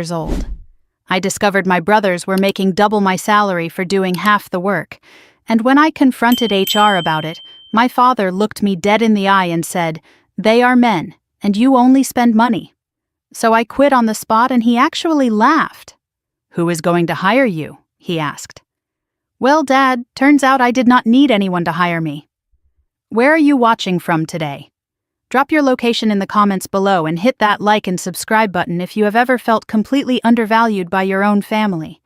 years old. I discovered my brothers were making double my salary for doing half the work, and when I confronted HR about it, my father looked me dead in the eye and said, "They are men, and you only spend money." So I quit on the spot, and he actually laughed. "Who is going to hire you?" he asked. "Well, Dad, turns out I did not need anyone to hire me." Where are you watching from today? Drop your location in the comments below and hit that like and subscribe button if you have ever felt completely undervalued by your own family.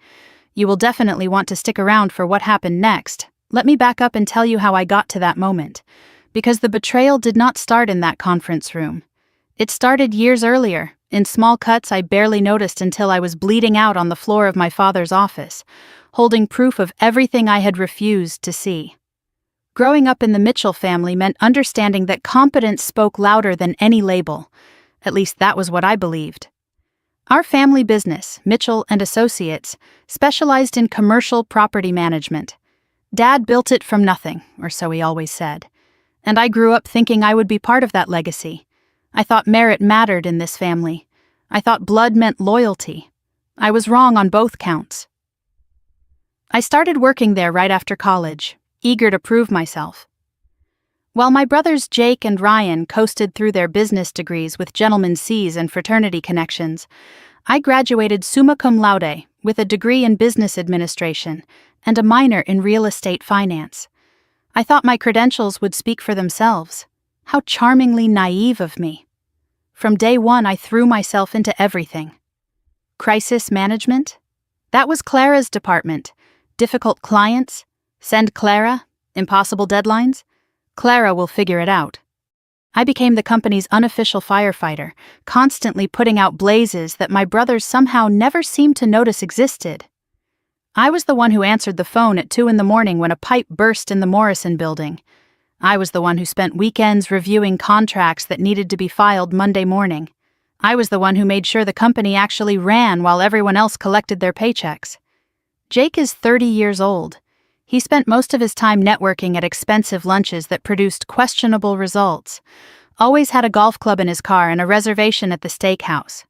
You will definitely want to stick around for what happened next. Let me back up and tell you how I got to that moment. Because the betrayal did not start in that conference room. It started years earlier, in small cuts I barely noticed until I was bleeding out on the floor of my father's office, holding proof of everything I had refused to see. Growing up in the Mitchell family meant understanding that competence spoke louder than any label. At least that was what I believed. Our family business, Mitchell and Associates, specialized in commercial property management. Dad built it from nothing, or so he always said. And I grew up thinking I would be part of that legacy. I thought merit mattered in this family. I thought blood meant loyalty. I was wrong on both counts. I started working there right after college, eager to prove myself. While my brothers Jake and Ryan coasted through their business degrees with gentlemen's C's and fraternity connections, I graduated summa cum laude with a degree in business administration and a minor in real estate finance. I thought my credentials would speak for themselves. How charmingly naive of me. From day one, I threw myself into everything. Crisis management? That was Clara's department. Difficult clients? Send Clara? Impossible deadlines? Clara will figure it out. I became the company's unofficial firefighter, constantly putting out blazes that my brothers somehow never seemed to notice existed. I was the one who answered the phone at 2 a.m. when a pipe burst in the Morrison building. I was the one who spent weekends reviewing contracts that needed to be filed Monday morning. I was the one who made sure the company actually ran while everyone else collected their paychecks. Jake is 30 years old. He spent most of his time networking at expensive lunches that produced questionable results. Always had a golf club in his car and a reservation at the steakhouse.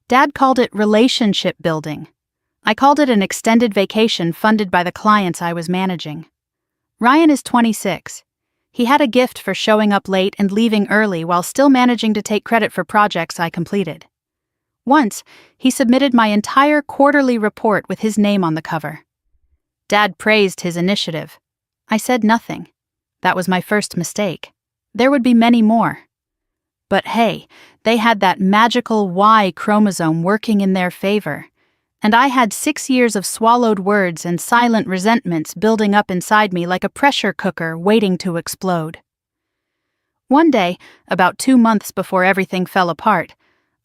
Dad called it relationship building. I called it an extended vacation funded by the clients I was managing. Ryan is 26. He had a gift for showing up late and leaving early while still managing to take credit for projects I completed. Once, he submitted my entire quarterly report with his name on the cover. Dad praised his initiative. I said nothing. That was my first mistake. There would be many more. But hey, they had that magical Y chromosome working in their favor. And I had 6 years of swallowed words and silent resentments building up inside me like a pressure cooker waiting to explode. One day, about 2 months before everything fell apart,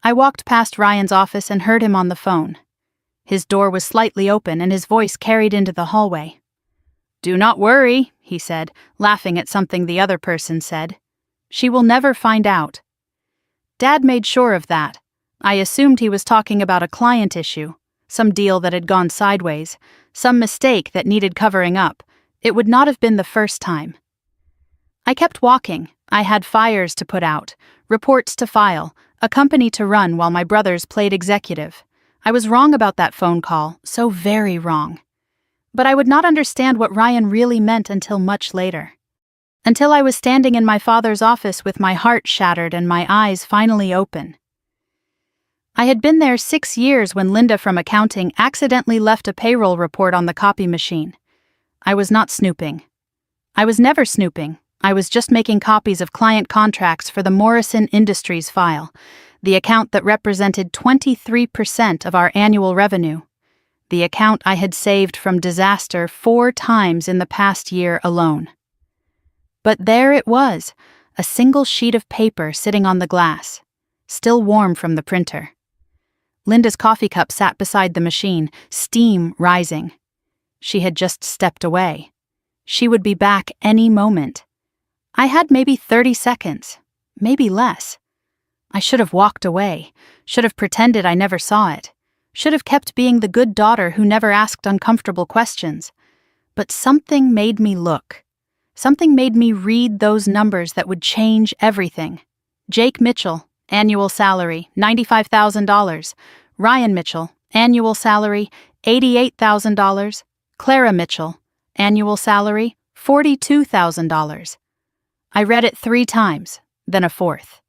I walked past Ryan's office and heard him on the phone. His door was slightly open and his voice carried into the hallway. "Do not worry," he said, laughing at something the other person said. "She will never find out." Dad made sure of that. I assumed he was talking about a client issue, some deal that had gone sideways, some mistake that needed covering up. It would not have been the first time. I kept walking. I had fires to put out, reports to file, a company to run while my brothers played executive. I was wrong about that phone call, so very wrong. But I would not understand what Ryan really meant until much later. Until I was standing in my father's office with my heart shattered and my eyes finally open. I had been there 6 years when Linda from accounting accidentally left a payroll report on the copy machine. I was not snooping. I was never snooping. I was just making copies of client contracts for the Morrison Industries file, the account that represented 23% of our annual revenue, the account I had saved from disaster 4 times in the past year alone. But there it was, a single sheet of paper sitting on the glass, still warm from the printer. Linda's coffee cup sat beside the machine, steam rising. She had just stepped away. She would be back any moment. I had maybe 30 seconds, maybe less. I should have walked away, should have pretended I never saw it, should have kept being the good daughter who never asked uncomfortable questions. But something made me look. Something made me read those numbers that would change everything. Jake Mitchell, annual salary, $95,000. Ryan Mitchell, annual salary, $88,000. Clara Mitchell, annual salary, $42,000. I read it 3 times, then a 4th.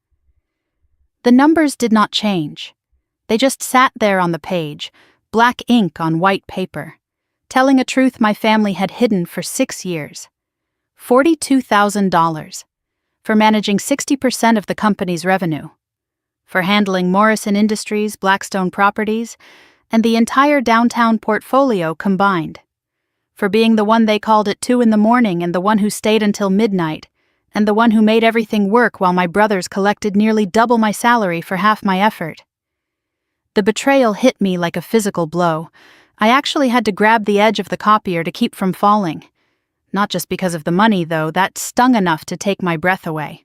The numbers did not change. They just sat there on the page, black ink on white paper, telling a truth my family had hidden for 6 years. $42,000 for managing 60% of the company's revenue, for handling Morrison Industries, Blackstone Properties, and the entire downtown portfolio combined, for being the one they called at 2 a.m. and the one who stayed until midnight, and the one who made everything work while my brothers collected nearly double my salary for half my effort. The betrayal hit me like a physical blow. I actually had to grab the edge of the copier to keep from falling. Not just because of the money, though, that stung enough to take my breath away.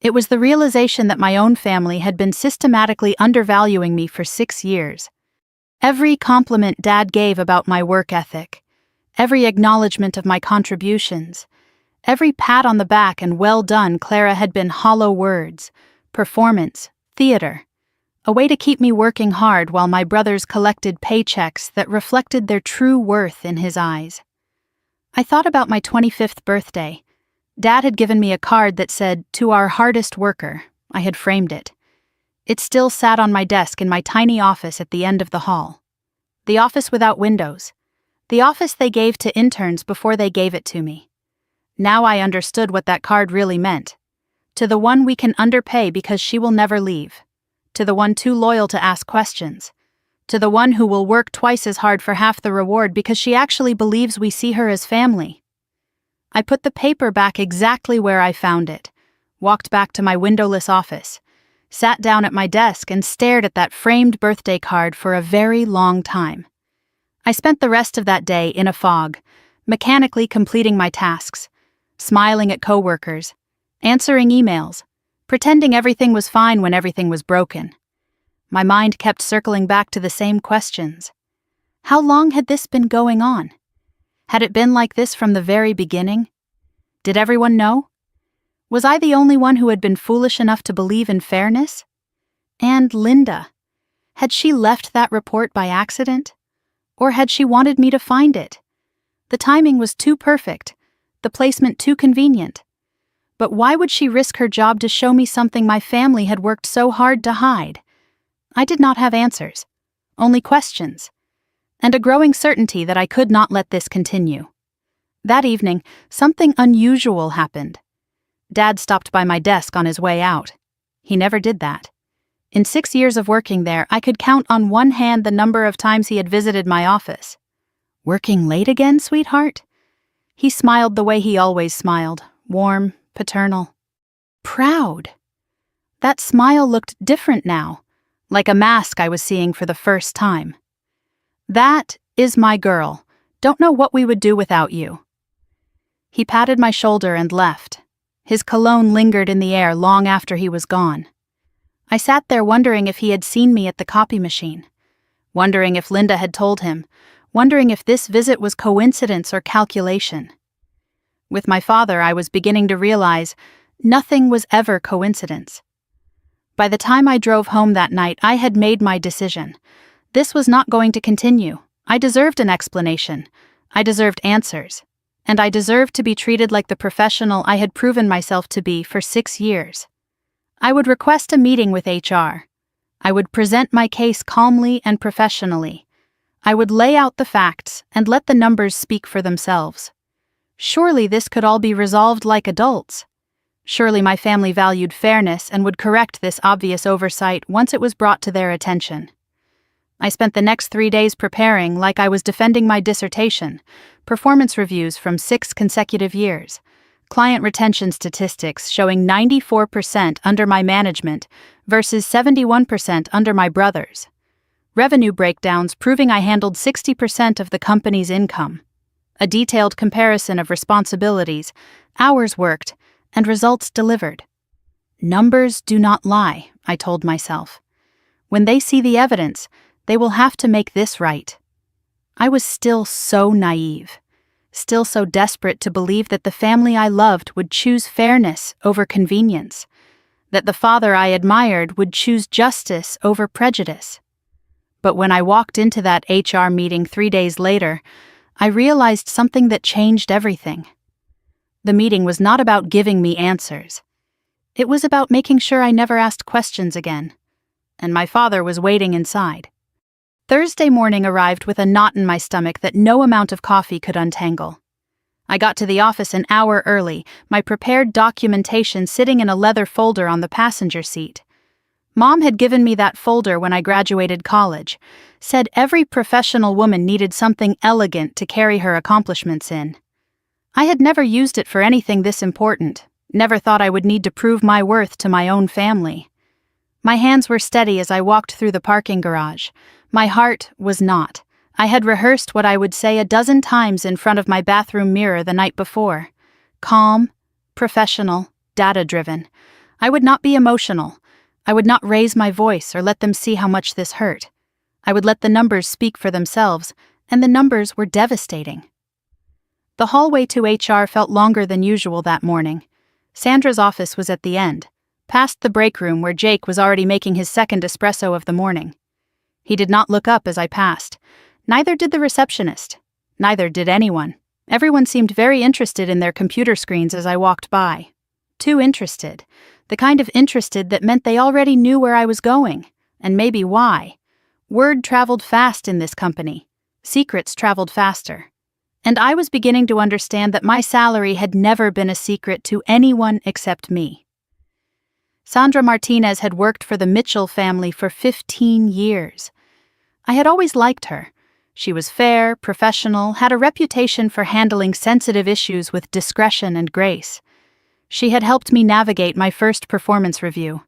It was the realization that my own family had been systematically undervaluing me for 6 years. Every compliment Dad gave about my work ethic, every acknowledgement of my contributions, every pat on the back and well done Clara had been hollow words, performance, theater, a way to keep me working hard while my brothers collected paychecks that reflected their true worth in his eyes. I thought about my 25th birthday. Dad had given me a card that said, "To our hardest worker." I had framed it. It still sat on my desk in my tiny office at the end of the hall. The office without windows. The office they gave to interns before they gave it to me. Now I understood what that card really meant. To the one we can underpay because she will never leave. To the one too loyal to ask questions. To the one who will work twice as hard for half the reward because she actually believes we see her as family. I put the paper back exactly where I found it, walked back to my windowless office, sat down at my desk and stared at that framed birthday card for a very long time. I spent the rest of that day in a fog, mechanically completing my tasks, smiling at coworkers, answering emails, pretending everything was fine when everything was broken. My mind kept circling back to the same questions. How long had this been going on? Had it been like this from the very beginning? Did everyone know? Was I the only one who had been foolish enough to believe in fairness? And Linda, had she left that report by accident? Or had she wanted me to find it? The timing was too perfect, the placement too convenient. But why would she risk her job to show me something my family had worked so hard to hide? I did not have answers, only questions, and a growing certainty that I could not let this continue. That evening, something unusual happened. Dad stopped by my desk on his way out. He never did that. In 6 years of working there, I could count on one hand the number of times he had visited my office. "Working late again, sweetheart?" He smiled the way he always smiled, warm, paternal. Proud. That smile looked different now, like a mask I was seeing for the first time. "That is my girl. Don't know what we would do without you." He patted my shoulder and left. His cologne lingered in the air long after he was gone. I sat there wondering if he had seen me at the copy machine, wondering if Linda had told him, wondering if this visit was coincidence or calculation. With my father, I was beginning to realize nothing was ever coincidence. By the time I drove home that night, I had made my decision. This was not going to continue. I deserved an explanation. I deserved answers. And I deserved to be treated like the professional I had proven myself to be for 6 years. I would request a meeting with HR. I would present my case calmly and professionally. I would lay out the facts and let the numbers speak for themselves. Surely this could all be resolved like adults. Surely my family valued fairness and would correct this obvious oversight once it was brought to their attention. I spent the next 3 days preparing like I was defending my dissertation, performance reviews from 6 consecutive years, client retention statistics showing 94% under my management versus 71% under my brothers, revenue breakdowns proving I handled 60% of the company's income, a detailed comparison of responsibilities, hours worked, and results delivered. Numbers do not lie, I told myself. When they see the evidence, they will have to make this right. I was still so naive, still so desperate to believe that the family I loved would choose fairness over convenience, that the father I admired would choose justice over prejudice. But when I walked into that HR meeting 3 days later, I realized something that changed everything. The meeting was not about giving me answers. It was about making sure I never asked questions again. And my father was waiting inside. Thursday morning arrived with a knot in my stomach that no amount of coffee could untangle. I got to the office an hour early, my prepared documentation sitting in a leather folder on the passenger seat. Mom had given me that folder when I graduated college, said every professional woman needed something elegant to carry her accomplishments in. I had never used it for anything this important, never thought I would need to prove my worth to my own family. My hands were steady as I walked through the parking garage. My heart was not. I had rehearsed what I would say a dozen times in front of my bathroom mirror the night before. Calm, professional, data-driven. I would not be emotional. I would not raise my voice or let them see how much this hurt. I would let the numbers speak for themselves, and the numbers were devastating. The hallway to HR felt longer than usual that morning. Sandra's office was at the end, past the break room where Jake was already making his second espresso of the morning. He did not look up as I passed. Neither did the receptionist. Neither did anyone. Everyone seemed very interested in their computer screens as I walked by. Too interested. The kind of interested that meant they already knew where I was going, and maybe why. Word traveled fast in this company. Secrets traveled faster. And I was beginning to understand that my salary had never been a secret to anyone except me. Sandra Martinez had worked for the Mitchell family for 15 years. I had always liked her. She was fair, professional, had a reputation for handling sensitive issues with discretion and grace. She had helped me navigate my first performance review,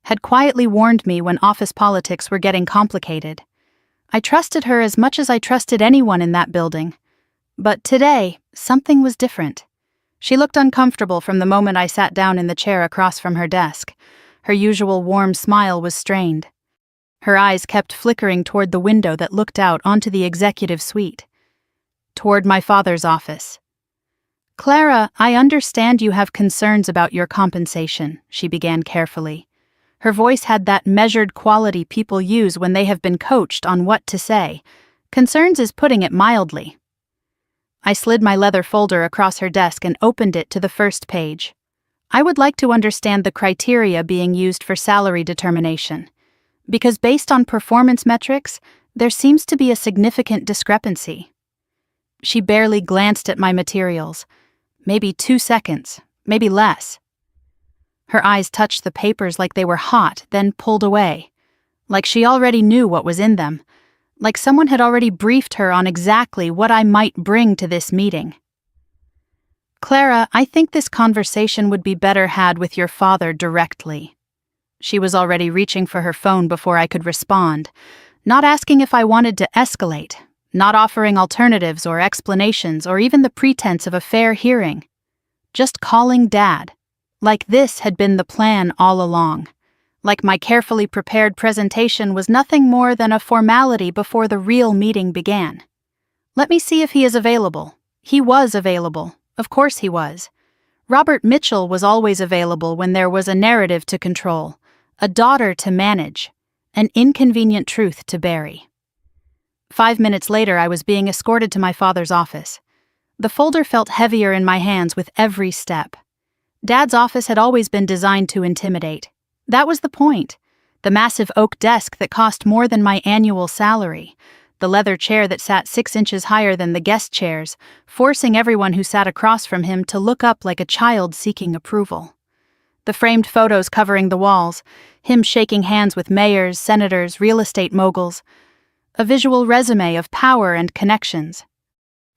had quietly warned me when office politics were getting complicated. I trusted her as much as I trusted anyone in that building. But today, something was different. She looked uncomfortable from the moment I sat down in the chair across from her desk. Her usual warm smile was strained. Her eyes kept flickering toward the window that looked out onto the executive suite. Toward my father's office. "Clara, I understand you have concerns about your compensation," she began carefully. Her voice had that measured quality people use when they have been coached on what to say. Concerns is putting it mildly. I slid my leather folder across her desk and opened it to the first page. I would like to understand the criteria being used for salary determination. Because based on performance metrics, there seems to be a significant discrepancy. She barely glanced at my materials. Maybe 2 seconds, maybe less. Her eyes touched the papers like they were hot, then pulled away. Like she already knew what was in them. Like someone had already briefed her on exactly what I might bring to this meeting. "Clara, I think this conversation would be better had with your father directly." She was already reaching for her phone before I could respond, not asking if I wanted to escalate, not offering alternatives or explanations or even the pretense of a fair hearing. Just calling Dad. Like this had been the plan all along. Like my carefully prepared presentation was nothing more than a formality before the real meeting began. Let me see if he is available. He was available. Of course he was. Robert Mitchell was always available when there was a narrative to control, a daughter to manage, an inconvenient truth to bury. 5 minutes later, I was being escorted to my father's office. The folder felt heavier in my hands with every step. Dad's office had always been designed to intimidate. That was the point. The massive oak desk that cost more than my annual salary. The leather chair that sat 6 inches higher than the guest chairs, forcing everyone who sat across from him to look up like a child seeking approval. The framed photos covering the walls, him shaking hands with mayors, senators, real estate moguls. A visual resume of power and connections.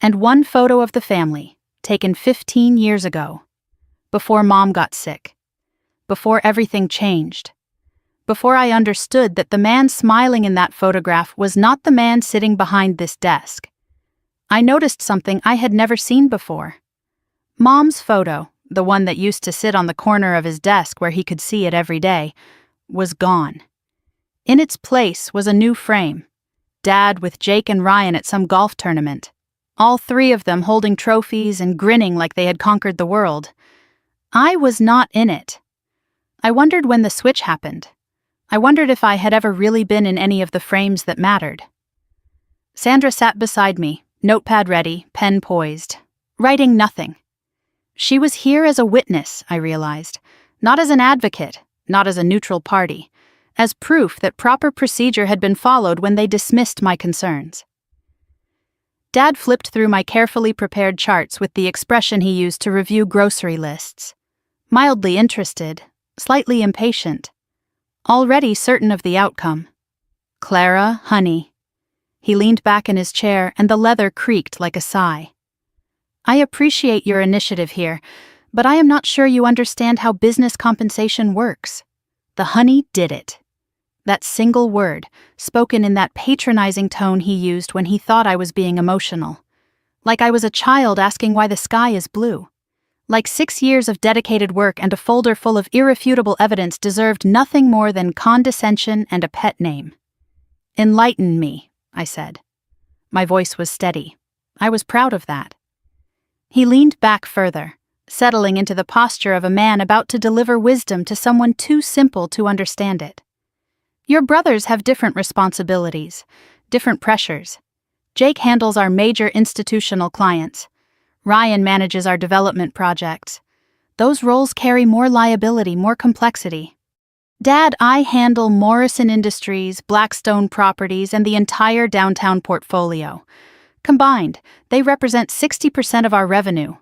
And one photo of the family, taken 15 years ago. Before Mom got sick. Before everything changed. Before I understood that the man smiling in that photograph was not the man sitting behind this desk. I noticed something I had never seen before. Mom's photo, the one that used to sit on the corner of his desk where he could see it every day, was gone. In its place was a new frame. Dad with Jake and Ryan at some golf tournament. All 3 of them holding trophies and grinning like they had conquered the world. I was not in it. I wondered when the switch happened. I wondered if I had ever really been in any of the frames that mattered. Sandra sat beside me, notepad ready, pen poised, writing nothing. She was here as a witness, I realized, not as an advocate, not as a neutral party, as proof that proper procedure had been followed when they dismissed my concerns. Dad flipped through my carefully prepared charts with the expression he used to review grocery lists. Mildly interested, slightly impatient, already certain of the outcome. Clara, honey. He leaned back in his chair and the leather creaked like a sigh. I appreciate your initiative here, but I am not sure you understand how business compensation works. The honey did it. That single word, spoken in that patronizing tone he used when he thought I was being emotional. Like I was a child asking why the sky is blue. Like 6 years of dedicated work and a folder full of irrefutable evidence deserved nothing more than condescension and a pet name. Enlighten me, I said. My voice was steady. I was proud of that. He leaned back further, settling into the posture of a man about to deliver wisdom to someone too simple to understand it. Your brothers have different responsibilities, different pressures. Jake handles our major institutional clients. Ryan manages our development projects. Those roles carry more liability, more complexity. Dad, I handle Morrison Industries, Blackstone Properties, and the entire downtown portfolio. Combined, they represent 60% of our revenue.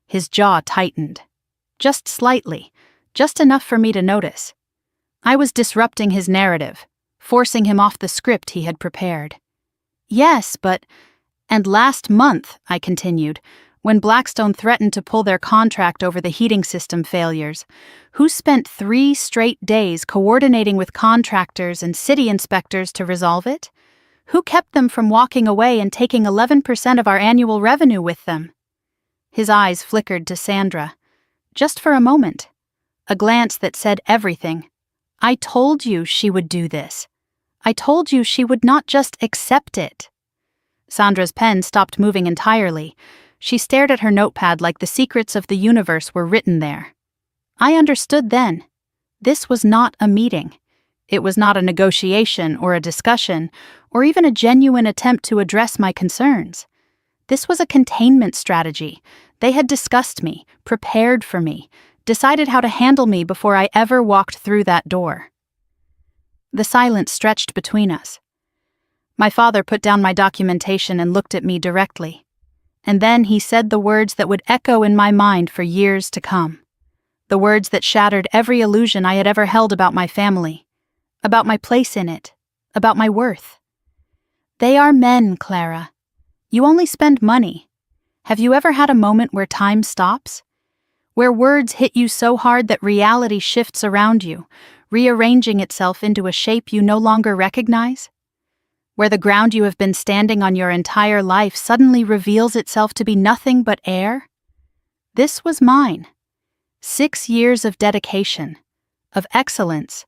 His jaw tightened. Just slightly, just enough for me to notice. I was disrupting his narrative, forcing him off the script he had prepared. Yes, but... And last month, I continued, when Blackstone threatened to pull their contract over the heating system failures, who spent 3 straight days coordinating with contractors and city inspectors to resolve it? Who kept them from walking away and taking 11% of our annual revenue with them? His eyes flickered to Sandra. Just for a moment. A glance that said everything. I told you she would do this. I told you she would not just accept it. Sandra's pen stopped moving entirely. She stared at her notepad like the secrets of the universe were written there. I understood then. This was not a meeting. It was not a negotiation or a discussion, or even a genuine attempt to address my concerns. This was a containment strategy. They had discussed me, prepared for me, decided how to handle me before I ever walked through that door. The silence stretched between us. My father put down my documentation and looked at me directly. And then he said the words that would echo in my mind for years to come. The words that shattered every illusion I had ever held about my family, about my place in it, about my worth. They are men, Clara. You only spend money. Have you ever had a moment where time stops? Where words hit you so hard that reality shifts around you, rearranging itself into a shape you no longer recognize? Where the ground you have been standing on your entire life suddenly reveals itself to be nothing but air? This was mine. 6 years of dedication, of excellence,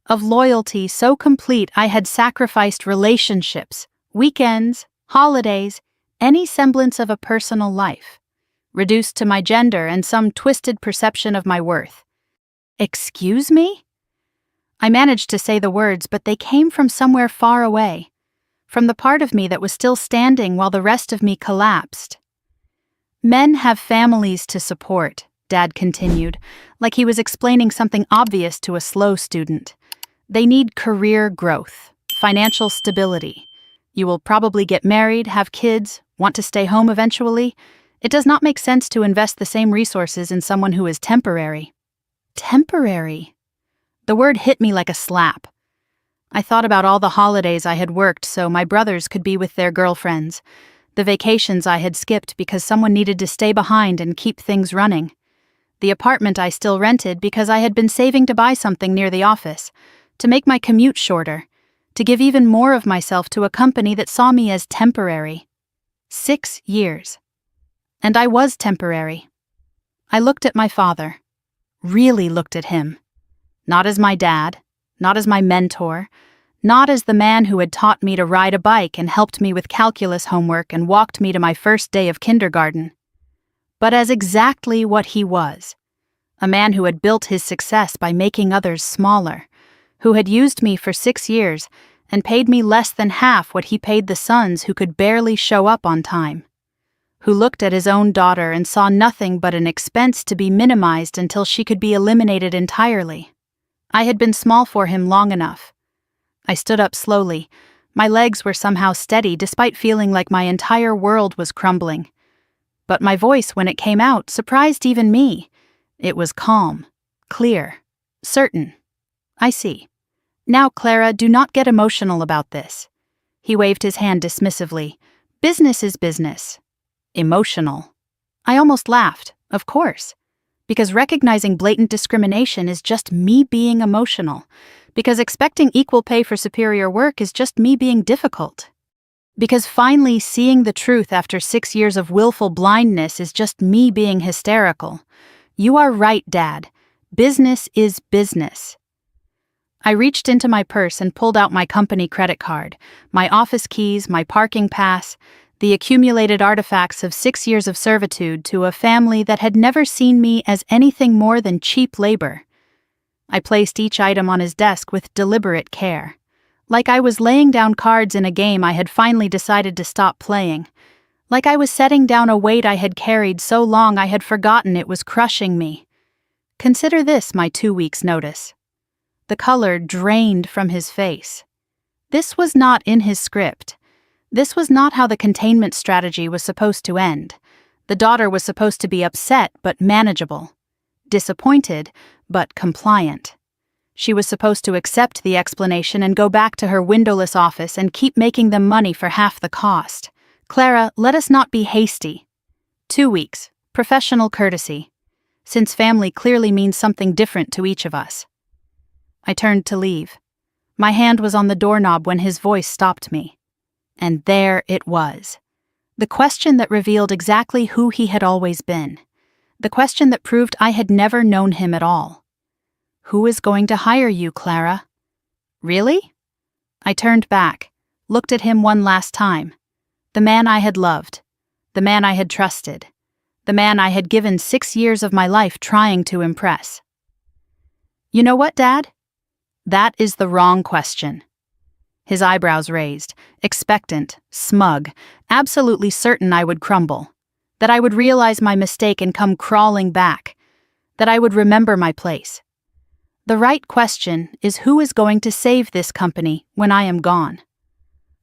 of loyalty so complete I had sacrificed relationships, weekends, holidays, any semblance of a personal life, reduced to my gender and some twisted perception of my worth. Excuse me? I managed to say the words, but they came from somewhere far away, from the part of me that was still standing while the rest of me collapsed. Men have families to support, Dad continued, like he was explaining something obvious to a slow student. They need career growth, financial stability. You will probably get married, have kids, want to stay home eventually. It does not make sense to invest the same resources in someone who is temporary. Temporary? The word hit me like a slap. I thought about all the holidays I had worked so my brothers could be with their girlfriends, the vacations I had skipped because someone needed to stay behind and keep things running, the apartment I still rented because I had been saving to buy something near the office, to make my commute shorter, to give even more of myself to a company that saw me as temporary. 6 years. And I was temporary. I looked at my father, really looked at him. Not as my dad, not as my mentor, not as the man who had taught me to ride a bike and helped me with calculus homework and walked me to my first day of kindergarten, but as exactly what he was, a man who had built his success by making others smaller, who had used me for 6 years and paid me less than half what he paid the sons who could barely show up on time, who looked at his own daughter and saw nothing but an expense to be minimized until she could be eliminated entirely. I had been small for him long enough. I stood up slowly. My legs were somehow steady despite feeling like my entire world was crumbling. But my voice, when it came out, surprised even me. It was calm, clear, certain. I see. Now, Clara, do not get emotional about this. He waved his hand dismissively. Business is business. Emotional. I almost laughed, of course. Because recognizing blatant discrimination is just me being emotional. Because expecting equal pay for superior work is just me being difficult. Because finally seeing the truth after 6 years of willful blindness is just me being hysterical. You are right, Dad. Business is business. I reached into my purse and pulled out my company credit card, my office keys, my parking pass, the accumulated artifacts of 6 years of servitude to a family that had never seen me as anything more than cheap labor. I placed each item on his desk with deliberate care. Like I was laying down cards in a game I had finally decided to stop playing. Like I was setting down a weight I had carried so long I had forgotten it was crushing me. Consider this my 2 weeks' notice. The color drained from his face. This was not in his script. This was not how the containment strategy was supposed to end. The daughter was supposed to be upset but manageable. Disappointed but compliant. She was supposed to accept the explanation and go back to her windowless office and keep making them money for half the cost. Clara, let us not be hasty. 2 weeks. Professional courtesy. Since family clearly means something different to each of us. I turned to leave. My hand was on the doorknob when his voice stopped me. And there it was. The question that revealed exactly who he had always been. The question that proved I had never known him at all. Who is going to hire you, Clara? Really? I turned back, looked at him one last time. The man I had loved. The man I had trusted. The man I had given 6 years of my life trying to impress. You know what, Dad? That is the wrong question. His eyebrows raised, expectant, smug, absolutely certain I would crumble, that I would realize my mistake and come crawling back, that I would remember my place. The right question is who is going to save this company when I am gone?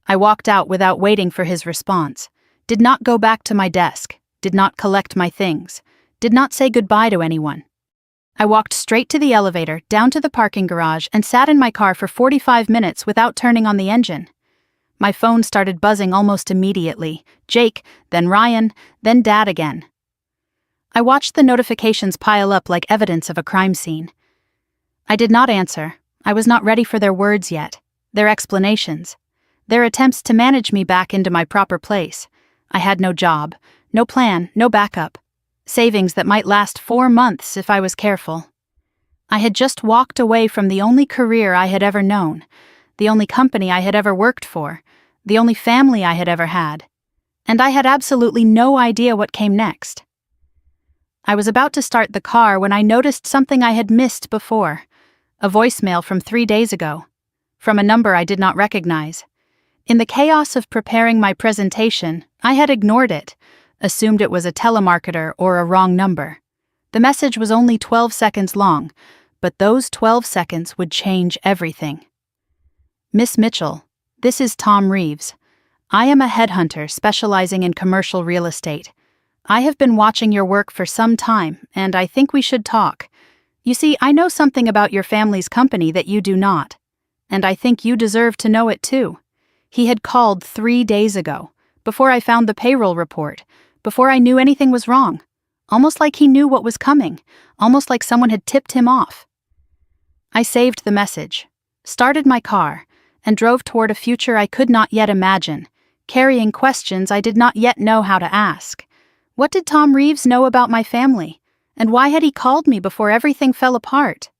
I walked out without waiting for his response, did not go back to my desk, did not collect my things, did not say goodbye to anyone. I walked straight to the elevator, down to the parking garage, and sat in my car for 45 minutes without turning on the engine. My phone started buzzing almost immediately. Jake, then Ryan, then Dad again. I watched the notifications pile up like evidence of a crime scene. I did not answer. I was not ready for their words yet, their explanations, their attempts to manage me back into my proper place. I had no job, no plan, no backup. Savings that might last 4 months if I was careful. I had just walked away from the only career I had ever known, the only company I had ever worked for, the only family I had ever had, and I had absolutely no idea what came next. I was about to start the car when I noticed something I had missed before, a voicemail from 3 days ago, from a number I did not recognize. In the chaos of preparing my presentation, I had ignored it, assumed it was a telemarketer or a wrong number. The message was only 12 seconds long, but those 12 seconds would change everything. Miss Mitchell, this is Tom Reeves. I am a headhunter specializing in commercial real estate. I have been watching your work for some time, and I think we should talk. You see, I know something about your family's company that you do not, and I think you deserve to know it too. He had called 3 days ago, before I found the payroll report, before I knew anything was wrong, almost like he knew what was coming, almost like someone had tipped him off. I saved the message, started my car, and drove toward a future I could not yet imagine, carrying questions I did not yet know how to ask. What did Tom Reeves know about my family, and why had he called me before everything fell apart?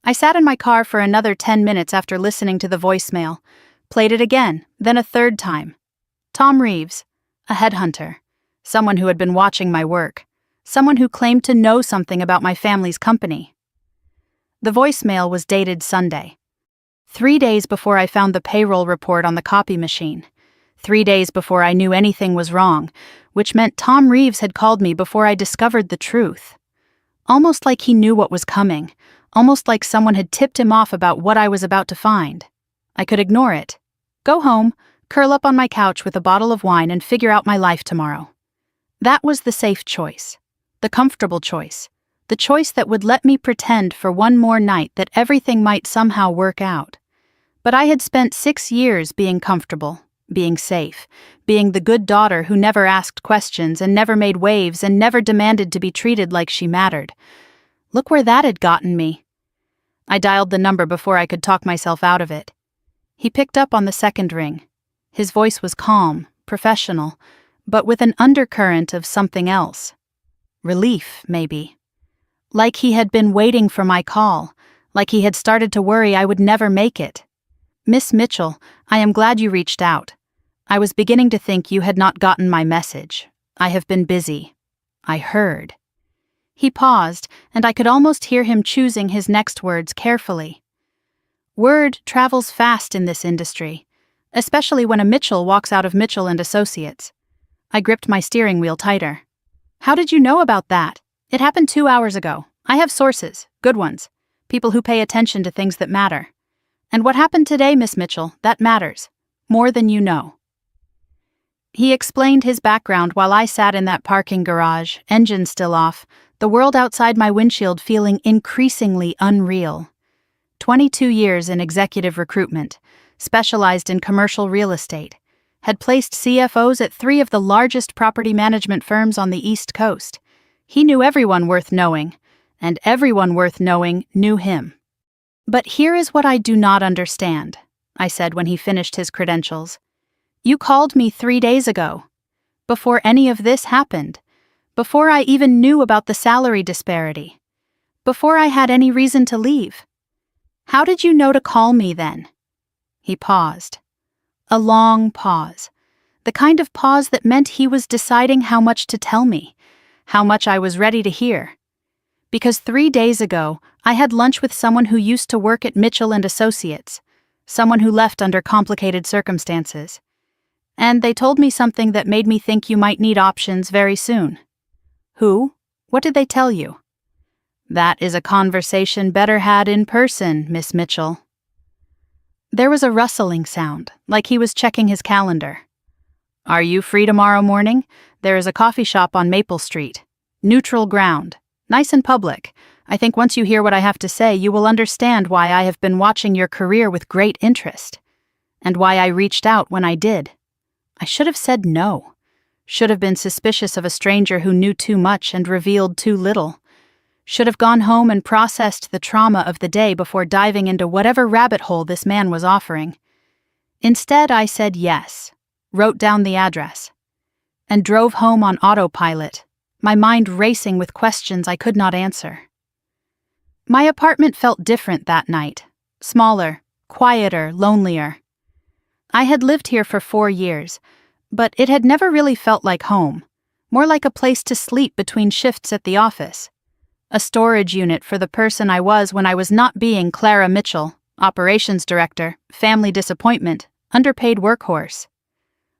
I sat in my car for another 10 minutes after listening to the voicemail, played it again, then a third time. Tom Reeves. A headhunter, someone who had been watching my work, someone who claimed to know something about my family's company. The voicemail was dated Sunday. 3 days before I found the payroll report on the copy machine. 3 days before I knew anything was wrong, which meant Tom Reeves had called me before I discovered the truth. Almost like he knew what was coming, almost like someone had tipped him off about what I was about to find. I could ignore it. Go home, curl up on my couch with a bottle of wine and figure out my life tomorrow. That was the safe choice, the comfortable choice, the choice that would let me pretend for one more night that everything might somehow work out. But I had spent 6 years being comfortable, being safe, being the good daughter who never asked questions and never made waves and never demanded to be treated like she mattered. Look where that had gotten me. I dialed the number before I could talk myself out of it. He picked up on the second ring. His voice was calm, professional, but with an undercurrent of something else. Relief, maybe. Like he had been waiting for my call, like he had started to worry I would never make it. Miss Mitchell, I am glad you reached out. I was beginning to think you had not gotten my message. I have been busy. I heard. He paused, and I could almost hear him choosing his next words carefully. Word travels fast in this industry, especially when a Mitchell walks out of Mitchell and Associates. I gripped my steering wheel tighter. How did you know about that? It happened 2 hours ago. I have sources, good ones, people who pay attention to things that matter. And what happened today, Miss Mitchell, that matters, more than you know. He explained his background while I sat in that parking garage, engine still off, the world outside my windshield feeling increasingly unreal. 22 years in executive recruitment, specialized in commercial real estate, had placed CFOs at 3 of the largest property management firms on the East Coast. He knew everyone worth knowing, and everyone worth knowing knew him. But here is what I do not understand, I said when he finished his credentials. You called me 3 days ago, before any of this happened, before I even knew about the salary disparity, before I had any reason to leave. How did you know to call me then? He paused. A long pause. The kind of pause that meant he was deciding how much to tell me, how much I was ready to hear. Because 3 days ago, I had lunch with someone who used to work at Mitchell and Associates, someone who left under complicated circumstances. And they told me something that made me think you might need options very soon. Who? What did they tell you? That is a conversation better had in person, Miss Mitchell. There was a rustling sound, like he was checking his calendar. Are you free tomorrow morning? There is a coffee shop on Maple Street. Neutral ground. Nice and public. I think once you hear what I have to say, you will understand why I have been watching your career with great interest. And why I reached out when I did. I should have said no. Should have been suspicious of a stranger who knew too much and revealed too little. Should have gone home and processed the trauma of the day before diving into whatever rabbit hole this man was offering. Instead, I said yes, wrote down the address, and drove home on autopilot, my mind racing with questions I could not answer. My apartment felt different that night, smaller, quieter, lonelier. I had lived here for 4 years, but it had never really felt like home, more like a place to sleep between shifts at the office. A storage unit for the person I was when I was not being Clara Mitchell, operations director, family disappointment, underpaid workhorse.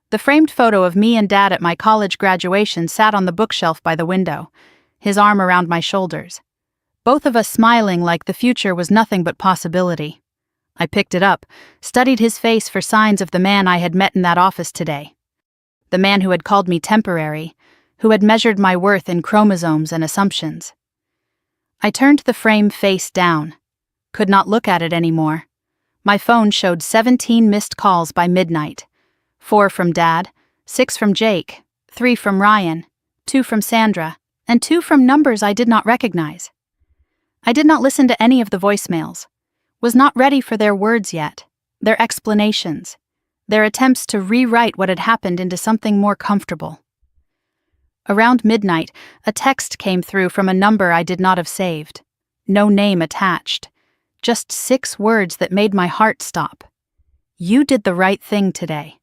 The framed photo of me and Dad at my college graduation sat on the bookshelf by the window, his arm around my shoulders. Both of us smiling like the future was nothing but possibility. I picked it up, studied his face for signs of the man I had met in that office today. The man who had called me temporary, who had measured my worth in chromosomes and assumptions. I turned the frame face down, could not look at it anymore. My phone showed 17 missed calls by midnight. 4 from Dad, 6 from Jake, 3 from Ryan, 2 from Sandra, and 2 from numbers I did not recognize. I did not listen to any of the voicemails, was not ready for their words yet, their explanations, their attempts to rewrite what had happened into something more comfortable. Around midnight, a text came through from a number I did not have saved. No name attached. Just 6 words that made my heart stop. You did the right thing today.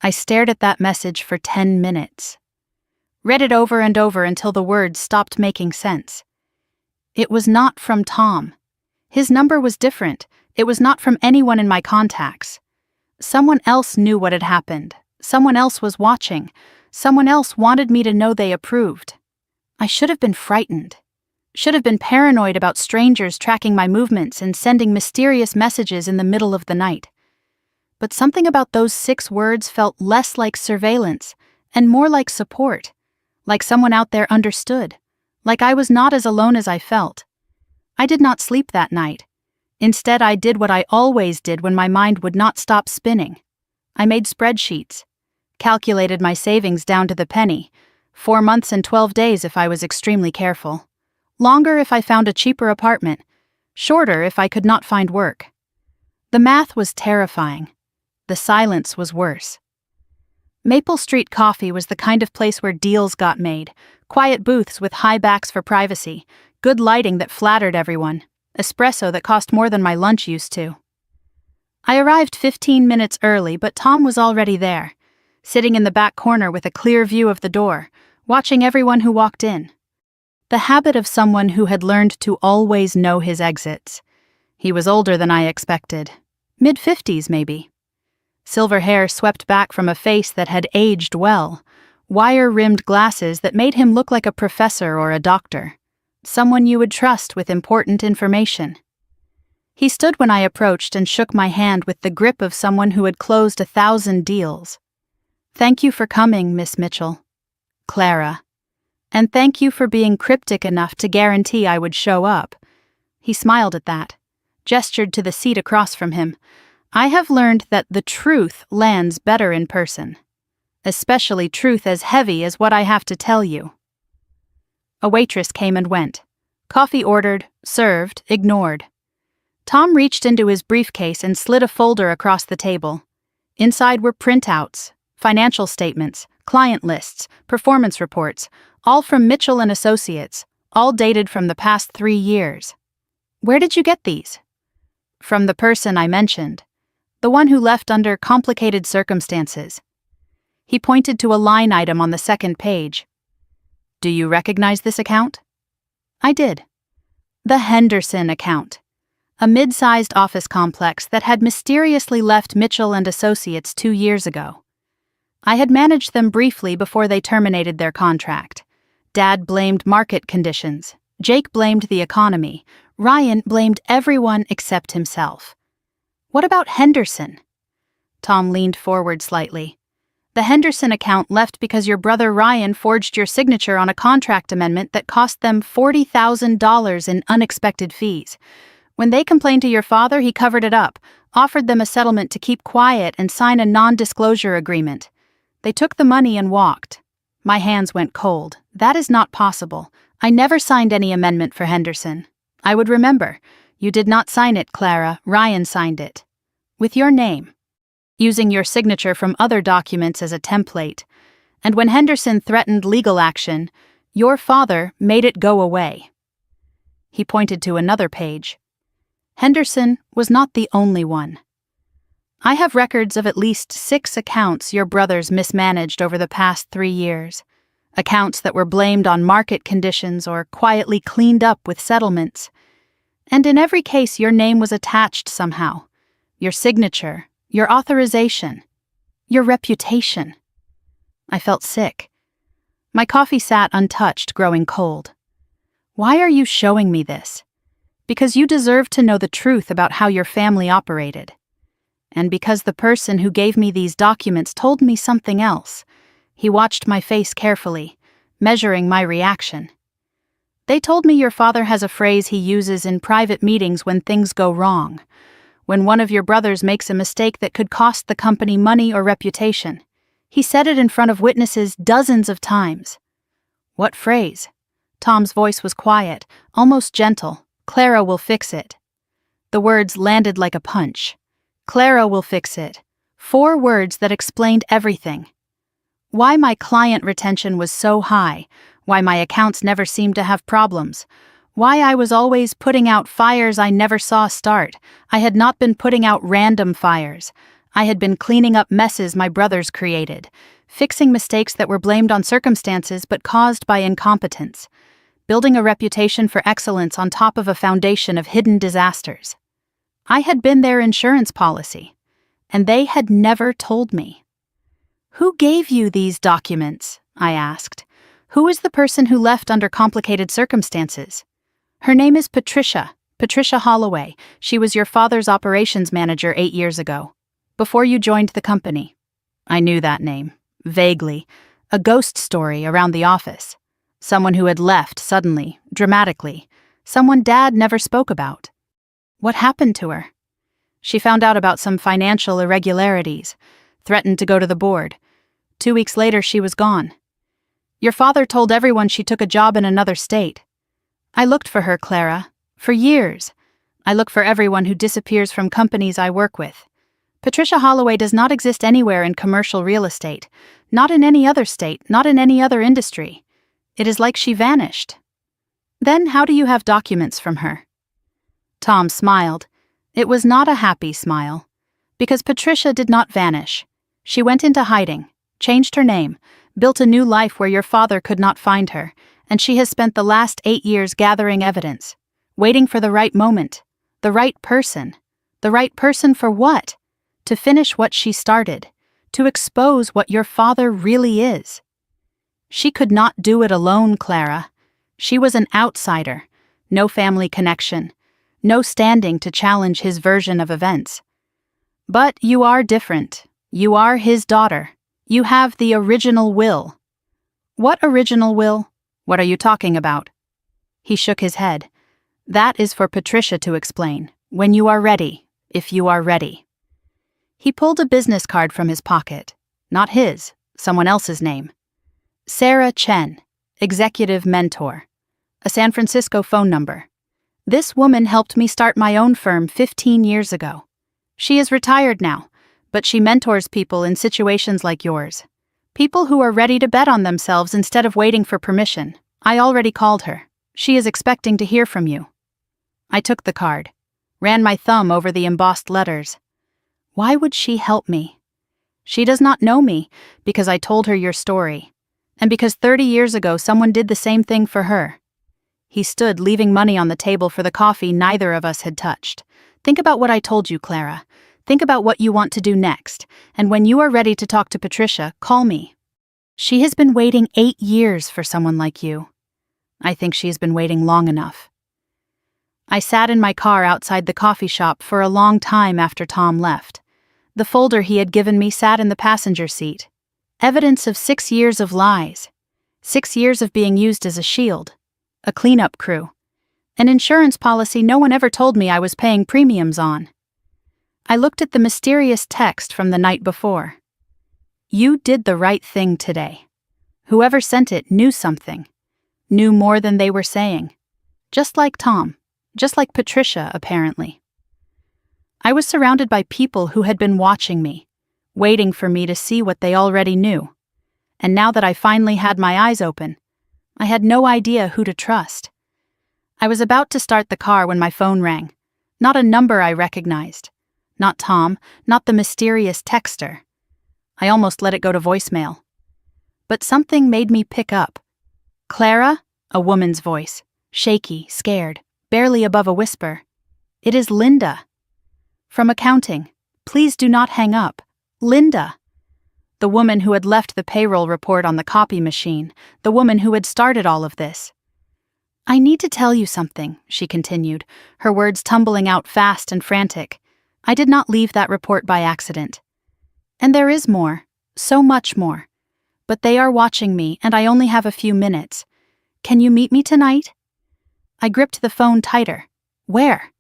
I stared at that message for 10 minutes. Read it over and over until the words stopped making sense. It was not from Tom. His number was different. It was not from anyone in my contacts. Someone else knew what had happened. Someone else was watching. Someone else wanted me to know they approved. I should have been frightened. Should have been paranoid about strangers tracking my movements and sending mysterious messages in the middle of the night. But something about those 6 words felt less like surveillance and more like support, like someone out there understood, like I was not as alone as I felt. I did not sleep that night. Instead, I did what I always did when my mind would not stop spinning. I made spreadsheets, calculated my savings down to the penny, 4 months and 12 days if I was extremely careful, longer if I found a cheaper apartment, shorter if I could not find work. The math was terrifying. The silence was worse. Maple Street Coffee was the kind of place where deals got made, quiet booths with high backs for privacy, good lighting that flattered everyone, espresso that cost more than my lunch used to. I arrived 15 minutes early, but Tom was already there, sitting in the back corner with a clear view of the door, watching everyone who walked in. The habit of someone who had learned to always know his exits. He was older than I expected, mid-50s maybe. Silver hair swept back from a face that had aged well, wire-rimmed glasses that made him look like a professor or a doctor, someone you would trust with important information. He stood when I approached and shook my hand with the grip of someone who had closed 1,000 deals. "Thank you for coming, Miss Mitchell." "Clara." "And thank you for being cryptic enough to guarantee I would show up." He smiled at that, gestured to the seat across from him. I have learned that the truth lands better in person, especially truth as heavy as what I have to tell you. A waitress came and went. Coffee ordered, served, ignored. Tom reached into his briefcase and slid a folder across the table. Inside were printouts, financial statements, client lists, performance reports, all from Mitchell & Associates, all dated from the past 3 years. "Where did you get these?" "From the person I mentioned. The one who left under complicated circumstances." He pointed to a line item on the second page. "Do you recognize this account?" I did. The Henderson account. A mid-sized office complex that had mysteriously left Mitchell & Associates 2 years ago. I had managed them briefly before they terminated their contract. Dad blamed market conditions. Jake blamed the economy. Ryan blamed everyone except himself. "What about Henderson?" Tom leaned forward slightly. "The Henderson account left because your brother Ryan forged your signature on a contract amendment that cost them $40,000 in unexpected fees. When they complained to your father, he covered it up, offered them a settlement to keep quiet and sign a non-disclosure agreement. They took the money and walked." My hands went cold. "That is not possible. I never signed any amendment for Henderson. I would remember. You did not sign it, Clara. Ryan signed it. With your name. Using your signature from other documents as a template. And when Henderson threatened legal action, your father made it go away." He pointed to another page. Henderson was not the only one. "I have records of at least 6 accounts your brothers mismanaged over the past 3 years. Accounts that were blamed on market conditions or quietly cleaned up with settlements. And in every case your name was attached somehow. Your signature, your authorization, your reputation." I felt sick. My coffee sat untouched, growing cold. "Why are you showing me this?" "Because you deserve to know the truth about how your family operated. And because the person who gave me these documents told me something else." He watched my face carefully, measuring my reaction. "They told me your father has a phrase he uses in private meetings when things go wrong. When one of your brothers makes a mistake that could cost the company money or reputation. He said it in front of witnesses dozens of times." "What phrase?" Tom's voice was quiet, almost gentle. "Clara will fix it." The words landed like a punch. "Clara will fix it." 4 words that explained everything. Why my client retention was so high, why my accounts never seemed to have problems, why I was always putting out fires I never saw start. I had not been putting out random fires. I had been cleaning up messes my brothers created, fixing mistakes that were blamed on circumstances but caused by incompetence, building a reputation for excellence on top of a foundation of hidden disasters. I had been their insurance policy, and they had never told me. "Who gave you these documents?" I asked. "Who is the person who left under complicated circumstances?" "Her name is Patricia Holloway. She was your father's operations manager 8 years ago, before you joined the company." I knew that name, vaguely, a ghost story around the office. Someone who had left suddenly, dramatically, someone Dad never spoke about. What happened to her? She found out about some financial irregularities, threatened to go to the board. 2 weeks later, she was gone. Your father told everyone she took a job in another state. I looked for her, Clara, for years. I look for everyone who disappears from companies I work with. Patricia Holloway does not exist anywhere in commercial real estate, not in any other state, not in any other industry. It is like she vanished. Then how do you have documents from her? Tom smiled. It was not a happy smile. Because Patricia did not vanish. She went into hiding, changed her name, built a new life where your father could not find her, and she has spent the last 8 years gathering evidence, waiting for the right moment, the right person. The right person for what? To finish what she started, to expose what your father really is. She could not do it alone, Clara. She was an outsider, no family connection, no standing to challenge his version of events. But you are different. You are his daughter. You have the original will. What original will? What are you talking about? He shook his head. That is for Patricia to explain, when you are ready, if you are ready. He pulled a business card from his pocket. Not his, someone else's name. Sarah Chen, executive mentor. A San Francisco phone number. This woman helped me start my own firm 15 years ago. She is retired now, but she mentors people in situations like yours. People who are ready to bet on themselves instead of waiting for permission. I already called her. She is expecting to hear from you. I took the card, ran my thumb over the embossed letters. Why would she help me? She does not know me because I told her your story, and because 30 years ago someone did the same thing for her. He stood, leaving money on the table for the coffee neither of us had touched. Think about what I told you, Clara. Think about what you want to do next, and when you are ready to talk to Patricia, call me. She has been waiting 8 years for someone like you. I think she has been waiting long enough. I sat in my car outside the coffee shop for a long time after Tom left. The folder he had given me sat in the passenger seat. Evidence of 6 years of lies. 6 years of being used as a shield. A cleanup crew. An insurance policy no one ever told me I was paying premiums on. I looked at the mysterious text from the night before. You did the right thing today. Whoever sent it knew something. Knew more than they were saying. Just like Tom. Just like Patricia, apparently. I was surrounded by people who had been watching me, waiting for me to see what they already knew. And now that I finally had my eyes open, I had no idea who to trust. I was about to start the car when my phone rang. Not a number I recognized. Not Tom, not the mysterious texter. I almost let it go to voicemail. But something made me pick up. Clara? A woman's voice. Shaky, scared, barely above a whisper. It is Linda. From accounting. Please do not hang up. Linda. The woman who had left the payroll report on the copy machine. The woman who had started all of this. I need to tell you something, she continued, her words tumbling out fast and frantic. I did not leave that report by accident. And there is more, so much more. But they are watching me, and I only have a few minutes. Can you meet me tonight? I gripped the phone tighter. Where?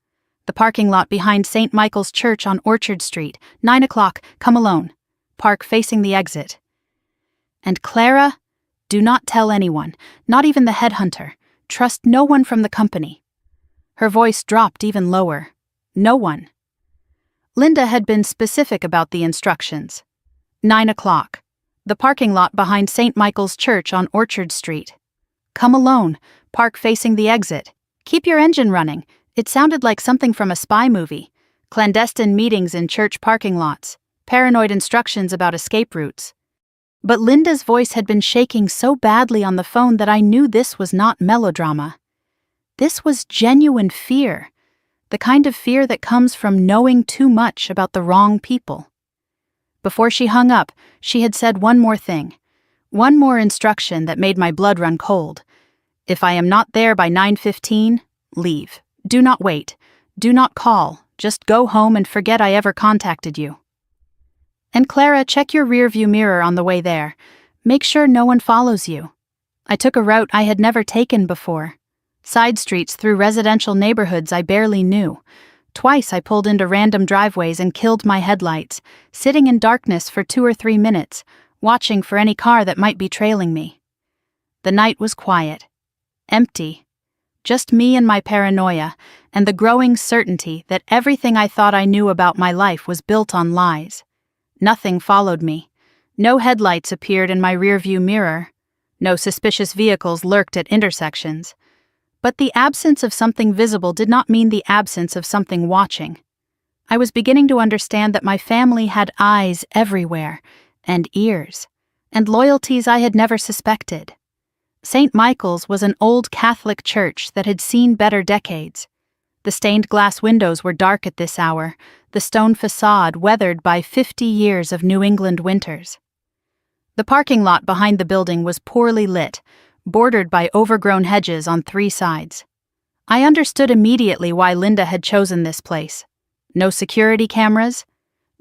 The parking lot behind St. Michael's Church on Orchard Street, 9 o'clock, come alone. Park facing the exit. And Clara, do not tell anyone, not even the headhunter. Trust no one from the company. Her voice dropped even lower. No one. Linda had been specific about the instructions. 9 o'clock. The parking lot behind St. Michael's Church on Orchard Street. Come alone, park facing the exit. Keep your engine running. It sounded like something from a spy movie. Clandestine meetings in church parking lots. Paranoid instructions about escape routes. But Linda's voice had been shaking so badly on the phone that I knew this was not melodrama. This was genuine fear, the kind of fear that comes from knowing too much about the wrong people. Before she hung up, she had said one more thing, one more instruction that made my blood run cold. If I am not there by 9:15, leave. Do not wait. Do not call. Just go home and forget I ever contacted you. And Clara, check your rearview mirror on the way there. Make sure no one follows you. I took a route I had never taken before. Side streets through residential neighborhoods I barely knew. Twice I pulled into random driveways and killed my headlights, sitting in darkness for 2 or 3 minutes, watching for any car that might be trailing me. The night was quiet. Empty. Just me and my paranoia, and the growing certainty that everything I thought I knew about my life was built on lies. Nothing followed me. No headlights appeared in my rearview mirror. No suspicious vehicles lurked at intersections. But the absence of something visible did not mean the absence of something watching. I was beginning to understand that my family had eyes everywhere, and ears, and loyalties I had never suspected. St. Michael's was an old Catholic church that had seen better decades. The stained glass windows were dark at this hour, the stone facade weathered by 50 years of New England winters. The parking lot behind the building was poorly lit, bordered by overgrown hedges on 3 sides. I understood immediately why Linda had chosen this place. No security cameras,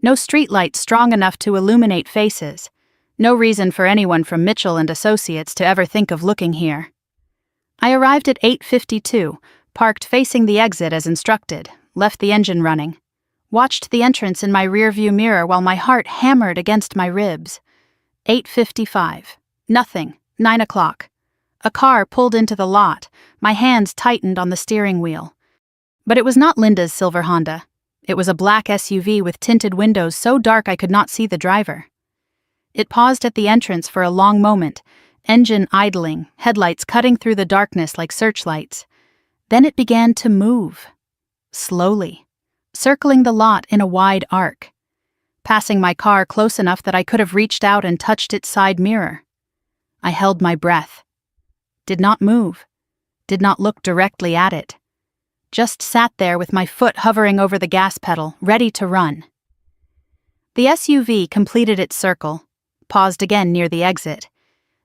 no streetlights strong enough to illuminate faces, no reason for anyone from Mitchell and Associates to ever think of looking here. I arrived at 8:52, parked facing the exit as instructed, left the engine running, watched the entrance in my rearview mirror while my heart hammered against my ribs. 8:55. Nothing. 9 o'clock. A car pulled into the lot, my hands tightened on the steering wheel. But it was not Linda's silver Honda. It was a black SUV with tinted windows so dark I could not see the driver. It paused at the entrance for a long moment, engine idling, headlights cutting through the darkness like searchlights. Then it began to move. Slowly. Circling the lot in a wide arc. Passing my car close enough that I could have reached out and touched its side mirror. I held my breath. Did not move. Did not look directly at it. Just sat there with my foot hovering over the gas pedal, ready to run. The SUV completed its circle, paused again near the exit.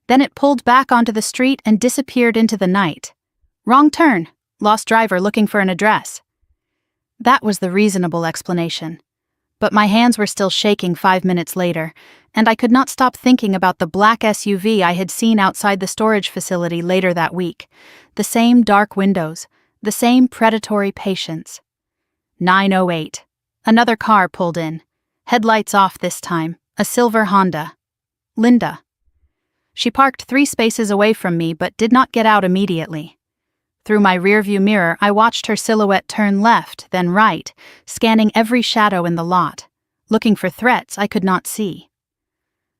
Then it pulled back onto the street and disappeared into the night. Wrong turn. Lost driver looking for an address. That was the reasonable explanation. But my hands were still shaking 5 minutes later, and I could not stop thinking about the black SUV I had seen outside the storage facility later that week. The same dark windows, the same predatory patience. 9:08. Another car pulled in. Headlights off this time. A silver Honda. Linda. She parked 3 spaces away from me but did not get out immediately. Through my rearview mirror, I watched her silhouette turn left, then right, scanning every shadow in the lot, looking for threats I could not see.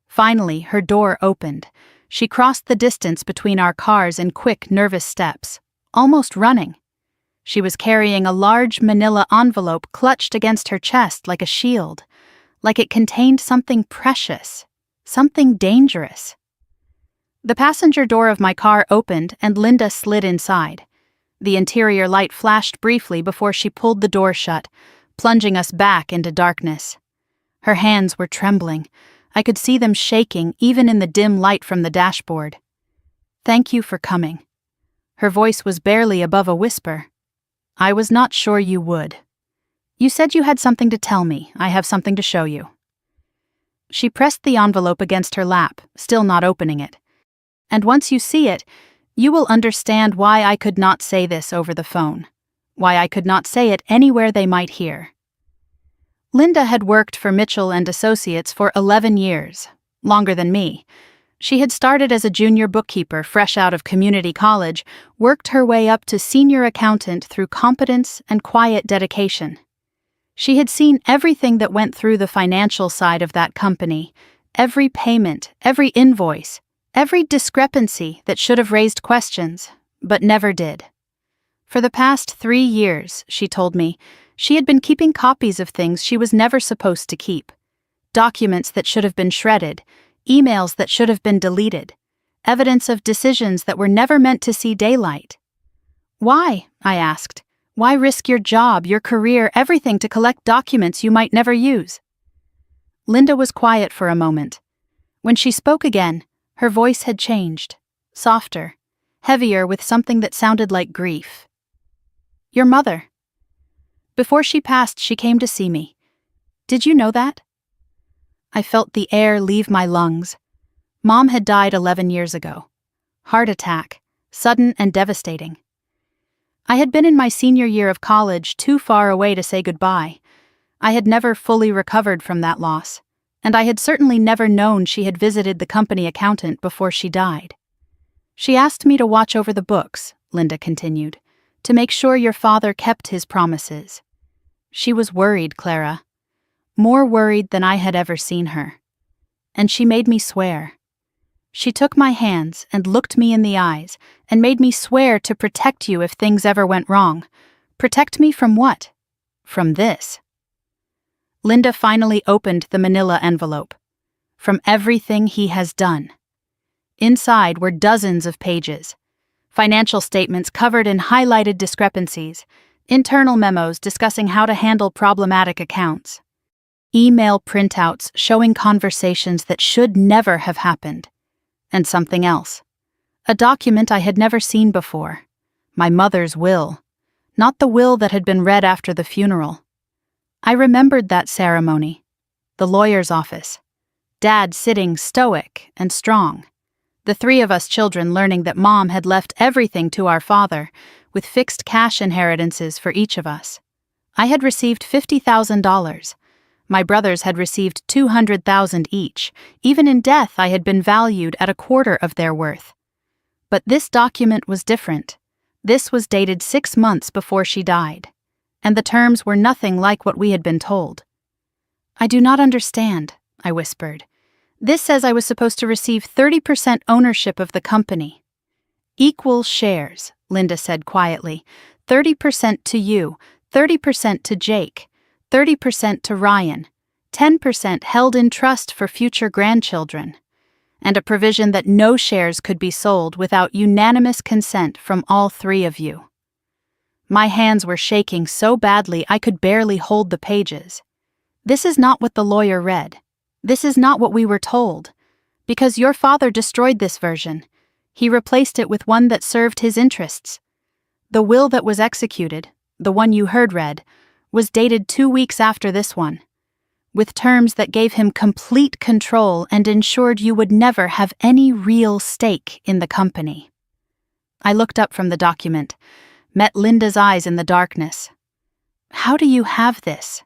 Finally, her door opened. She crossed the distance between our cars in quick, nervous steps, almost running. She was carrying a large manila envelope clutched against her chest like a shield, like it contained something precious, something dangerous. The passenger door of my car opened and Linda slid inside. The interior light flashed briefly before she pulled the door shut, plunging us back into darkness. Her hands were trembling. I could see them shaking even in the dim light from the dashboard. "Thank you for coming." Her voice was barely above a whisper. "I was not sure you would. You said you had something to tell me. I have something to show you." She pressed the envelope against her lap, still not opening it. "And once you see it, you will understand why I could not say this over the phone, why I could not say it anywhere they might hear." Linda had worked for Mitchell and Associates for 11 years, longer than me. She had started as a junior bookkeeper fresh out of community college, worked her way up to senior accountant through competence and quiet dedication. She had seen everything that went through the financial side of that company, every payment, every invoice, every discrepancy that should have raised questions, but never did. For the past 3 years, she told me, she had been keeping copies of things she was never supposed to keep. Documents that should have been shredded, emails that should have been deleted, evidence of decisions that were never meant to see daylight. Why? I asked. Why risk your job, your career, everything to collect documents you might never use? Linda was quiet for a moment. When she spoke again, her voice had changed, softer, heavier with something that sounded like grief. Your mother. Before she passed, she came to see me. Did you know that? I felt the air leave my lungs. Mom had died 11 years ago. Heart attack, sudden and devastating. I had been in my senior year of college, too far away to say goodbye. I had never fully recovered from that loss, and I had certainly never known she had visited the company accountant before she died. She asked me to watch over the books, Linda continued, to make sure your father kept his promises. She was worried, Clara. More worried than I had ever seen her. And she made me swear. She took my hands and looked me in the eyes and made me swear to protect you if things ever went wrong. Protect me from what? From this. Linda finally opened the manila envelope. From everything he has done. Inside were dozens of pages. Financial statements covered in highlighted discrepancies, internal memos discussing how to handle problematic accounts, email printouts showing conversations that should never have happened, and something else. A document I had never seen before. My mother's will. Not the will that had been read after the funeral. I remembered that ceremony. The lawyer's office. Dad sitting stoic and strong. The three of us children learning that Mom had left everything to our father, with fixed cash inheritances for each of us. I had received $50,000. My brothers had received $200,000 each. Even in death, I had been valued at a quarter of their worth. But this document was different. This was dated 6 months before she died, and the terms were nothing like what we had been told. I do not understand, I whispered. This says I was supposed to receive 30% ownership of the company. Equal shares, Linda said quietly. 30% to you, 30% to Jake, 30% to Ryan, 10% held in trust for future grandchildren, and a provision that no shares could be sold without unanimous consent from all three of you. My hands were shaking so badly I could barely hold the pages. This is not what the lawyer read. This is not what we were told. Because your father destroyed this version. He replaced it with one that served his interests. The will that was executed, the one you heard read, was dated 2 weeks after this one, with terms that gave him complete control and ensured you would never have any real stake in the company. I looked up from the document, met Linda's eyes in the darkness. How do you have this?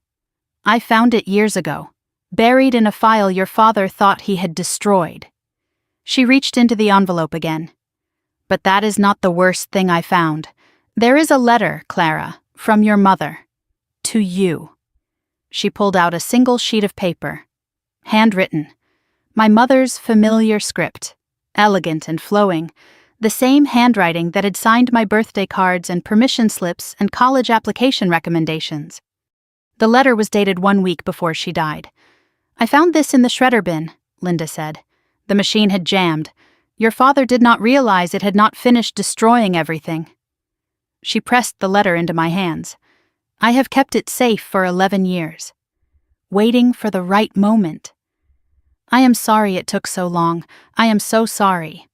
I found it years ago, buried in a file your father thought he had destroyed. She reached into the envelope again. But that is not the worst thing I found. There is a letter, Clara, from your mother. To you. She pulled out a single sheet of paper. Handwritten. My mother's familiar script. Elegant and flowing. The same handwriting that had signed my birthday cards and permission slips and college application recommendations. The letter was dated 1 week before she died. I found this in the shredder bin, Linda said. The machine had jammed. Your father did not realize it had not finished destroying everything. She pressed the letter into my hands. I have kept it safe for 11 years. Waiting for the right moment. I am sorry it took so long. I am so sorry.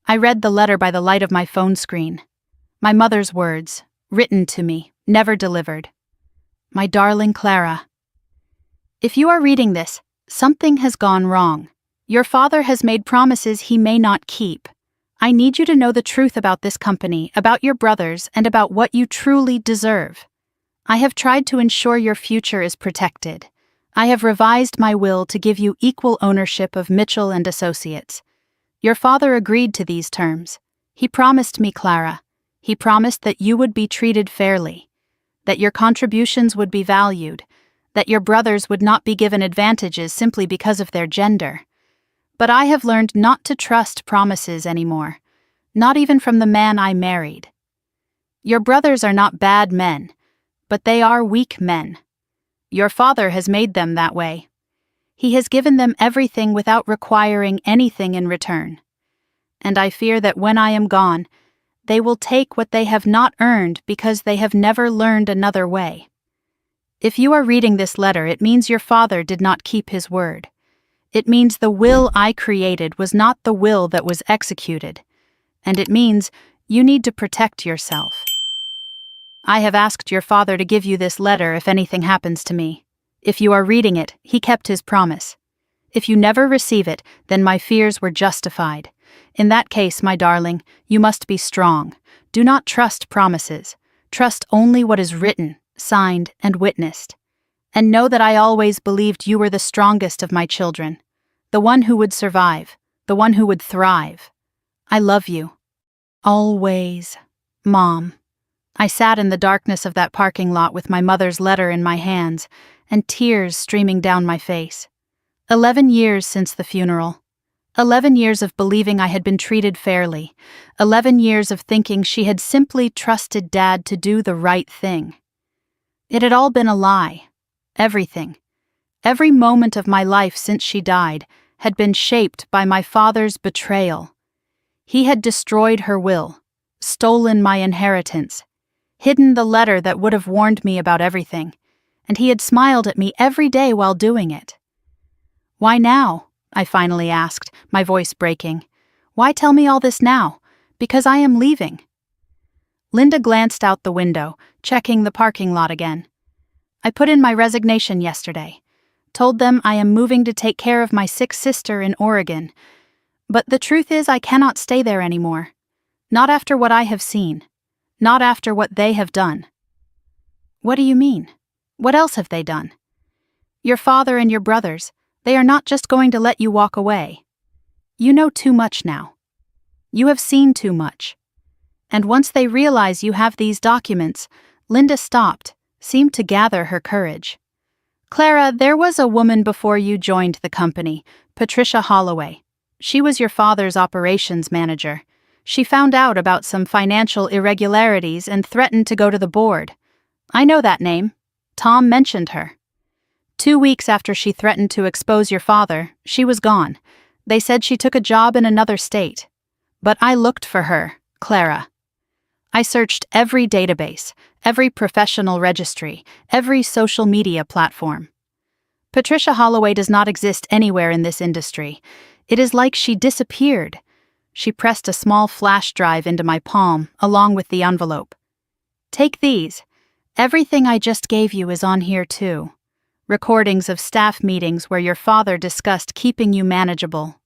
I read the letter by the light of my phone screen. My mother's words, written to me, never delivered. My darling Clara. If you are reading this, something has gone wrong. Your father has made promises he may not keep. I need you to know the truth about this company, about your brothers, and about what you truly deserve. I have tried to ensure your future is protected. I have revised my will to give you equal ownership of Mitchell and Associates. Your father agreed to these terms. He promised me, Clara. He promised that you would be treated fairly, that your contributions would be valued, that your brothers would not be given advantages simply because of their gender. But I have learned not to trust promises anymore, not even from the man I married. Your brothers are not bad men, but they are weak men. Your father has made them that way. He has given them everything without requiring anything in return. And I fear that when I am gone, they will take what they have not earned because they have never learned another way. If you are reading this letter, it means your father did not keep his word. It means the will I created was not the will that was executed. And it means you need to protect yourself. I have asked your father to give you this letter if anything happens to me. If you are reading it, he kept his promise. If you never receive it, then my fears were justified. In that case, my darling, you must be strong. Do not trust promises. Trust only what is written, signed, and witnessed. And know that I always believed you were the strongest of my children, the one who would survive, the one who would thrive. I love you. Always, Mom. I sat in the darkness of that parking lot with my mother's letter in my hands and tears streaming down my face. 11 years since the funeral. 11 years of believing I had been treated fairly. 11 years of thinking she had simply trusted Dad to do the right thing. It had all been a lie. Everything. Every moment of my life since she died had been shaped by my father's betrayal. He had destroyed her will, stolen my inheritance, hidden the letter that would have warned me about everything, and he had smiled at me every day while doing it. Why now? I finally asked, my voice breaking. Why tell me all this now? Because I am leaving. Linda glanced out the window, checking the parking lot again. I put in my resignation yesterday. Told them I am moving to take care of my sick sister in Oregon. But the truth is I cannot stay there anymore. Not after what I have seen. Not after what they have done. What do you mean? What else have they done? Your father and your brothers, they are not just going to let you walk away. You know too much now. You have seen too much. And once they realize you have these documents, Linda stopped, seemed to gather her courage. Clara, there was a woman before you joined the company, Patricia Holloway. She was your father's operations manager. She found out about some financial irregularities and threatened to go to the board. I know that name. Tom mentioned her. 2 weeks after she threatened to expose your father, she was gone. They said she took a job in another state. But I looked for her, Clara. I searched every database, every professional registry, every social media platform. Patricia Holloway does not exist anywhere in this industry. It is like she disappeared. She pressed a small flash drive into my palm, along with the envelope. Take these. Everything I just gave you is on here too. Recordings of staff meetings where your father discussed keeping you manageable.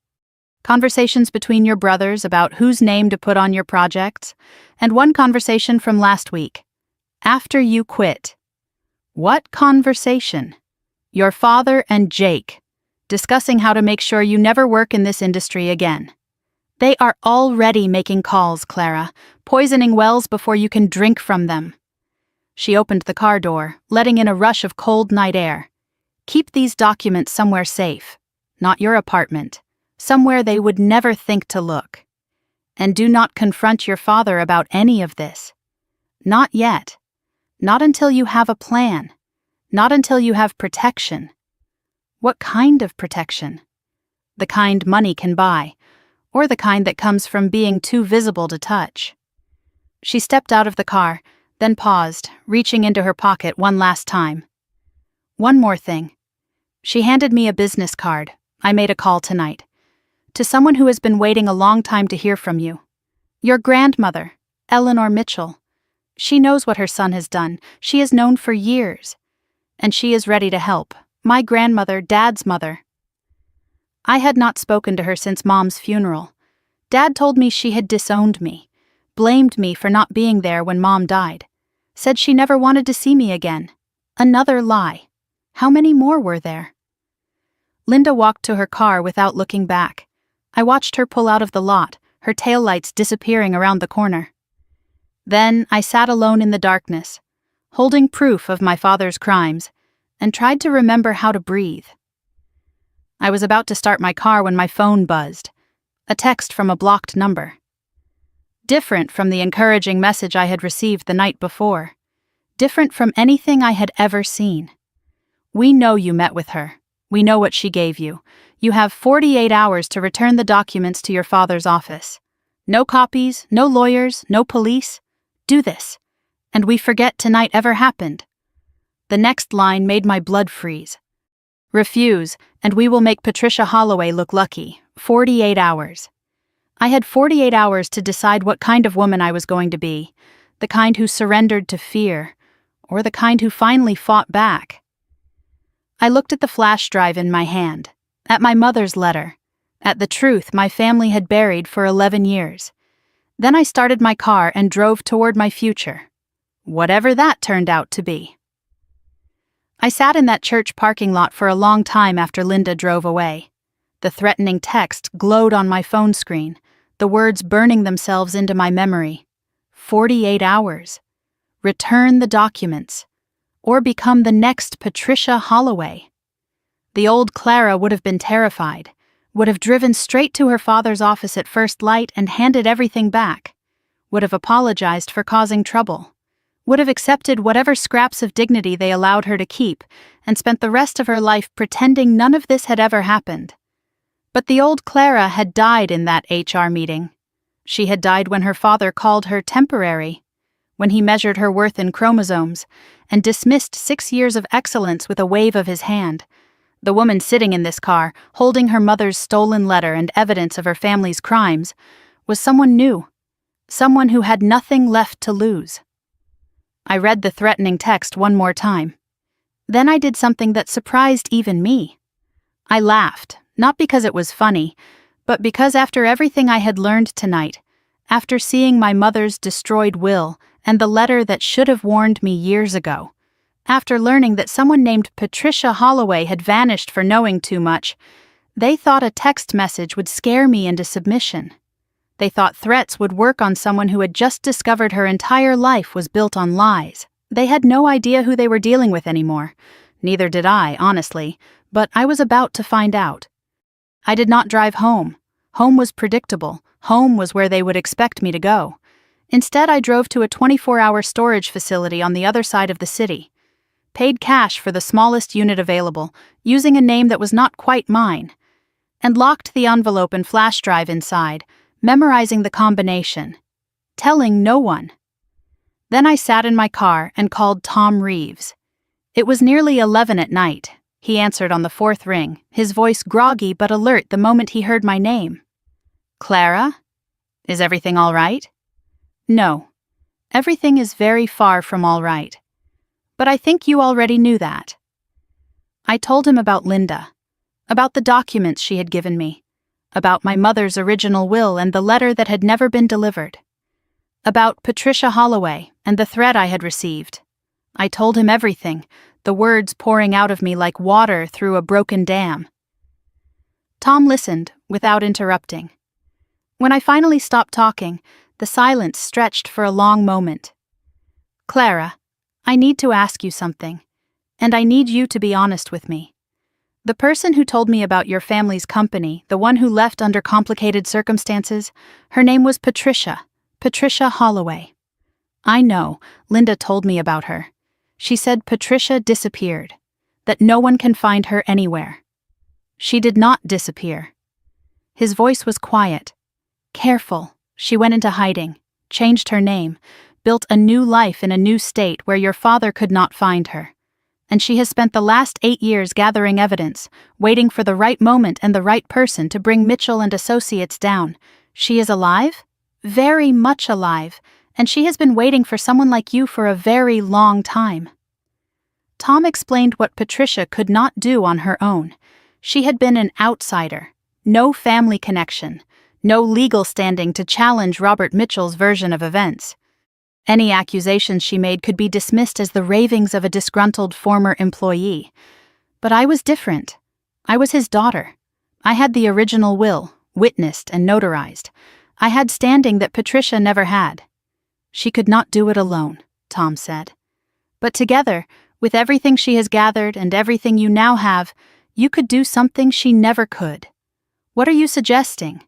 Conversations between your brothers about whose name to put on your projects. And one conversation from last week. After you quit. What conversation? Your father and Jake, discussing how to make sure you never work in this industry again. They are already making calls, Clara, poisoning wells before you can drink from them. She opened the car door, letting in a rush of cold night air. Keep these documents somewhere safe, not your apartment, somewhere they would never think to look. And do not confront your father about any of this. Not yet. Not until you have a plan. Not until you have protection. What kind of protection? The kind money can buy, or the kind that comes from being too visible to touch. She stepped out of the car, then paused, reaching into her pocket one last time. One more thing. She handed me a business card. I made a call tonight. To someone who has been waiting a long time to hear from you. Your grandmother, Eleanor Mitchell. She knows what her son has done. She has known for years. And she is ready to help. My grandmother, Dad's mother. I had not spoken to her since Mom's funeral. Dad told me she had disowned me, blamed me for not being there when Mom died, said she never wanted to see me again. Another lie. How many more were there? Linda walked to her car without looking back. I watched her pull out of the lot, her taillights disappearing around the corner. Then I sat alone in the darkness, holding proof of my father's crimes, and tried to remember how to breathe. I was about to start my car when my phone buzzed. A text from a blocked number. Different from the encouraging message I had received the night before. Different from anything I had ever seen. We know you met with her. We know what she gave you. You have 48 hours to return the documents to your father's office. No copies, no lawyers, no police. Do this, and we forget tonight ever happened." The next line made my blood freeze. "Refuse, and we will make Patricia Holloway look lucky. 48 hours. I had 48 hours to decide what kind of woman I was going to be, the kind who surrendered to fear, or the kind who finally fought back. I looked at the flash drive in my hand, at my mother's letter, at the truth my family had buried for 11 years. Then I started my car and drove toward my future, whatever that turned out to be. I sat in that church parking lot for a long time after Linda drove away. The threatening text glowed on my phone screen, the words burning themselves into my memory. 48 hours. Return the documents, or become the next Patricia Holloway. The old Clara would have been terrified, would have driven straight to her father's office at first light and handed everything back, would have apologized for causing trouble, would have accepted whatever scraps of dignity they allowed her to keep, and spent the rest of her life pretending none of this had ever happened. But the old Clara had died in that HR meeting. She had died when her father called her temporary, when he measured her worth in chromosomes, and dismissed 6 years of excellence with a wave of his hand. The woman sitting in this car, holding her mother's stolen letter and evidence of her family's crimes, was someone new, someone who had nothing left to lose. I read the threatening text one more time. Then I did something that surprised even me. I laughed, not because it was funny, but because after everything I had learned tonight, after seeing my mother's destroyed will and the letter that should have warned me years ago, after learning that someone named Patricia Holloway had vanished for knowing too much, they thought a text message would scare me into submission. They thought threats would work on someone who had just discovered her entire life was built on lies. They had no idea who they were dealing with anymore. Neither did I, honestly, but I was about to find out. I did not drive home. Home was predictable. Home was where they would expect me to go. Instead, I drove to a 24-hour storage facility on the other side of the city, paid cash for the smallest unit available, using a name that was not quite mine, and locked the envelope and flash drive inside, memorizing the combination, telling no one. Then I sat in my car and called Tom Reeves. It was nearly 11 at night. He answered on the 4th ring, his voice groggy but alert the moment he heard my name. "Clara? Is everything all right?" "No. Everything is very far from all right. But I think you already knew that." I told him about Linda, about the documents she had given me, about my mother's original will and the letter that had never been delivered, about Patricia Holloway and the threat I had received. I told him everything, the words pouring out of me like water through a broken dam. Tom listened without interrupting. When I finally stopped talking, the silence stretched for a long moment. "Clara, I need to ask you something, and I need you to be honest with me. The person who told me about your family's company, the one who left under complicated circumstances, her name was Patricia Holloway. I know, Linda told me about her. She said Patricia disappeared, that no one can find her anywhere. She did not disappear." His voice was quiet. "Careful. She went into hiding, changed her name, built a new life in a new state where your father could not find her. And she has spent the last 8 years gathering evidence, waiting for the right moment and the right person to bring Mitchell and Associates down. She is alive? Very much alive, and she has been waiting for someone like you for a very long time." Tom explained what Patricia could not do on her own. She had been an outsider, no family connection, no legal standing to challenge Robert Mitchell's version of events. Any accusations she made could be dismissed as the ravings of a disgruntled former employee. But I was different. I was his daughter. I had the original will, witnessed and notarized. I had standing that Patricia never had. She could not do it alone, Tom said. But together, with everything she has gathered and everything you now have, you could do something she never could. What are you suggesting?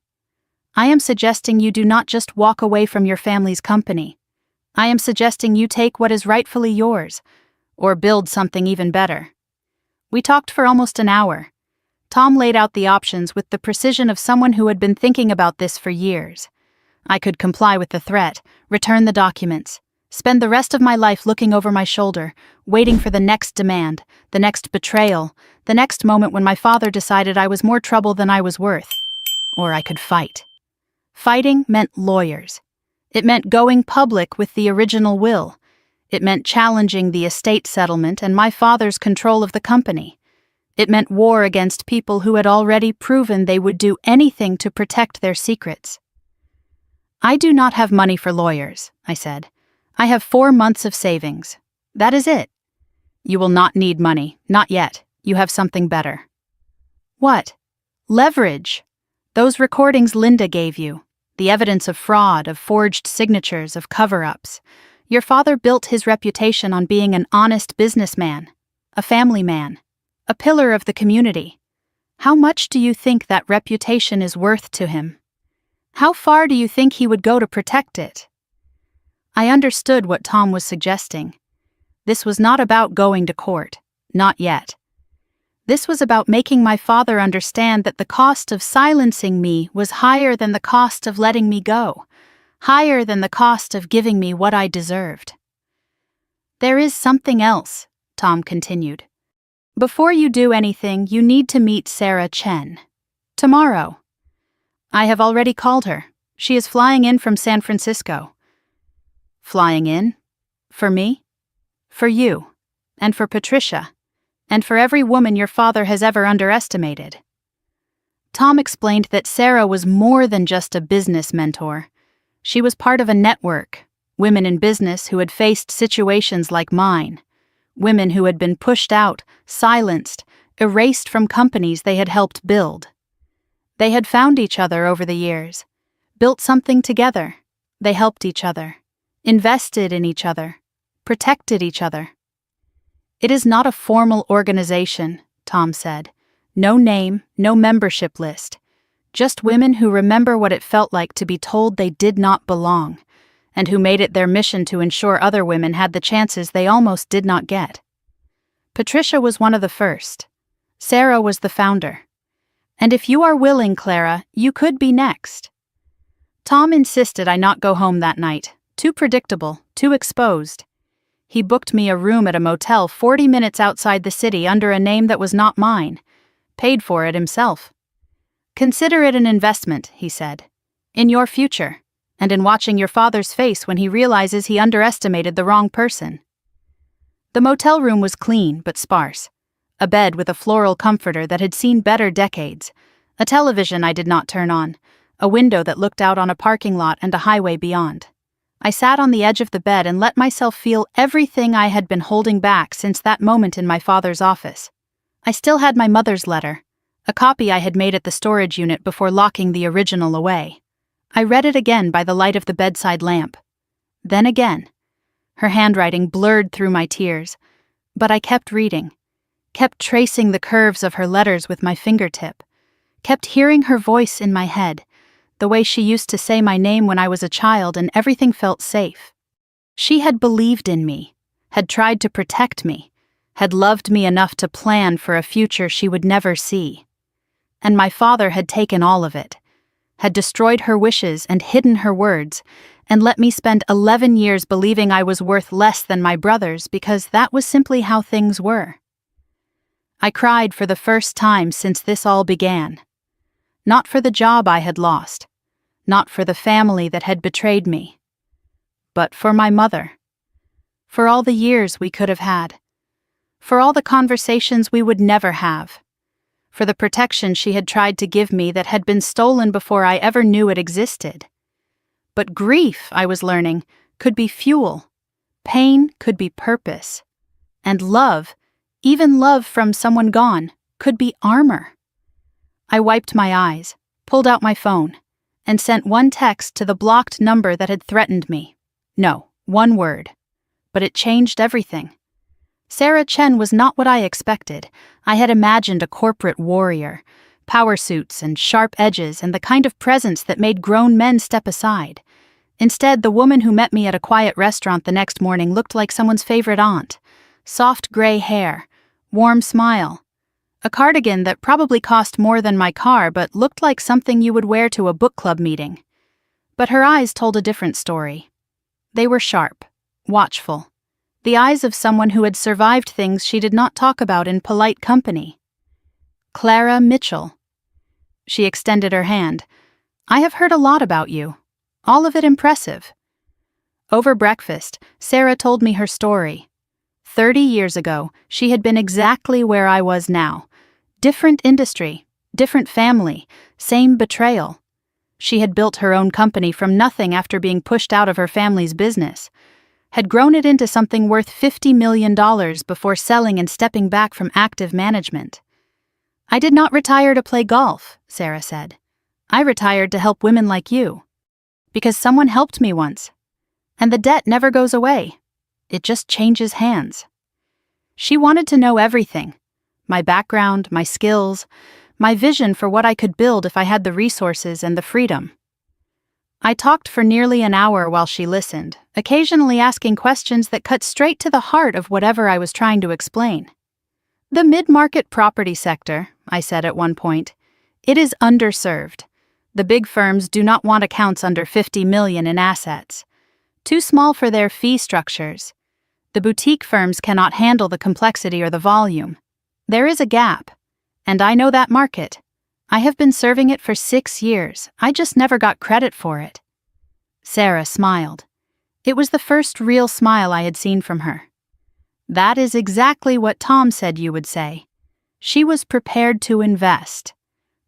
I am suggesting you do not just walk away from your family's company. I am suggesting you take what is rightfully yours, or build something even better. We talked for almost an hour. Tom laid out the options with the precision of someone who had been thinking about this for years. I could comply with the threat, return the documents, spend the rest of my life looking over my shoulder, waiting for the next demand, the next betrayal, the next moment when my father decided I was more trouble than I was worth. Or I could fight. Fighting meant lawyers. It meant going public with the original will. It meant challenging the estate settlement and my father's control of the company. It meant war against people who had already proven they would do anything to protect their secrets. I do not have money for lawyers, I said. I have 4 months of savings. That is it. You will not need money, not yet. You have something better. What? Leverage. Those recordings Linda gave you. The evidence of fraud, of forged signatures, of cover-ups. Your father built his reputation on being an honest businessman, a family man, a pillar of the community. How much do you think that reputation is worth to him? How far do you think he would go to protect it? I understood what Tom was suggesting. This was not about going to court, not yet. This was about making my father understand that the cost of silencing me was higher than the cost of letting me go, higher than the cost of giving me what I deserved. There is something else, Tom continued. Before you do anything, you need to meet Sarah Chen. Tomorrow. I have already called her. She is flying in from San Francisco. Flying in? For me? For you. And for Patricia. And for every woman your father has ever underestimated. Tom explained that Sarah was more than just a business mentor. She was part of a network, women in business who had faced situations like mine, women who had been pushed out, silenced, erased from companies they had helped build. They had found each other over the years, built something together. They helped each other, invested in each other, protected each other. It is not a formal organization, Tom said. No name, no membership list. Just women who remember what it felt like to be told they did not belong, and who made it their mission to ensure other women had the chances they almost did not get. Patricia was one of the first. Sarah was the founder. And if you are willing, Clara, you could be next. Tom insisted I not go home that night. Too predictable, too exposed. He booked me a room at a motel 40 minutes outside the city under a name that was not mine. Paid for it himself. Consider it an investment, he said. In your future, and in watching your father's face when he realizes he underestimated the wrong person. The motel room was clean but sparse. A bed with a floral comforter that had seen better decades. A television I did not turn on. A window that looked out on a parking lot and a highway beyond. I sat on the edge of the bed and let myself feel everything I had been holding back since that moment in my father's office. I still had my mother's letter, a copy I had made at the storage unit before locking the original away. I read it again by the light of the bedside lamp. Then again. Her handwriting blurred through my tears, but I kept reading, kept tracing the curves of her letters with my fingertip, kept hearing her voice in my head, the way she used to say my name when I was a child and everything felt safe. She had believed in me, had tried to protect me, had loved me enough to plan for a future she would never see. And my father had taken all of it, had destroyed her wishes and hidden her words, and let me spend 11 years believing I was worth less than my brothers because that was simply how things were. I cried for the first time since this all began. Not for the job I had lost, not for the family that had betrayed me, but for my mother. For all the years we could have had. For all the conversations we would never have. For the protection she had tried to give me that had been stolen before I ever knew it existed. But grief, I was learning, could be fuel. Pain could be purpose. And love, even love from someone gone, could be armor. I wiped my eyes, pulled out my phone, and sent one text to the blocked number that had threatened me. No, one word. But it changed everything. Sarah Chen was not what I expected. I had imagined a corporate warrior, power suits and sharp edges and the kind of presence that made grown men step aside. Instead, the woman who met me at a quiet restaurant the next morning looked like someone's favorite aunt. Soft gray hair, Warm smile. A cardigan that probably cost more than my car but looked like something you would wear to a book club meeting. But her eyes told a different story. They were sharp, watchful. The eyes of someone who had survived things she did not talk about in polite company. Clara Mitchell. She extended her hand. I have heard a lot about you. All of it impressive. Over breakfast, Sarah told me her story. 30 years ago, she had been exactly where I was now. Different industry, different family, same betrayal. She had built her own company from nothing after being pushed out of her family's business. Had grown it into something worth $50 million before selling and stepping back from active management. I did not retire to play golf, Sarah said. I retired to help women like you. Because someone helped me once. And the debt never goes away. It just changes hands. She wanted to know everything. My background, my skills, my vision for what I could build if I had the resources and the freedom. I talked for nearly an hour while she listened, occasionally asking questions that cut straight to the heart of whatever I was trying to explain. The mid-market property sector, I said at one point, it is underserved. The big firms do not want accounts under $50 million in assets. Too small for their fee structures. The boutique firms cannot handle the complexity or the volume. There is a gap. And I know that market. I have been serving it for 6 years. I just never got credit for it. Sarah smiled. It was the first real smile I had seen from her. That is exactly what Tom said you would say. She was prepared to invest.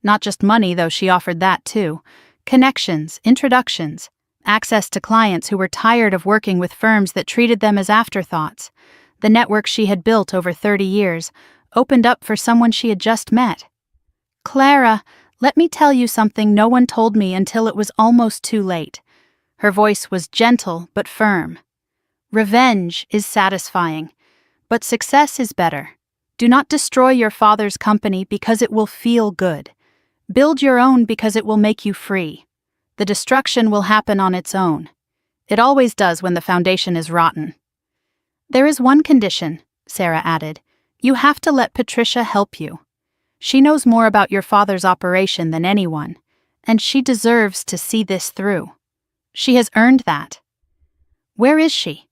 Not just money, though she offered that too. Connections, introductions, access to clients who were tired of working with firms that treated them as afterthoughts. The network she had built over 30 years opened up for someone she had just met. Clara, let me tell you something no one told me until it was almost too late. Her voice was gentle but firm. Revenge is satisfying, but success is better. Do not destroy your father's company because it will feel good. Build your own because it will make you free. The destruction will happen on its own. It always does when the foundation is rotten. There is one condition, Sarah added. You have to let Patricia help you. She knows more about your father's operation than anyone, and she deserves to see this through. She has earned that. Where is she?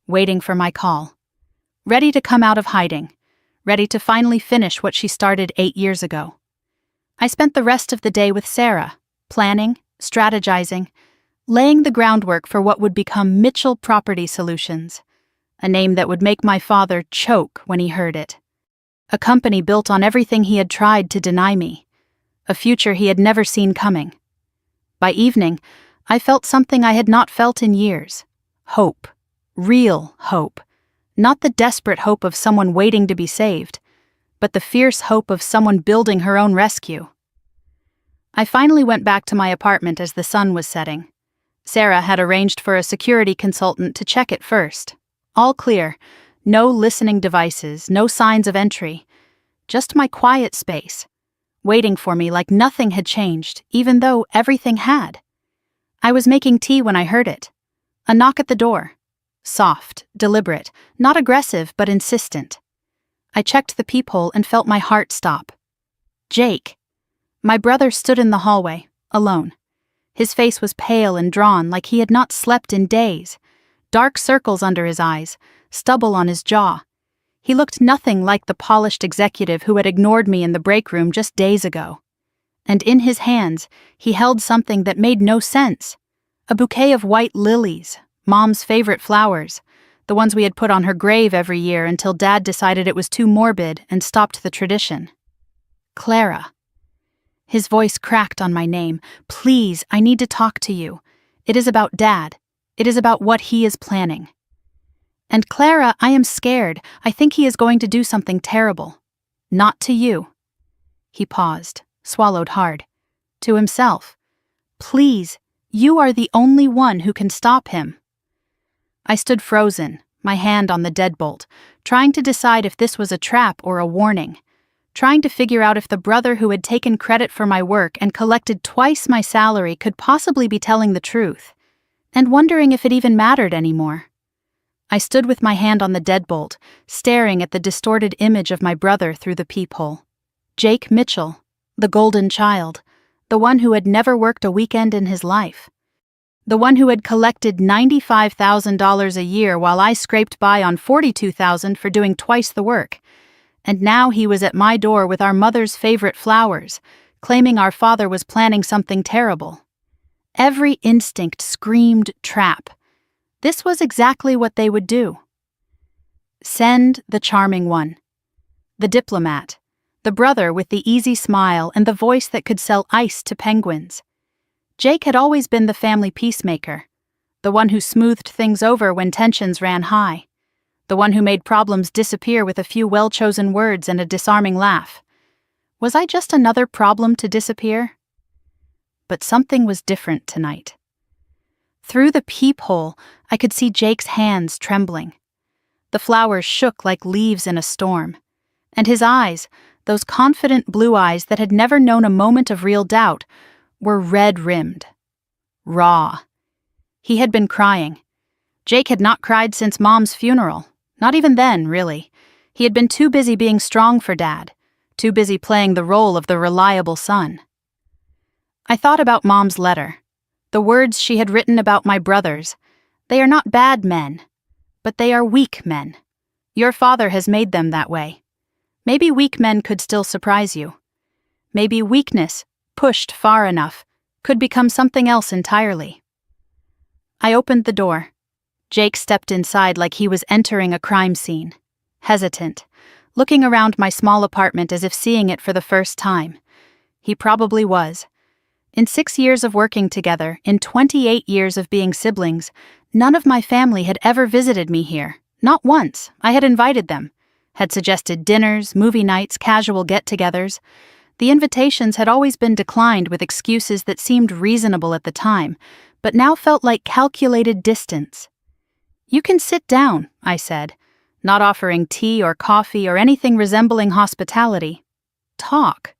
Waiting for my call. Ready to come out of hiding. Ready to finally finish what she started 8 years ago. I spent the rest of the day with Sarah, planning, strategizing, laying the groundwork for what would become Mitchell Property Solutions, a name that would make my father choke when he heard it. A company built on everything he had tried to deny me, a future he had never seen coming. By evening, I felt something I had not felt in years. Hope. Real hope. Not the desperate hope of someone waiting to be saved, but the fierce hope of someone building her own rescue. I finally went back to my apartment as the sun was setting. Sarah had arranged for a security consultant to check it first. All clear. No listening devices, no signs of entry. Just my quiet space, waiting for me like nothing had changed, even though everything had. I was making tea when I heard it. A knock at the door. Soft, deliberate, not aggressive but insistent. I checked the peephole and felt my heart stop. Jake. My brother stood in the hallway, alone. His face was pale and drawn like he had not slept in days. Dark circles under his eyes, stubble on his jaw. He looked nothing like the polished executive who had ignored me in the break room just days ago. And in his hands, he held something that made no sense. A bouquet of white lilies, Mom's favorite flowers, the ones we had put on her grave every year until Dad decided it was too morbid and stopped the tradition. Clara. His voice cracked on my name. Please, I need to talk to you. It is about Dad. It is about what he is planning. And Clara, I am scared. I think he is going to do something terrible. Not to you. He paused, swallowed hard. To himself. Please, you are the only one who can stop him. I stood frozen, my hand on the deadbolt, trying to decide if this was a trap or a warning. Trying to figure out if the brother who had taken credit for my work and collected twice my salary could possibly be telling the truth, and wondering if it even mattered anymore. I stood with my hand on the deadbolt, staring at the distorted image of my brother through the peephole. Jake Mitchell, the golden child, the one who had never worked a weekend in his life. The one who had collected $95,000 a year while I scraped by on $42,000 for doing twice the work. And now he was at my door with our mother's favorite flowers, claiming our father was planning something terrible. Every instinct screamed trap. This was exactly what they would do. Send the charming one. The diplomat. The brother with the easy smile and the voice that could sell ice to penguins. Jake had always been the family peacemaker, the one who smoothed things over when tensions ran high, the one who made problems disappear with a few well-chosen words and a disarming laugh. Was I just another problem to disappear? But something was different tonight. Through the peephole, I could see Jake's hands trembling. The flowers shook like leaves in a storm, and his eyes, those confident blue eyes that had never known a moment of real doubt, were red-rimmed. Raw. He had been crying. Jake had not cried since Mom's funeral. Not even then, really. He had been too busy being strong for Dad, too busy playing the role of the reliable son. I thought about Mom's letter. The words she had written about my brothers. They are not bad men, but they are weak men. Your father has made them that way. Maybe weak men could still surprise you. Maybe weakness, pushed far enough, could become something else entirely. I opened the door. Jake stepped inside like he was entering a crime scene, hesitant, looking around my small apartment as if seeing it for the first time. He probably was. In 6 years of working together, in 28 years of being siblings, none of my family had ever visited me here. Not once. I had invited them, had suggested dinners, movie nights, casual get-togethers. The invitations had always been declined with excuses that seemed reasonable at the time, but now felt like calculated distance. You can sit down, I said, not offering tea or coffee or anything resembling hospitality. Talk.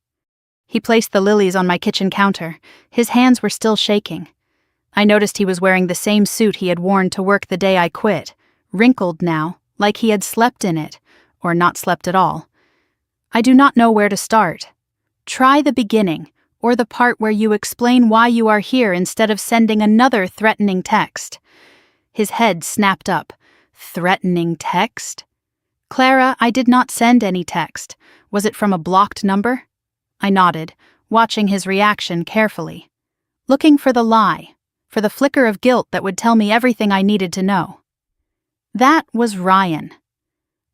He placed the lilies on my kitchen counter. His hands were still shaking. I noticed he was wearing the same suit he had worn to work the day I quit, wrinkled now, like he had slept in it, or not slept at all. I do not know where to start. Try the beginning, or the part where you explain why you are here instead of sending another threatening text. His head snapped up. Threatening text? Clara, I did not send any text. Was it from a blocked number? I nodded, watching his reaction carefully. Looking for the lie, for the flicker of guilt that would tell me everything I needed to know. That was Ryan.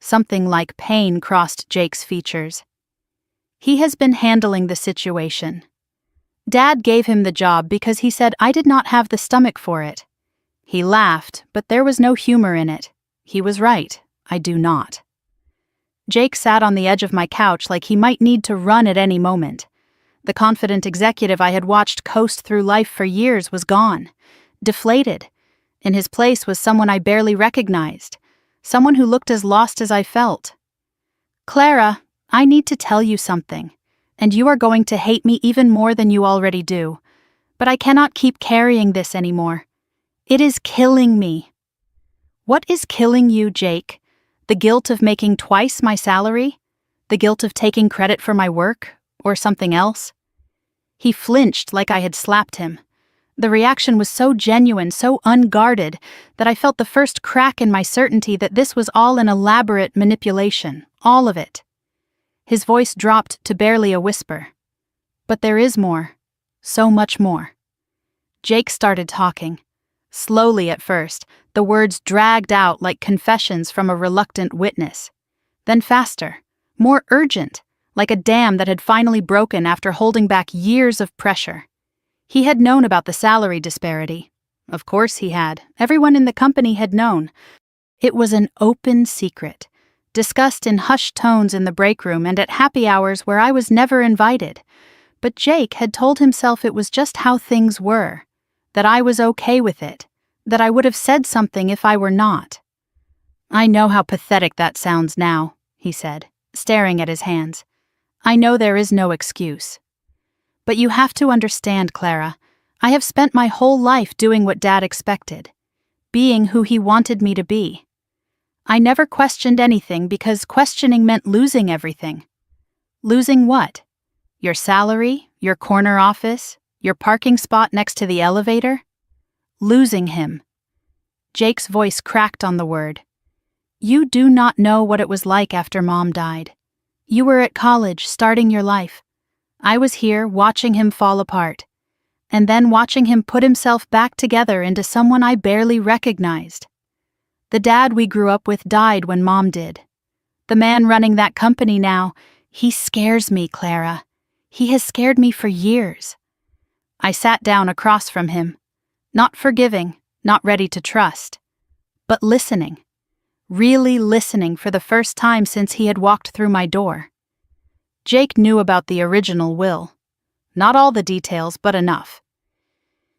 Something like pain crossed Jake's features. He has been handling the situation. Dad gave him the job because he said I did not have the stomach for it. He laughed, but there was no humor in it. He was right. I do not. Jake sat on the edge of my couch like he might need to run at any moment. The confident executive I had watched coast through life for years was gone, deflated. In his place was someone I barely recognized, someone who looked as lost as I felt. Clara, I need to tell you something, and you are going to hate me even more than you already do. But I cannot keep carrying this anymore. It is killing me. What is killing you, Jake? The guilt of making twice my salary? The guilt of taking credit for my work? Or something else? He flinched like I had slapped him. The reaction was so genuine, so unguarded, that I felt the first crack in my certainty that this was all an elaborate manipulation, all of it. His voice dropped to barely a whisper. But there is more. So much more. Jake started talking. Slowly at first, the words dragged out like confessions from a reluctant witness. Then faster, more urgent, like a dam that had finally broken after holding back years of pressure. He had known about the salary disparity. Of course he had. Everyone in the company had known. It was an open secret, discussed in hushed tones in the break room and at happy hours where I was never invited. But Jake had told himself it was just how things were, that I was okay with it, that I would have said something if I were not. I know how pathetic that sounds now, he said, staring at his hands. I know there is no excuse. But you have to understand, Clara, I have spent my whole life doing what Dad expected, being who he wanted me to be. I never questioned anything because questioning meant losing everything. Losing what? Your salary, your corner office, your parking spot next to the elevator? Losing him. Jake's voice cracked on the word. You do not know what it was like after Mom died. You were at college, starting your life. I was here, watching him fall apart. And then watching him put himself back together into someone I barely recognized. The dad we grew up with died when Mom did. The man running that company now, he scares me, Clara. He has scared me for years. I sat down across from him, not forgiving, not ready to trust, but listening. Really listening for the first time since he had walked through my door. Jake knew about the original will. Not all the details, but enough.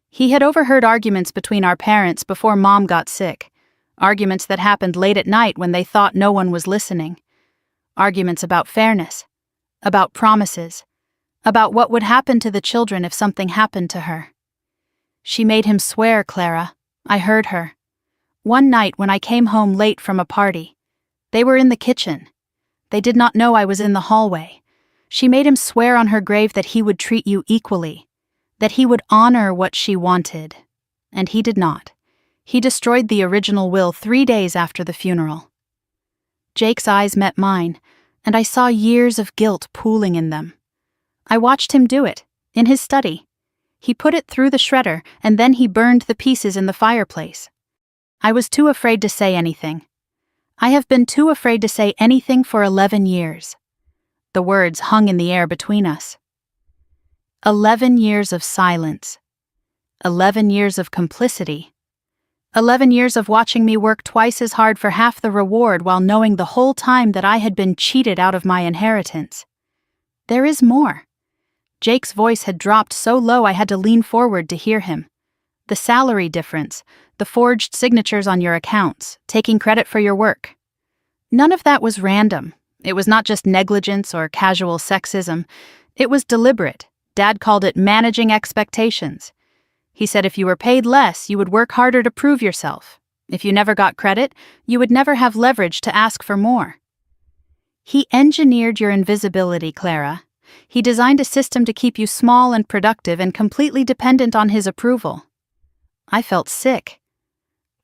He had overheard arguments between our parents before Mom got sick. Arguments that happened late at night when they thought no one was listening. Arguments about fairness. About promises. About what would happen to the children if something happened to her. She made him swear, Clara. I heard her. One night when I came home late from a party. They were in the kitchen. They did not know I was in the hallway. She made him swear on her grave that he would treat you equally, that he would honor what she wanted. And he did not. He destroyed the original will 3 days after the funeral. Jake's eyes met mine, and I saw years of guilt pooling in them. I watched him do it, in his study. He put it through the shredder, and then he burned the pieces in the fireplace. I was too afraid to say anything. I have been too afraid to say anything for 11 years. The words hung in the air between us. 11 years of silence. 11 years of complicity. 11 years of watching me work twice as hard for half the reward while knowing the whole time that I had been cheated out of my inheritance. There is more. Jake's voice had dropped so low I had to lean forward to hear him. The salary difference, the forged signatures on your accounts, taking credit for your work. None of that was random. It was not just negligence or casual sexism. It was deliberate. Dad called it managing expectations. He said if you were paid less, you would work harder to prove yourself. If you never got credit, you would never have leverage to ask for more. He engineered your invisibility, Clara. He designed a system to keep you small and productive and completely dependent on his approval. I felt sick.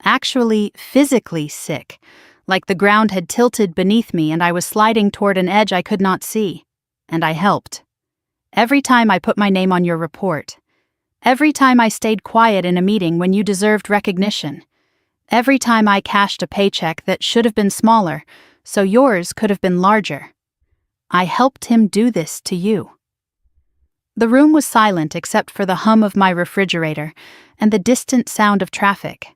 Actually, physically sick, like the ground had tilted beneath me and I was sliding toward an edge I could not see. And I helped. Every time I put my name on your report. Every time I stayed quiet in a meeting when you deserved recognition. Every time I cashed a paycheck that should have been smaller, so yours could have been larger. I helped him do this to you. The room was silent except for the hum of my refrigerator and the distant sound of traffic.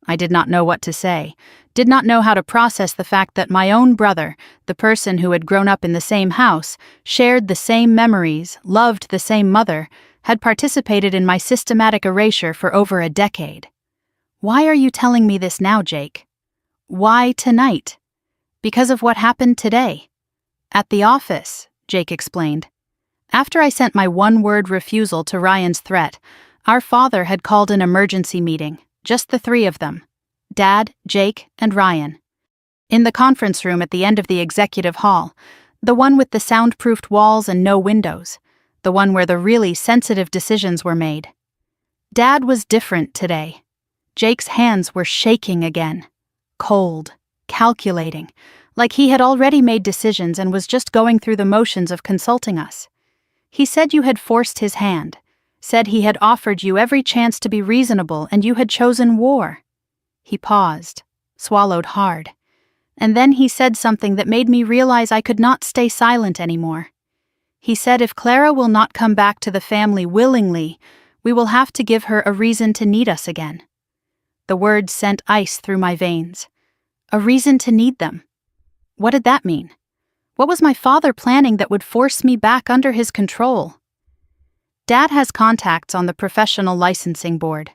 I did not know what to say, did not know how to process the fact that my own brother, the person who had grown up in the same house, shared the same memories, loved the same mother, had participated in my systematic erasure for over a decade. Why are you telling me this now, Jake? Why tonight? Because of what happened today. At the office, Jake explained. After I sent my one-word refusal to Ryan's threat, our father had called an emergency meeting, just the 3 of them, Dad, Jake, and Ryan. In the conference room at the end of the executive hall, the one with the soundproofed walls and no windows, the one where the really sensitive decisions were made. Dad was different today. Jake's hands were shaking again, cold, calculating, like he had already made decisions and was just going through the motions of consulting us. He said you had forced his hand, said he had offered you every chance to be reasonable and you had chosen war. He paused, swallowed hard, and then he said something that made me realize I could not stay silent anymore. He said if Clara will not come back to the family willingly, we will have to give her a reason to need us again. The words sent ice through my veins. A reason to need them. What did that mean? What was my father planning that would force me back under his control? Dad has contacts on the professional licensing board.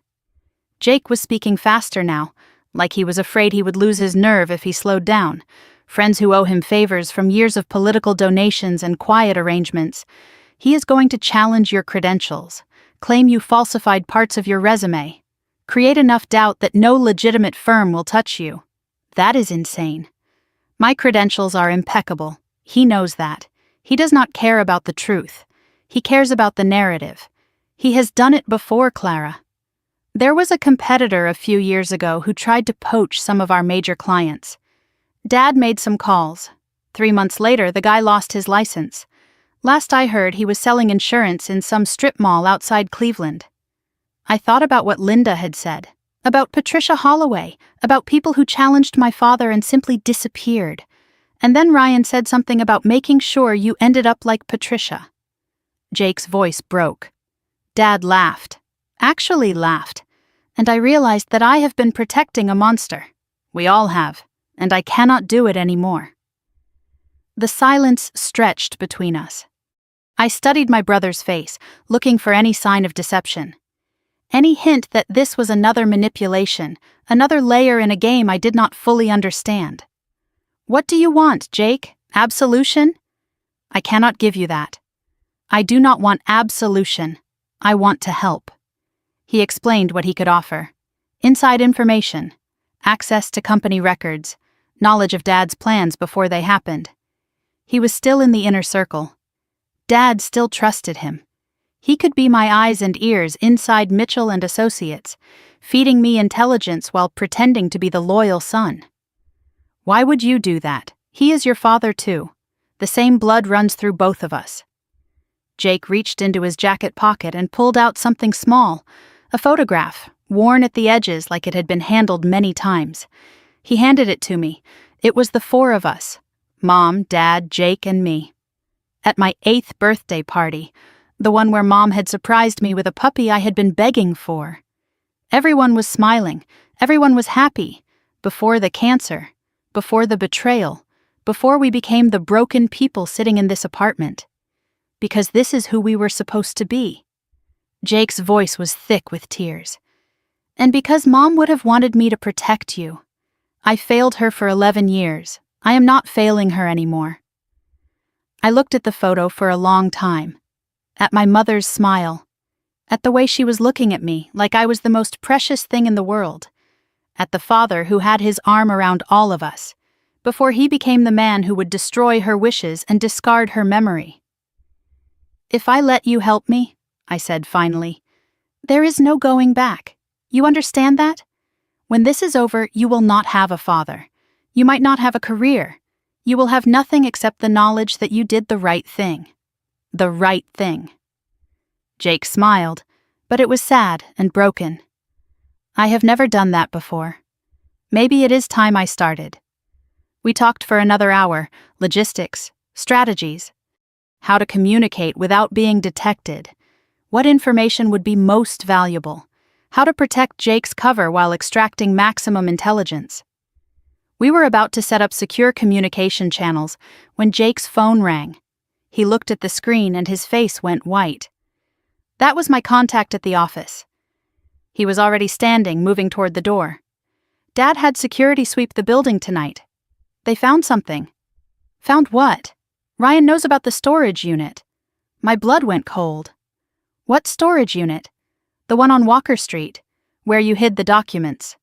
Jake was speaking faster now, like he was afraid he would lose his nerve if he slowed down. Friends who owe him favors from years of political donations and quiet arrangements. He is going to challenge your credentials, claim you falsified parts of your resume, create enough doubt that no legitimate firm will touch you. That is insane. My credentials are impeccable. He knows that. He does not care about the truth. He cares about the narrative. He has done it before, Clara. There was a competitor a few years ago who tried to poach some of our major clients. Dad made some calls. 3 months later, the guy lost his license. Last I heard, he was selling insurance in some strip mall outside Cleveland. I thought about what Linda had said, about Patricia Holloway, about people who challenged my father and simply disappeared. And then Ryan said something about making sure you ended up like Patricia. Jake's voice broke. Dad laughed. Actually laughed. And I realized that I have been protecting a monster. We all have. And I cannot do it anymore. The silence stretched between us. I studied my brother's face, looking for any sign of deception. Any hint that this was another manipulation, another layer in a game I did not fully understand. What do you want, Jake? Absolution? I cannot give you that. I do not want absolution. I want to help. He explained what he could offer. Inside information, access to company records, knowledge of Dad's plans before they happened. He was still in the inner circle. Dad still trusted him. He could be my eyes and ears inside Mitchell and Associates, feeding me intelligence while pretending to be the loyal son. Why would you do that? He is your father too. The same blood runs through both of us. Jake reached into his jacket pocket and pulled out something small, a photograph, worn at the edges like it had been handled many times. He handed it to me. It was the 4 of us, Mom, Dad, Jake, and me. At my 8th birthday party, the one where Mom had surprised me with a puppy I had been begging for. Everyone was smiling. Everyone was happy. Before the cancer. Before the betrayal. Before we became the broken people sitting in this apartment. Because this is who we were supposed to be. Jake's voice was thick with tears. And because Mom would have wanted me to protect you. I failed her for 11 years. I am not failing her anymore. I looked at the photo for a long time. At my mother's smile. At the way she was looking at me like I was the most precious thing in the world. At the father who had his arm around all of us, before he became the man who would destroy her wishes and discard her memory. If I let you help me, I said finally, there is no going back. You understand that? When this is over, you will not have a father. You might not have a career. You will have nothing except the knowledge that you did the right thing. The right thing. Jake smiled, but it was sad and broken. I have never done that before. Maybe it is time I started. We talked for another hour, logistics, strategies, how to communicate without being detected, what information would be most valuable, how to protect Jake's cover while extracting maximum intelligence. We were about to set up secure communication channels when Jake's phone rang. He looked at the screen and his face went white. That was my contact at the office. He was already standing, moving toward the door. Dad had security sweep the building tonight. They found something. Found what? Ryan knows about the storage unit. My blood went cold. What storage unit? The one on Walker Street, where you hid the documents.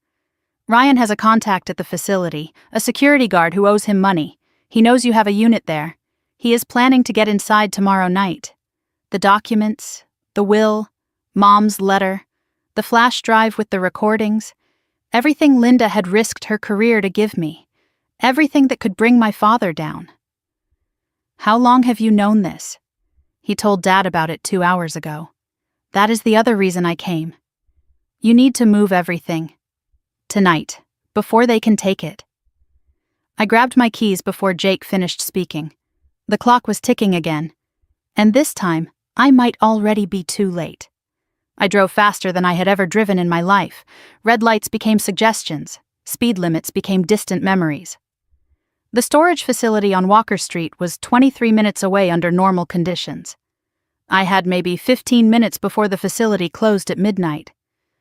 Ryan has a contact at the facility, a security guard who owes him money. He knows you have a unit there. He is planning to get inside tomorrow night. The documents, the will, Mom's letter, the flash drive with the recordings, everything Linda had risked her career to give me, everything that could bring my father down. How long have you known this? He told Dad about it 2 hours ago. That is the other reason I came. You need to move everything. Tonight, before they can take it. I grabbed my keys before Jake finished speaking. The clock was ticking again. And this time, I might already be too late. I drove faster than I had ever driven in my life. Red lights became suggestions. Speed limits became distant memories. The storage facility on Walker Street was 23 minutes away under normal conditions. I had maybe 15 minutes before the facility closed at midnight.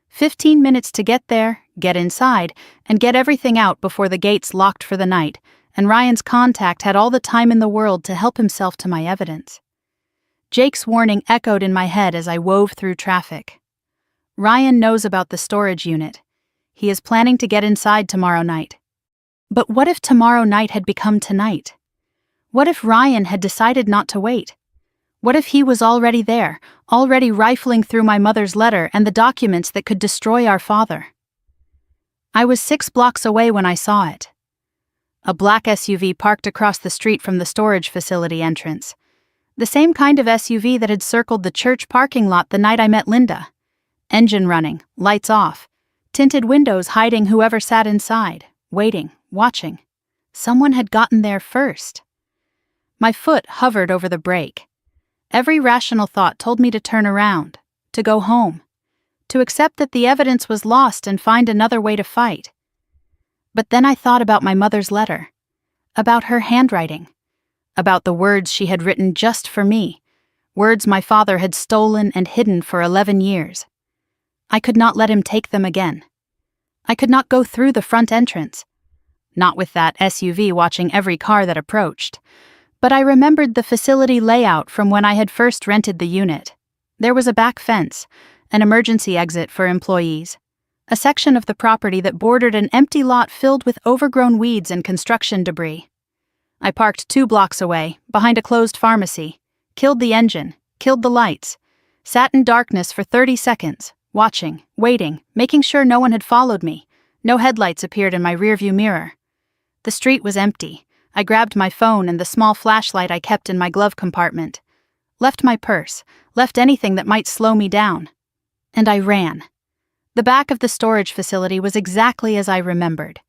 15 minutes to get there, get inside, and get everything out before the gates locked for the night, and Ryan's contact had all the time in the world to help himself to my evidence. Jake's warning echoed in my head as I wove through traffic. Ryan knows about the storage unit. He is planning to get inside tomorrow night. But what if tomorrow night had become tonight? What if Ryan had decided not to wait? What if he was already there, already rifling through my mother's letter and the documents that could destroy our father? I was 6 blocks away when I saw it. A black SUV parked across the street from the storage facility entrance. The same kind of SUV that had circled the church parking lot the night I met Linda. Engine running, lights off, tinted windows hiding whoever sat inside, waiting, watching. Someone had gotten there first. My foot hovered over the brake. Every rational thought told me to turn around, to go home, to accept that the evidence was lost and find another way to fight. But then I thought about my mother's letter, about her handwriting, about the words she had written just for me, words my father had stolen and hidden for 11 years. I could not let him take them again. I could not go through the front entrance, not with that SUV watching every car that approached. But I remembered the facility layout from when I had first rented the unit. There was a back fence, an emergency exit for employees, a section of the property that bordered an empty lot filled with overgrown weeds and construction debris. I parked 2 blocks away, behind a closed pharmacy, killed the engine, killed the lights, sat in darkness for 30 seconds, watching, waiting, making sure no one had followed me. No headlights appeared in my rearview mirror. The street was empty. I grabbed my phone and the small flashlight I kept in my glove compartment, left my purse, left anything that might slow me down. And I ran. The back of the storage facility was exactly as I remembered.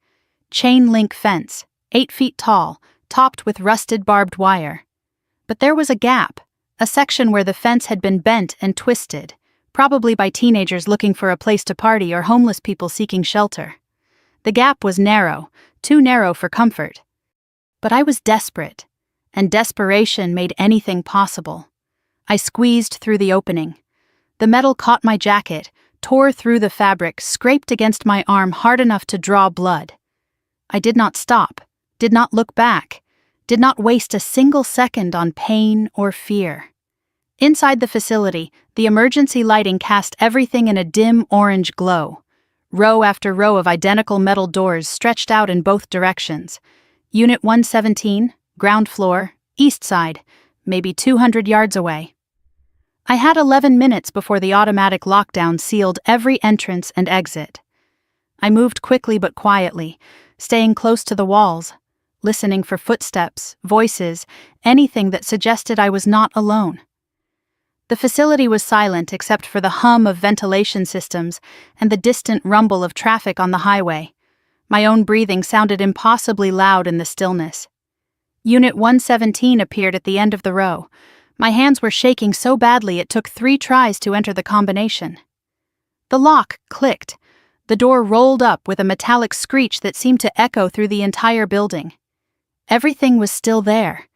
Chain link fence, 8 feet tall, topped with rusted barbed wire. But there was a gap, a section where the fence had been bent and twisted, probably by teenagers looking for a place to party or homeless people seeking shelter. The gap was narrow, too narrow for comfort. But I was desperate, and desperation made anything possible. I squeezed through the opening. The metal caught my jacket, tore through the fabric, scraped against my arm hard enough to draw blood. I did not stop, did not look back, did not waste a single second on pain or fear. Inside the facility, the emergency lighting cast everything in a dim orange glow. Row after row of identical metal doors stretched out in both directions. Unit 117, ground floor, east side, maybe 200 yards away. I had 11 minutes before the automatic lockdown sealed every entrance and exit. I moved quickly but quietly, staying close to the walls, listening for footsteps, voices, anything that suggested I was not alone. The facility was silent except for the hum of ventilation systems and the distant rumble of traffic on the highway. My own breathing sounded impossibly loud in the stillness. Unit 117 appeared at the end of the row. My hands were shaking so badly it took 3 tries to enter the combination. The lock clicked. The door rolled up with a metallic screech that seemed to echo through the entire building. Everything was still there.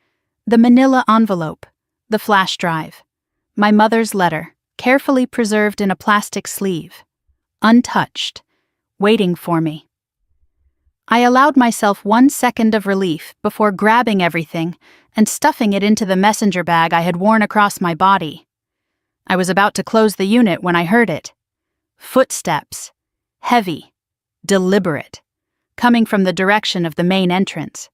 The manila envelope, the flash drive, my mother's letter, carefully preserved in a plastic sleeve, untouched, waiting for me. I allowed myself 1 second of relief before grabbing everything and stuffing it into the messenger bag I had worn across my body. I was about to close the unit when I heard it. Footsteps, heavy, deliberate, coming from the direction of the main entrance.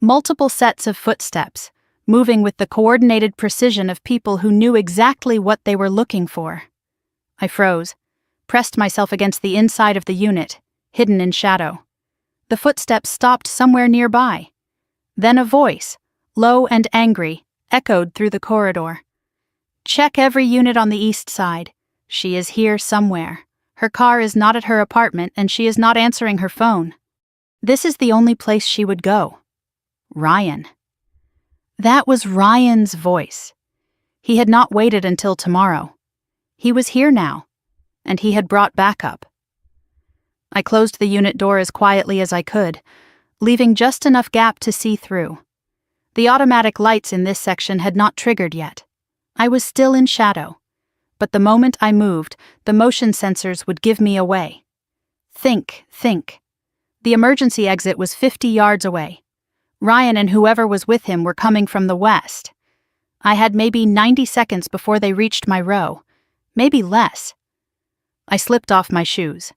Multiple sets of footsteps, moving with the coordinated precision of people who knew exactly what they were looking for. I froze, pressed myself against the inside of the unit, hidden in shadow. The footsteps stopped somewhere nearby. Then a voice, low and angry, echoed through the corridor. "Check every unit on the east side. She is here somewhere. Her car is not at her apartment and she is not answering her phone. This is the only place she would go." Ryan. That was Ryan's voice. He had not waited until tomorrow. He was here now, and he had brought backup. I closed the unit door as quietly as I could, leaving just enough gap to see through. The automatic lights in this section had not triggered yet. I was still in shadow, but the moment I moved, the motion sensors would give me away. Think. The emergency exit was 50 yards away. Ryan and whoever was with him were coming from the west. I had maybe 90 seconds before they reached my row, maybe less. I slipped off my shoes,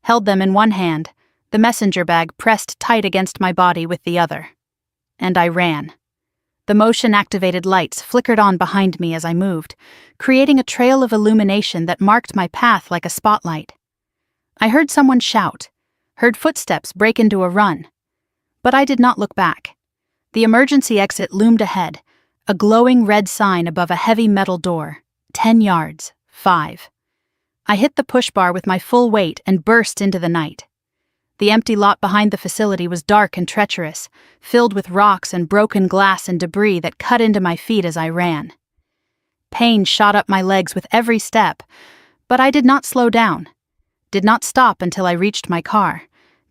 held them in one hand, the messenger bag pressed tight against my body with the other. And I ran. The motion-activated lights flickered on behind me as I moved, creating a trail of illumination that marked my path like a spotlight. I heard someone shout, heard footsteps break into a run. But I did not look back. The emergency exit loomed ahead, a glowing red sign above a heavy metal door, 10 yards, 5. I hit the push bar with my full weight and burst into the night. The empty lot behind the facility was dark and treacherous, filled with rocks and broken glass and debris that cut into my feet as I ran. Pain shot up my legs with every step, but I did not slow down, did not stop until I reached my car,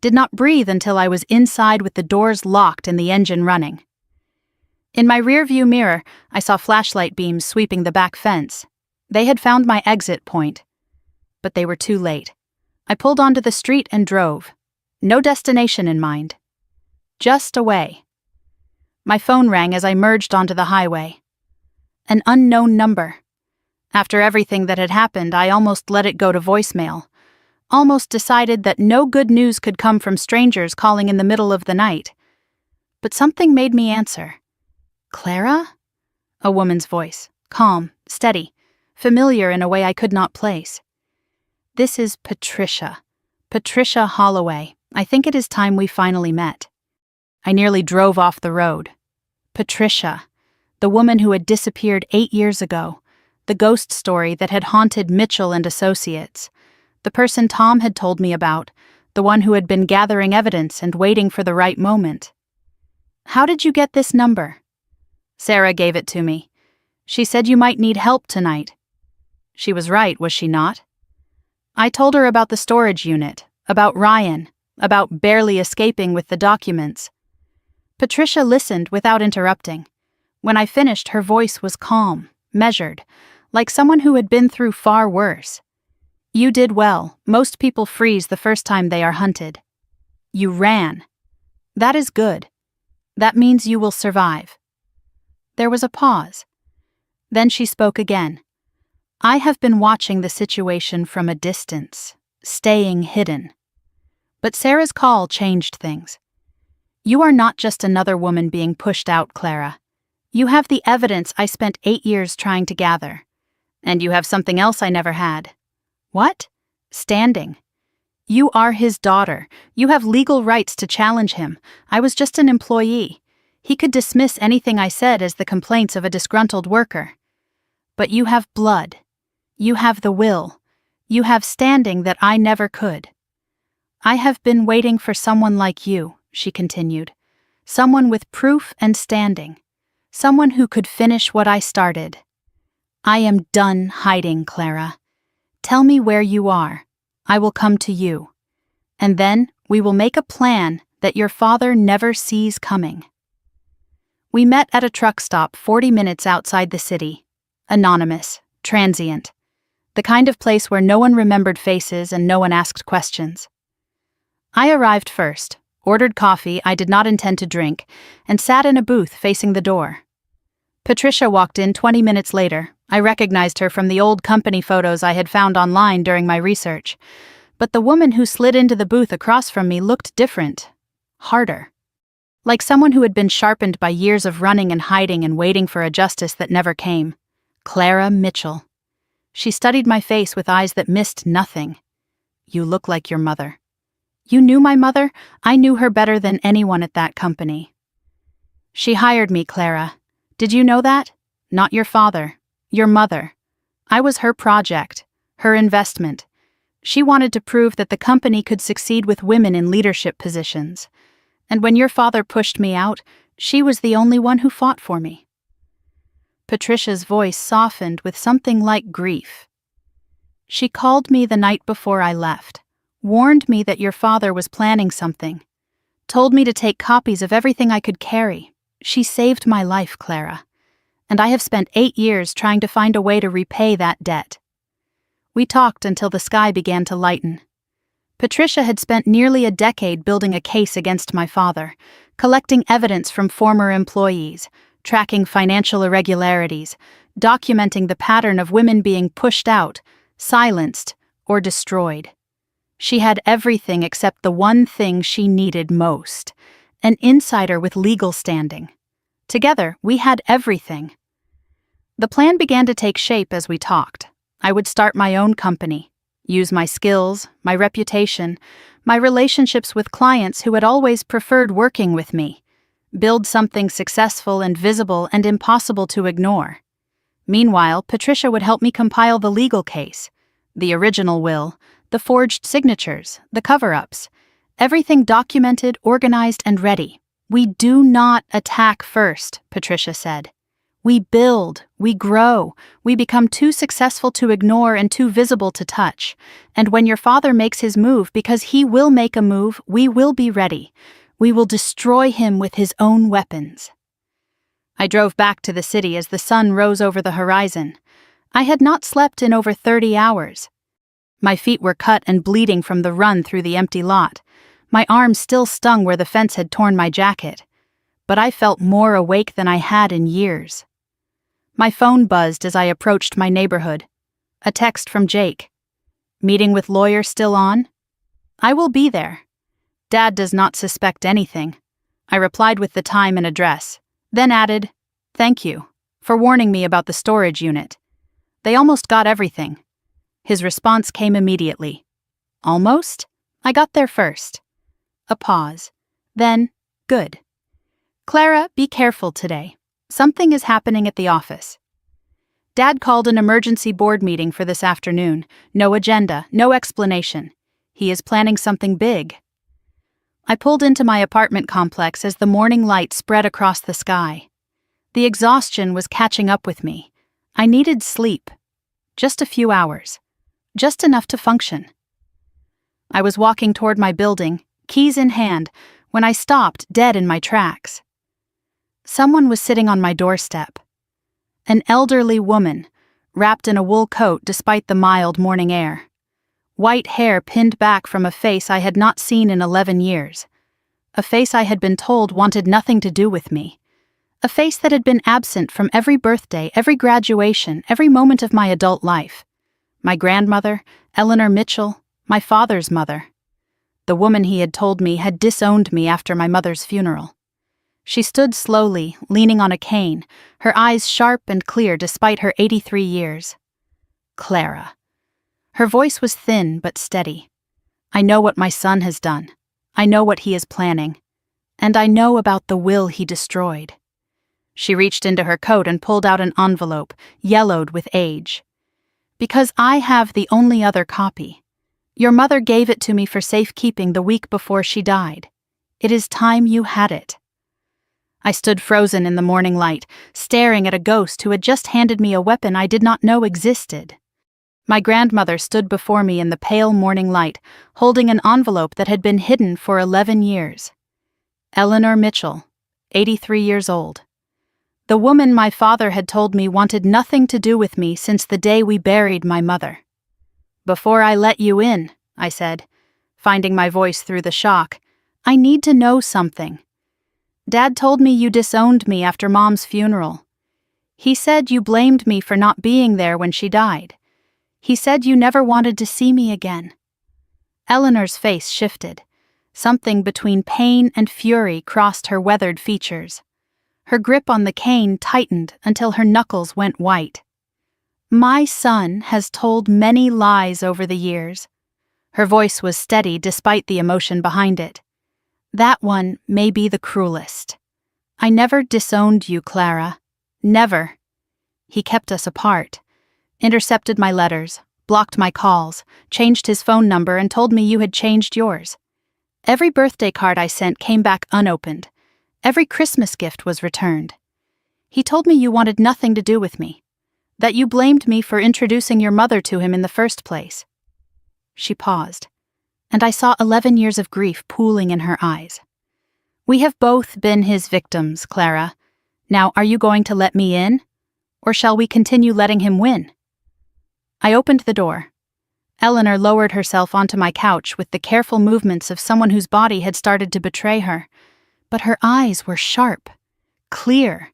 did not breathe until I was inside with the doors locked and the engine running. In my rearview mirror, I saw flashlight beams sweeping the back fence. They had found my exit point. But they were too late. I pulled onto the street and drove. No destination in mind. Just away. My phone rang as I merged onto the highway. An unknown number. After everything that had happened, I almost let it go to voicemail. Almost decided that no good news could come from strangers calling in the middle of the night. But something made me answer. Clara? A woman's voice, calm, steady, familiar in a way I could not place. This is Patricia. Patricia Holloway. I think it is time we finally met. I nearly drove off the road. Patricia, the woman who had disappeared 8 years ago, the ghost story that had haunted Mitchell and Associates, the person Tom had told me about, the one who had been gathering evidence and waiting for the right moment. How did you get this number? Sarah gave it to me. She said you might need help tonight. She was right, was she not? I told her about the storage unit, about Ryan, about barely escaping with the documents. Patricia listened without interrupting. When I finished, her voice was calm, measured, like someone who had been through far worse. You did well. Most people freeze the first time they are hunted. You ran. That is good. That means you will survive. There was a pause. Then she spoke again. I have been watching the situation from a distance, staying hidden. But Sarah's call changed things. You are not just another woman being pushed out, Clara. You have the evidence I spent 8 years trying to gather. And you have something else I never had. What? Standing. You are his daughter. You have legal rights to challenge him. I was just an employee. He could dismiss anything I said as the complaints of a disgruntled worker. But you have blood. You have the will. You have standing that I never could. I have been waiting for someone like you, she continued. Someone with proof and standing. Someone who could finish what I started. I am done hiding, Clara. Tell me where you are. I will come to you. And then we will make a plan that your father never sees coming. We met at a truck stop 40 minutes outside the city. Anonymous, transient. The kind of place where no one remembered faces and no one asked questions. I arrived first, ordered coffee I did not intend to drink, and sat in a booth facing the door. Patricia walked in 20 minutes later. I recognized her from the old company photos I had found online during my research. But the woman who slid into the booth across from me looked different. Harder. Like someone who had been sharpened by years of running and hiding and waiting for a justice that never came. Clara Mitchell. She studied my face with eyes that missed nothing. You look like your mother. You knew my mother? I knew her better than anyone at that company. She hired me, Clara. Did you know that? Not your father. Your mother. I was her project, her investment. She wanted to prove that the company could succeed with women in leadership positions. And when your father pushed me out, she was the only one who fought for me. Patricia's voice softened with something like grief. She called me the night before I left, warned me that your father was planning something, told me to take copies of everything I could carry. She saved my life, Clara. And I have spent 8 years trying to find a way to repay that debt. We talked until the sky began to lighten. Patricia had spent nearly a decade building a case against my father, collecting evidence from former employees, tracking financial irregularities, documenting the pattern of women being pushed out, silenced, or destroyed. She had everything except the one thing she needed most: an insider with legal standing. Together, we had everything. The plan began to take shape as we talked. I would start my own company, use my skills, my reputation, my relationships with clients who had always preferred working with me, build something successful and visible and impossible to ignore. Meanwhile, Patricia would help me compile the legal case, the original will, the forged signatures, the cover-ups, everything documented, organized, and ready. "We do not attack first," Patricia said. "We build, we grow, we become too successful to ignore and too visible to touch. And when your father makes his move, because he will make a move, we will be ready. We will destroy him with his own weapons." I drove back to the city as the sun rose over the horizon. I had not slept in over 30 hours. My feet were cut and bleeding from the run through the empty lot. My arms still stung where the fence had torn my jacket. But I felt more awake than I had in years. My phone buzzed as I approached my neighborhood. A text from Jake. "Meeting with lawyer still on? I will be there. Dad does not suspect anything." I replied with the time and address, then added, "Thank you for warning me about the storage unit. They almost got everything." His response came immediately. "Almost? I got there first." A pause. Then, "Good. Clara, be careful today. Something is happening at the office." Dad called an emergency board meeting for this afternoon. No agenda, no explanation. He is planning something big. I pulled into my apartment complex as the morning light spread across the sky. The exhaustion was catching up with me. I needed sleep. Just a few hours. Just enough to function. I was walking toward my building, keys in hand, when I stopped dead in my tracks. Someone was sitting on my doorstep. An elderly woman, wrapped in a wool coat despite the mild morning air. White hair pinned back from a face I had not seen in 11 years. A face I had been told wanted nothing to do with me. A face that had been absent from every birthday, every graduation, every moment of my adult life. My grandmother, Eleanor Mitchell, my father's mother. The woman he had told me had disowned me after my mother's funeral. She stood slowly, leaning on a cane, her eyes sharp and clear despite her 83 years. Clara. Her voice was thin but steady. "I know what my son has done. I know what he is planning. And I know about the will he destroyed." She reached into her coat and pulled out an envelope, yellowed with age. "Because I have the only other copy. Your mother gave it to me for safekeeping the week before she died. It is time you had it." I stood frozen in the morning light, staring at a ghost who had just handed me a weapon I did not know existed. My grandmother stood before me in the pale morning light, holding an envelope that had been hidden for 11 years. Eleanor Mitchell, 83 years old. The woman my father had told me wanted nothing to do with me since the day we buried my mother. "Before I let you in," I said, finding my voice through the shock, "I need to know something. Dad told me you disowned me after Mom's funeral. He said you blamed me for not being there when she died. He said you never wanted to see me again." Eleanor's face shifted. Something between pain and fury crossed her weathered features. Her grip on the cane tightened until her knuckles went white. "My son has told many lies over the years." Her voice was steady despite the emotion behind it. "That one may be the cruelest. I never disowned you, Clara. Never. He kept us apart. Intercepted my letters, blocked my calls, changed his phone number and told me you had changed yours. Every birthday card I sent came back unopened. Every Christmas gift was returned. He told me you wanted nothing to do with me, that you blamed me for introducing your mother to him in the first place." She paused, and I saw 11 years of grief pooling in her eyes. "We have both been his victims, Clara. Now, are you going to let me in? Or shall we continue letting him win?" I opened the door. Eleanor lowered herself onto my couch with the careful movements of someone whose body had started to betray her. But her eyes were sharp, clear,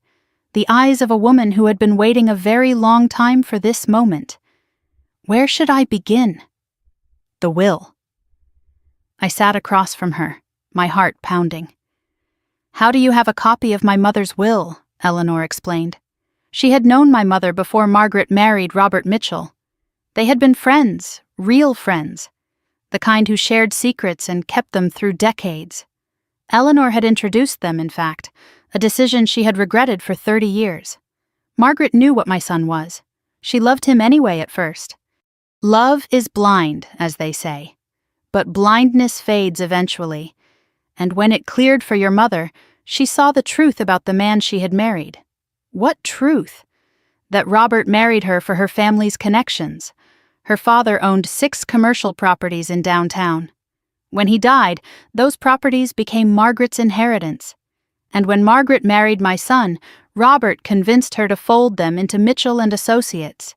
the eyes of a woman who had been waiting a very long time for this moment. Where should I begin? The will. I sat across from her, my heart pounding. "How do you have a copy of my mother's will?" Eleanor explained. She had known my mother before Margaret married Robert Mitchell. They had been friends, real friends, the kind who shared secrets and kept them through decades. Eleanor had introduced them, in fact, a decision she had regretted for 30 years. Margaret knew what my son was. She loved him anyway at first. Love is blind, as they say. But blindness fades eventually. And when it cleared for your mother, she saw the truth about the man she had married. What truth? That Robert married her for her family's connections. Her father owned 6 commercial properties in downtown. When he died, those properties became Margaret's inheritance. And when Margaret married my son, Robert convinced her to fold them into Mitchell and Associates.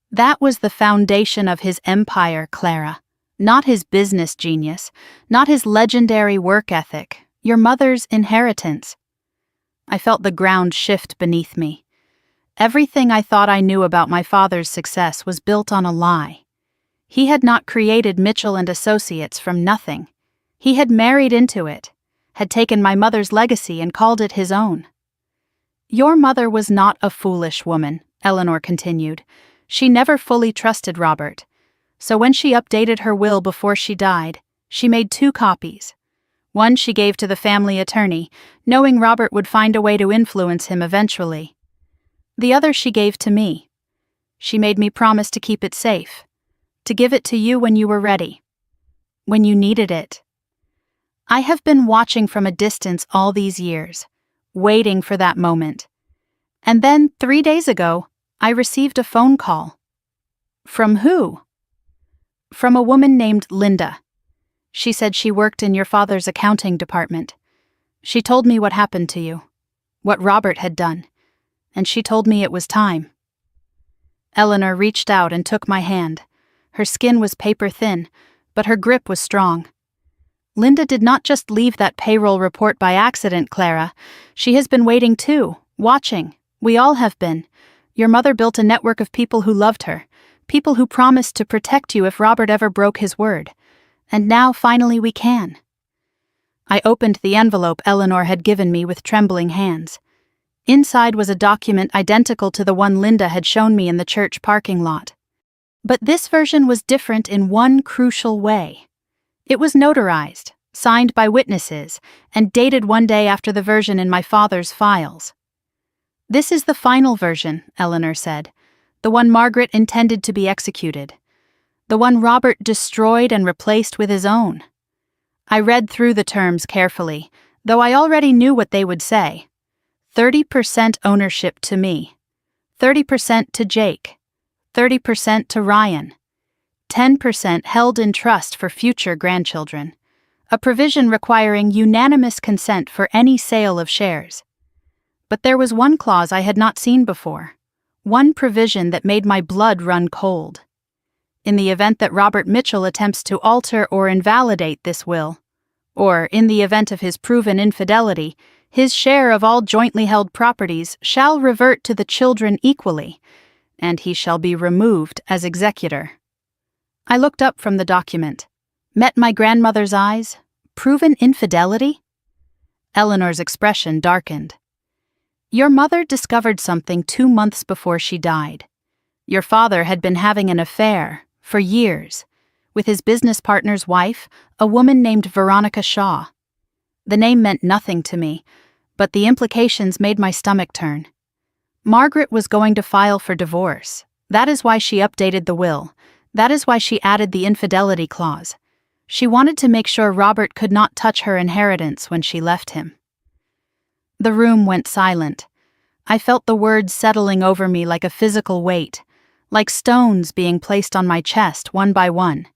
That was the foundation of his empire, Clara. Not his business genius, not his legendary work ethic, your mother's inheritance. I felt the ground shift beneath me. Everything I thought I knew about my father's success was built on a lie. He had not created Mitchell and Associates from nothing. He had married into it, had taken my mother's legacy and called it his own. Your mother was not a foolish woman, Eleanor continued. She never fully trusted Robert. So when she updated her will before she died, she made 2 copies. One she gave to the family attorney, knowing Robert would find a way to influence him eventually. The other she gave to me. She made me promise to keep it safe, to give it to you when you were ready, when you needed it. I have been watching from a distance all these years, waiting for that moment. And then 3 days ago, I received a phone call. From who? From a woman named Linda. She said she worked in your father's accounting department. She told me what happened to you, what Robert had done, and she told me it was time. Eleanor reached out and took my hand. Her skin was paper thin, but her grip was strong. Linda did not just leave that payroll report by accident, Clara. She has been waiting too, watching. We all have been. Your mother built a network of people who loved her, people who promised to protect you if Robert ever broke his word. And now, finally, we can. I opened the envelope Eleanor had given me with trembling hands. Inside was a document identical to the one Linda had shown me in the church parking lot. But this version was different in one crucial way. It was notarized, signed by witnesses, and dated one day after the version in my father's files. This is the final version, Eleanor said, the one Margaret intended to be executed, the one Robert destroyed and replaced with his own. I read through the terms carefully, though I already knew what they would say. 30% ownership to me, 30% to Jake, 30% to Ryan, 10% held in trust for future grandchildren, a provision requiring unanimous consent for any sale of shares. But there was one clause I had not seen before, one provision that made my blood run cold. In the event that Robert Mitchell attempts to alter or invalidate this will, or in the event of his proven infidelity, his share of all jointly held properties shall revert to the children equally, and he shall be removed as executor. I looked up from the document, met my grandmother's eyes. Proven infidelity? Eleanor's expression darkened. Your mother discovered something 2 months before she died. Your father had been having an affair, for years, with his business partner's wife, a woman named Veronica Shaw. The name meant nothing to me, but the implications made my stomach turn. Margaret was going to file for divorce. That is why she updated the will. That is why she added the infidelity clause. She wanted to make sure Robert could not touch her inheritance when she left him. The room went silent. I felt the words settling over me like a physical weight, like stones being placed on my chest one by one.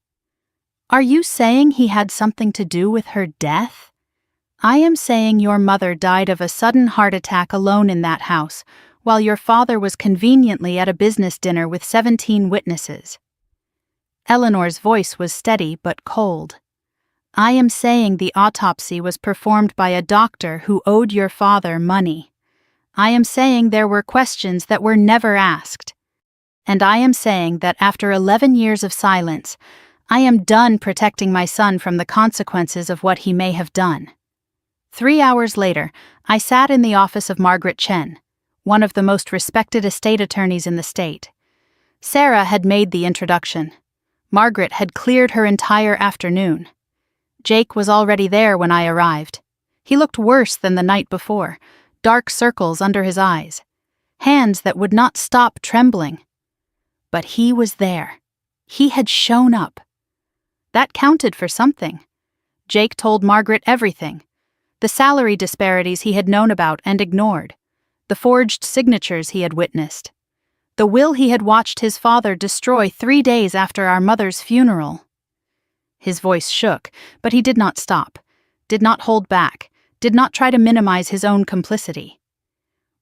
Are you saying he had something to do with her death? I am saying your mother died of a sudden heart attack alone in that house, while your father was conveniently at a business dinner with 17 witnesses. Eleanor's voice was steady but cold. I am saying the autopsy was performed by a doctor who owed your father money. I am saying there were questions that were never asked. And I am saying that after 11 years of silence, I am done protecting my son from the consequences of what he may have done. 3 hours later, I sat in the office of Margaret Chen, one of the most respected estate attorneys in the state. Sarah had made the introduction. Margaret had cleared her entire afternoon. Jake was already there when I arrived. He looked worse than the night before, dark circles under his eyes, hands that would not stop trembling. But he was there. He had shown up. That counted for something. Jake told Margaret everything. The salary disparities he had known about and ignored. The forged signatures he had witnessed. The will he had watched his father destroy 3 days after our mother's funeral. His voice shook, but he did not stop, did not hold back, did not try to minimize his own complicity.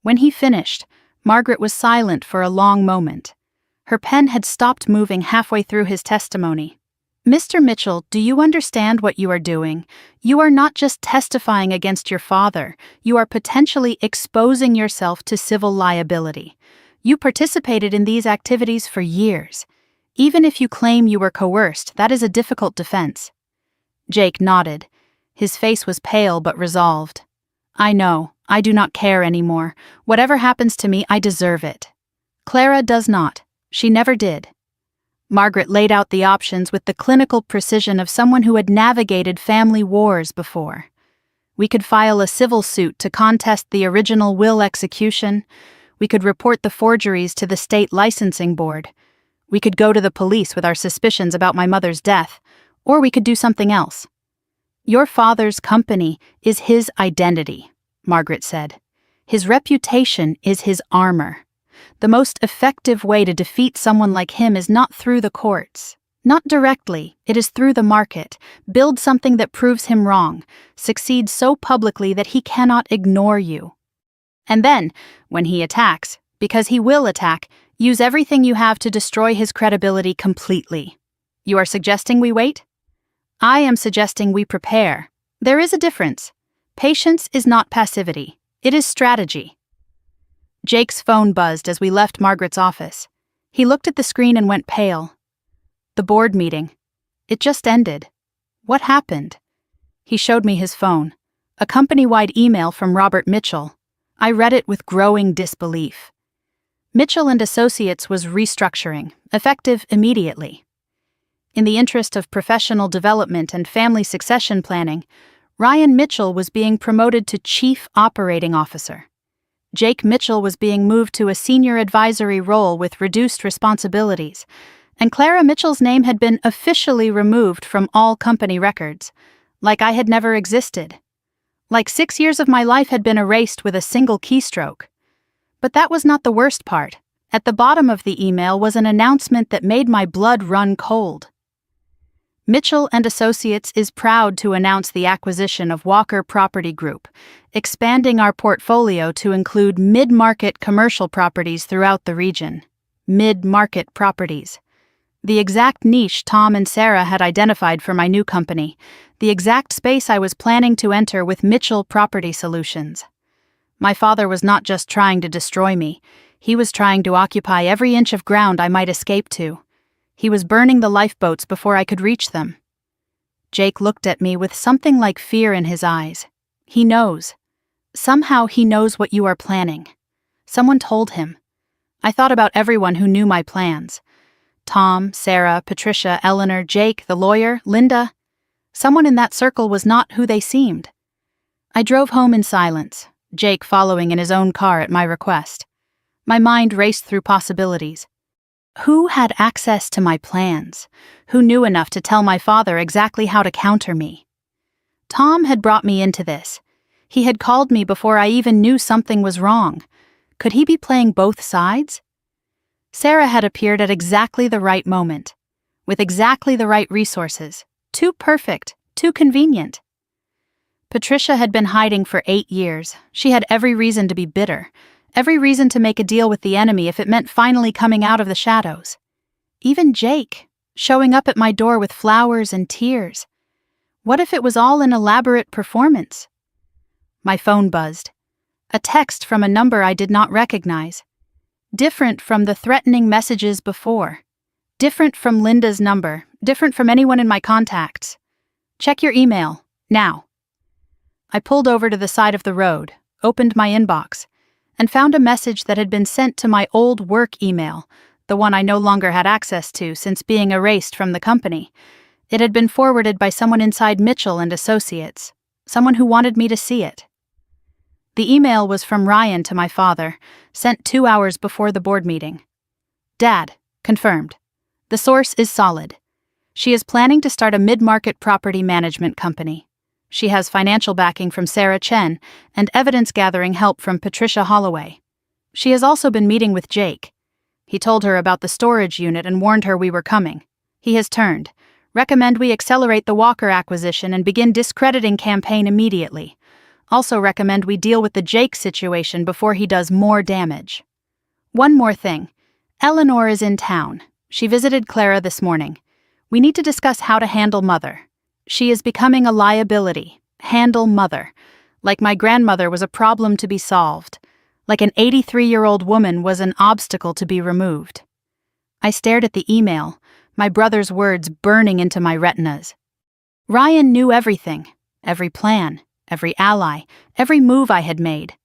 When he finished, Margaret was silent for a long moment. Her pen had stopped moving halfway through his testimony. Mr. Mitchell, do you understand what you are doing? You are not just testifying against your father, you are potentially exposing yourself to civil liability. You participated in these activities for years. Even if you claim you were coerced, that is a difficult defense. Jake nodded. His face was pale but resolved. I know. I do not care anymore. Whatever happens to me, I deserve it. Clara does not. She never did. Margaret laid out the options with the clinical precision of someone who had navigated family wars before. We could file a civil suit to contest the original will execution. We could report the forgeries to the state licensing board. We could go to the police with our suspicions about my mother's death, or we could do something else. Your father's company is his identity, Margaret said. His reputation is his armor. The most effective way to defeat someone like him is not through the courts. Not directly, it is through the market. Build something that proves him wrong. Succeed so publicly that he cannot ignore you. And then, when he attacks, because he will attack, use everything you have to destroy his credibility completely. You are suggesting we wait? I am suggesting we prepare. There is a difference. Patience is not passivity. It is strategy. Jake's phone buzzed as we left Margaret's office. He looked at the screen and went pale. The board meeting. It just ended. What happened? He showed me his phone. A company-wide email from Robert Mitchell. I read it with growing disbelief. Mitchell and Associates was restructuring, effective immediately. In the interest of professional development and family succession planning, Ryan Mitchell was being promoted to Chief Operating Officer. Jake Mitchell was being moved to a senior advisory role with reduced responsibilities, and Clara Mitchell's name had been officially removed from all company records, like I had never existed. Like 6 years of my life had been erased with a single keystroke. But that was not the worst part. At the bottom of the email was an announcement that made my blood run cold. Mitchell and Associates is proud to announce the acquisition of Walker Property Group, expanding our portfolio to include mid-market commercial properties throughout the region. Mid-market properties. The exact niche Tom and Sarah had identified for my new company, the exact space I was planning to enter with Mitchell Property Solutions. My father was not just trying to destroy me, he was trying to occupy every inch of ground I might escape to. He was burning the lifeboats before I could reach them. Jake looked at me with something like fear in his eyes. He knows. Somehow he knows what you are planning. Someone told him. I thought about everyone who knew my plans. Tom, Sarah, Patricia, Eleanor, Jake, the lawyer, Linda. Someone in that circle was not who they seemed. I drove home in silence, Jake following in his own car at my request. My mind raced through possibilities. Who had access to my plans? Who knew enough to tell my father exactly how to counter me? Tom had brought me into this. He had called me before I even knew something was wrong. Could he be playing both sides? Sarah had appeared at exactly the right moment, with exactly the right resources. Too perfect, too convenient. Patricia had been hiding for 8 years. She had every reason to be bitter. Every reason to make a deal with the enemy if it meant finally coming out of the shadows. Even Jake, showing up at my door with flowers and tears. What if it was all an elaborate performance? My phone buzzed. A text from a number I did not recognize. Different from the threatening messages before. Different from Linda's number, different from anyone in my contacts. Check your email, now. I pulled over to the side of the road, opened my inbox, and found a message that had been sent to my old work email, the one I no longer had access to since being erased from the company. It had been forwarded by someone inside Mitchell and Associates, someone who wanted me to see it. The email was from Ryan to my father, sent 2 hours before the board meeting. Dad, confirmed. The source is solid. She is planning to start a mid-market property management company. She has financial backing from Sarah Chen and evidence-gathering help from Patricia Holloway. She has also been meeting with Jake. He told her about the storage unit and warned her we were coming. He has turned. Recommend we accelerate the Walker acquisition and begin discrediting campaign immediately. Also recommend we deal with the Jake situation before he does more damage. One more thing. Eleanor is in town. She visited Clara this morning. We need to discuss how to handle Mother. She is becoming a liability. Handle Mother. Like my grandmother was a problem to be solved. Like an 83-year-old woman was an obstacle to be removed. I stared at the email, my brother's words burning into my retinas. Ryan knew everything, every plan, every ally, every move I had made.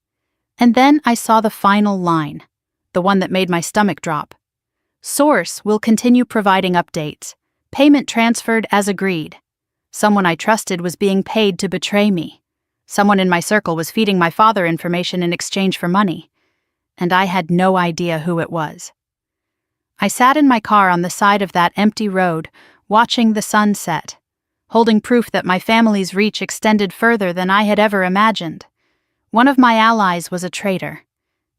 And then I saw the final line, the one that made my stomach drop. Source will continue providing updates. Payment transferred as agreed. Someone I trusted was being paid to betray me. Someone in my circle was feeding my father information in exchange for money. And I had no idea who it was. I sat in my car on the side of that empty road, watching the sun set, holding proof that my family's reach extended further than I had ever imagined. One of my allies was a traitor.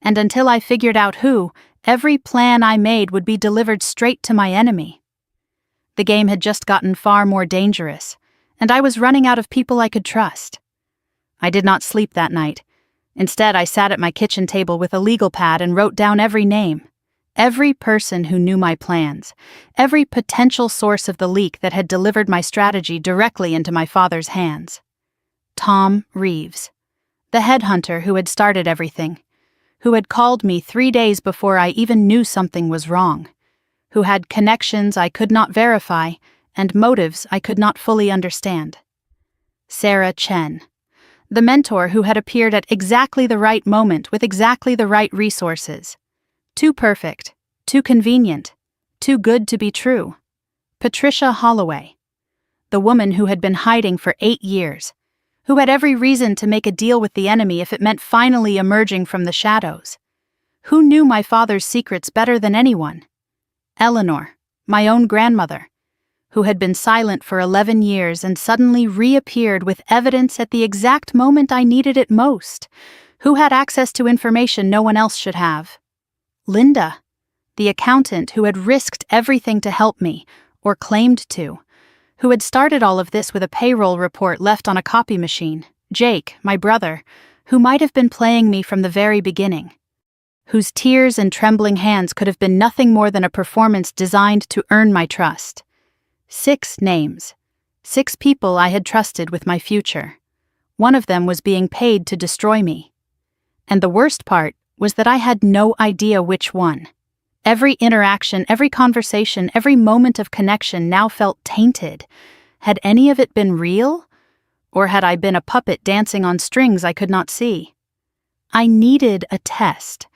And until I figured out who, every plan I made would be delivered straight to my enemy. The game had just gotten far more dangerous, and I was running out of people I could trust. I did not sleep that night. Instead, I sat at my kitchen table with a legal pad and wrote down every name, every person who knew my plans, every potential source of the leak that had delivered my strategy directly into my father's hands. Tom Reeves, the headhunter who had started everything, who had called me 3 days before I even knew something was wrong, who had connections I could not verify and motives I could not fully understand. Sarah Chen, the mentor who had appeared at exactly the right moment with exactly the right resources. Too perfect, too convenient, too good to be true. Patricia Holloway, the woman who had been hiding for 8 years, who had every reason to make a deal with the enemy if it meant finally emerging from the shadows. Who knew my father's secrets better than anyone? Eleanor, my own grandmother, who had been silent for 11 years and suddenly reappeared with evidence at the exact moment I needed it most, who had access to information no one else should have. Linda, the accountant who had risked everything to help me, or claimed to, who had started all of this with a payroll report left on a copy machine. Jake, my brother, who might have been playing me from the very beginning, whose tears and trembling hands could have been nothing more than a performance designed to earn my trust. 6 names. 6 people I had trusted with my future. One of them was being paid to destroy me. And the worst part was that I had no idea which one. Every interaction, every conversation, every moment of connection now felt tainted. Had any of it been real? Or had I been a puppet dancing on strings I could not see? I needed a test.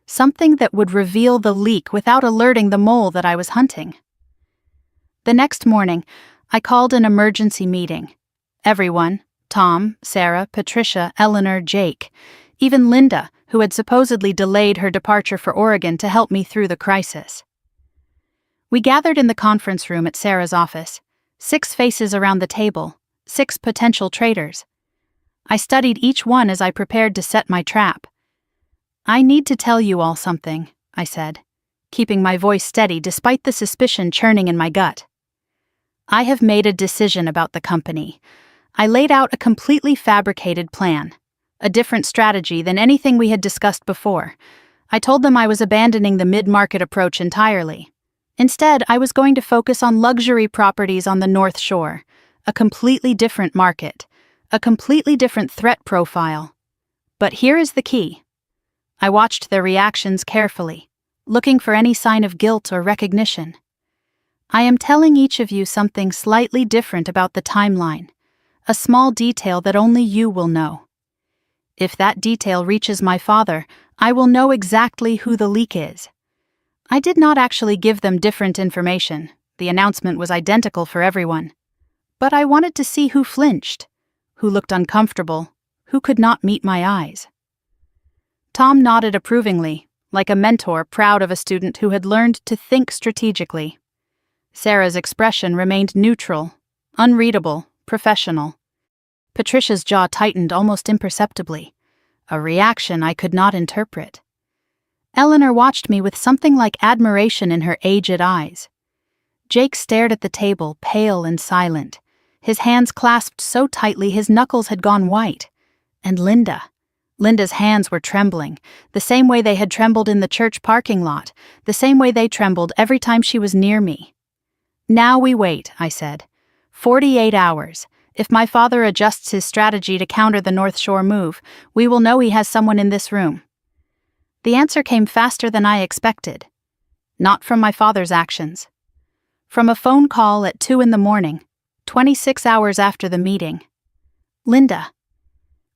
Something that would reveal the leak without alerting the mole that I was hunting. The next morning, I called an emergency meeting. Everyone, Tom, Sarah, Patricia, Eleanor, Jake, even Linda, who had supposedly delayed her departure for Oregon to help me through the crisis. We gathered in the conference room at Sarah's office, 6 faces around the table, 6 potential traitors. I studied each one as I prepared to set my trap. I need to tell you all something, I said, keeping my voice steady despite the suspicion churning in my gut. I have made a decision about the company. I laid out a completely fabricated plan, a different strategy than anything we had discussed before. I told them I was abandoning the mid-market approach entirely. Instead, I was going to focus on luxury properties on the North Shore, a completely different market, a completely different threat profile. But here is the key. I watched their reactions carefully, looking for any sign of guilt or recognition. I am telling each of you something slightly different about the timeline, a small detail that only you will know. If that detail reaches my father, I will know exactly who the leak is. I did not actually give them different information. The announcement was identical for everyone. But I wanted to see who flinched, who looked uncomfortable, who could not meet my eyes. Tom nodded approvingly, like a mentor proud of a student who had learned to think strategically. Sarah's expression remained neutral, unreadable, professional. Patricia's jaw tightened almost imperceptibly, a reaction I could not interpret. Eleanor watched me with something like admiration in her aged eyes. Jake stared at the table, pale and silent, his hands clasped so tightly his knuckles had gone white. And Linda's hands were trembling, the same way they had trembled in the church parking lot, the same way they trembled every time she was near me. "Now we wait," I said. 48 hours. If my father adjusts his strategy to counter the North Shore move, we will know he has someone in this room. The answer came faster than I expected. Not from my father's actions. From a phone call at 2 a.m, 26 hours after the meeting. Linda.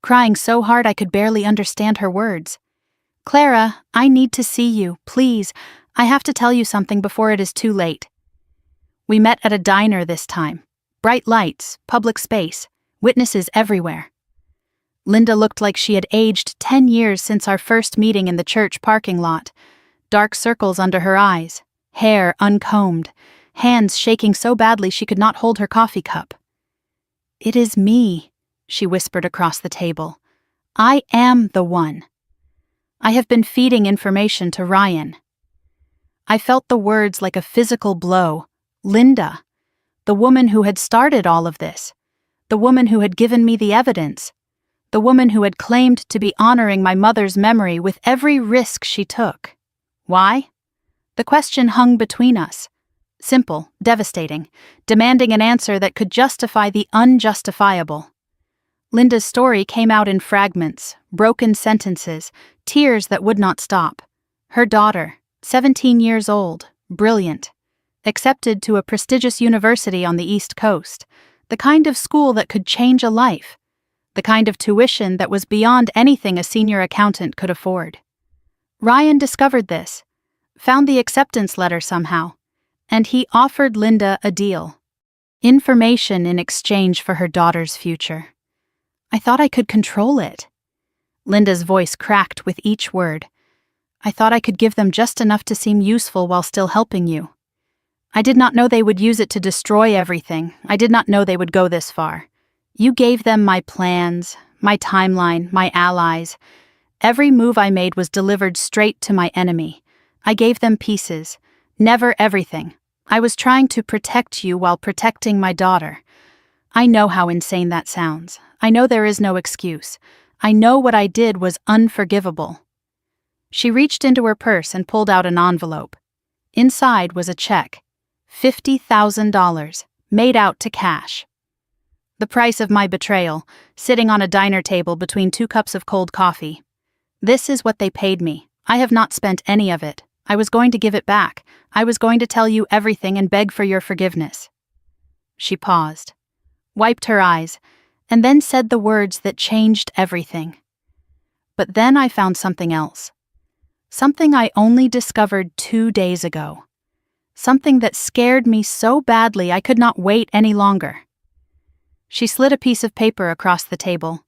Crying so hard I could barely understand her words. "Clara, I need to see you, please. I have to tell you something before it is too late." We met at a diner this time. Bright lights, public space, witnesses everywhere. Linda looked like she had aged 10 years since our first meeting in the church parking lot. Dark circles under her eyes, hair uncombed, hands shaking so badly she could not hold her coffee cup. "It is me," she whispered across the table. "I am the one. I have been feeding information to Ryan." I felt the words like a physical blow. Linda, the woman who had started all of this, the woman who had given me the evidence, the woman who had claimed to be honoring my mother's memory with every risk she took. Why? The question hung between us. Simple, devastating, demanding an answer that could justify the unjustifiable. Linda's story came out in fragments, broken sentences, tears that would not stop. Her daughter, 17 years old, brilliant, accepted to a prestigious university on the East Coast, the kind of school that could change a life, the kind of tuition that was beyond anything a senior accountant could afford. Ryan discovered this, found the acceptance letter somehow, and he offered Linda a deal. Information in exchange for her daughter's future. I thought I could control it. Linda's voice cracked with each word. I thought I could give them just enough to seem useful while still helping you. I did not know they would use it to destroy everything. I did not know they would go this far. You gave them my plans, my timeline, my allies. Every move I made was delivered straight to my enemy. I gave them pieces, never everything. I was trying to protect you while protecting my daughter. I know how insane that sounds. I know there is no excuse. I know what I did was unforgivable. She reached into her purse and pulled out an envelope. Inside was a check. $50,000, made out to cash. The price of my betrayal, sitting on a diner table between 2 cups of cold coffee. This is what they paid me. I have not spent any of it. I was going to give it back. I was going to tell you everything and beg for your forgiveness. She paused, wiped her eyes, and then said the words that changed everything. But then I found something else. Something I only discovered 2 days ago. Something that scared me so badly I could not wait any longer. She slid a piece of paper across the table.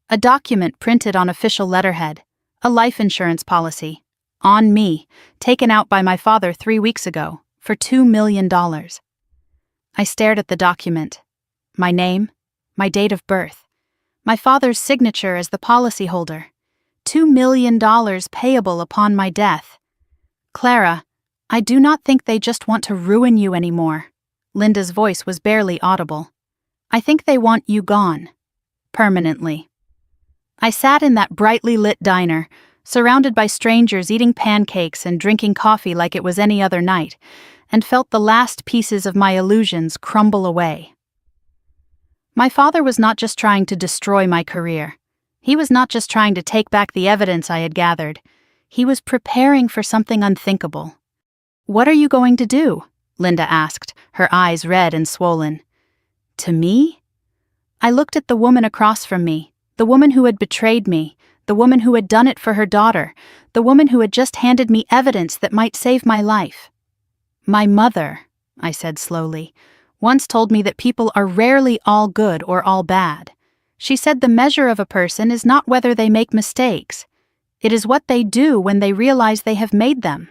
A document printed on official letterhead. A life insurance policy. On me, taken out by my father 3 weeks ago, for $2 million. I stared at the document. My name, my date of birth, my father's signature as the policyholder. $2 million payable upon my death. Clara, I do not think they just want to ruin you anymore. Linda's voice was barely audible. I think they want you gone. Permanently. I sat in that brightly lit diner, surrounded by strangers eating pancakes and drinking coffee like it was any other night, and felt the last pieces of my illusions crumble away. My father was not just trying to destroy my career. He was not just trying to take back the evidence I had gathered. He was preparing for something unthinkable. What are you going to do? Linda asked, her eyes red and swollen. To me? I looked at the woman across from me, the woman who had betrayed me, the woman who had done it for her daughter, the woman who had just handed me evidence that might save my life. My mother, I said slowly, once told me that people are rarely all good or all bad. She said the measure of a person is not whether they make mistakes. It is what they do when they realize they have made them.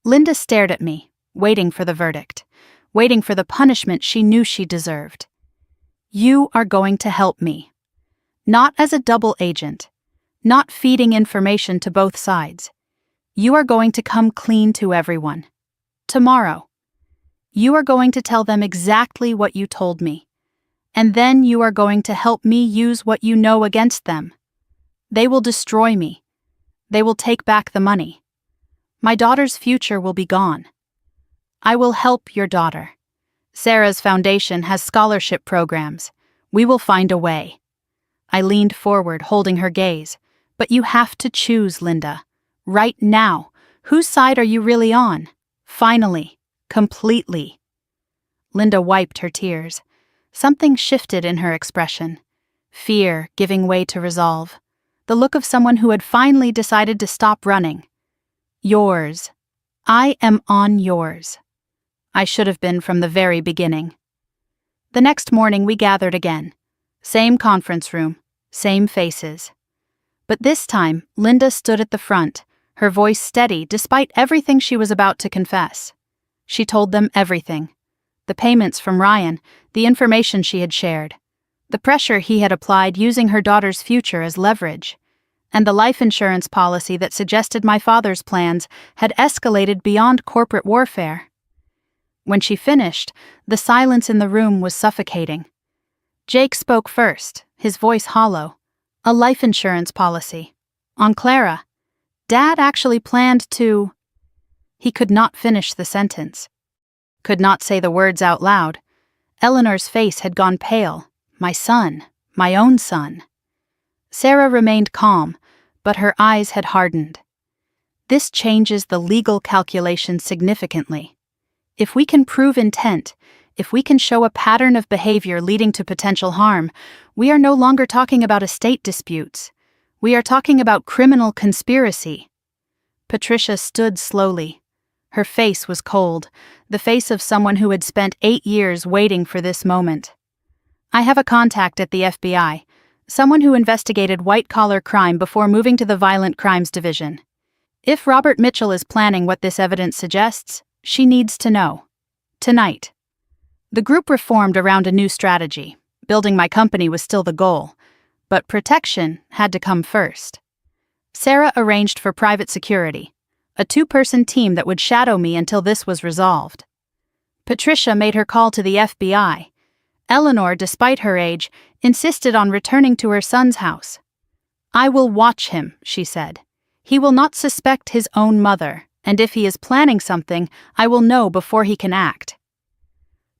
Linda stared at me, waiting for the verdict, waiting for the punishment she knew she deserved. You are going to help me. Not as a double agent, not feeding information to both sides. You are going to come clean to everyone. Tomorrow. You are going to tell them exactly what you told me. And then you are going to help me use what you know against them. They will destroy me. They will take back the money. My daughter's future will be gone. I will help your daughter. Sarah's foundation has scholarship programs. We will find a way. I leaned forward, holding her gaze. But you have to choose, Linda. Right now. Whose side are you really on? Finally. Completely. Linda wiped her tears. Something shifted in her expression. Fear giving way to resolve. The look of someone who had finally decided to stop running. Yours. I am on yours. I should have been from the very beginning. The next morning we gathered again. Same conference room, same faces. But this time, Linda stood at the front, her voice steady despite everything she was about to confess. She told them everything. The payments from Ryan, the information she had shared, the pressure he had applied using her daughter's future as leverage, and the life insurance policy that suggested my father's plans had escalated beyond corporate warfare. When she finished, the silence in the room was suffocating. Jake spoke first, his voice hollow. A life insurance policy. On Clara. Dad actually planned to... He could not finish the sentence. Could not say the words out loud. Eleanor's face had gone pale. My son. My own son. Sarah remained calm, but her eyes had hardened. This changes the legal calculation significantly. If we can prove intent, if we can show a pattern of behavior leading to potential harm, we are no longer talking about estate disputes. We are talking about criminal conspiracy. Patricia stood slowly. Her face was cold, the face of someone who had spent 8 years waiting for this moment. I have a contact at the FBI, someone who investigated white-collar crime before moving to the Violent Crimes Division. If Robert Mitchell is planning what this evidence suggests, she needs to know. Tonight. The group reformed around a new strategy. Building my company was still the goal, but protection had to come first. Sarah arranged for private security, a 2-person team that would shadow me until this was resolved. Patricia made her call to the FBI. Eleanor, despite her age, insisted on returning to her son's house. I will watch him, she said. He will not suspect his own mother, and if he is planning something, I will know before he can act.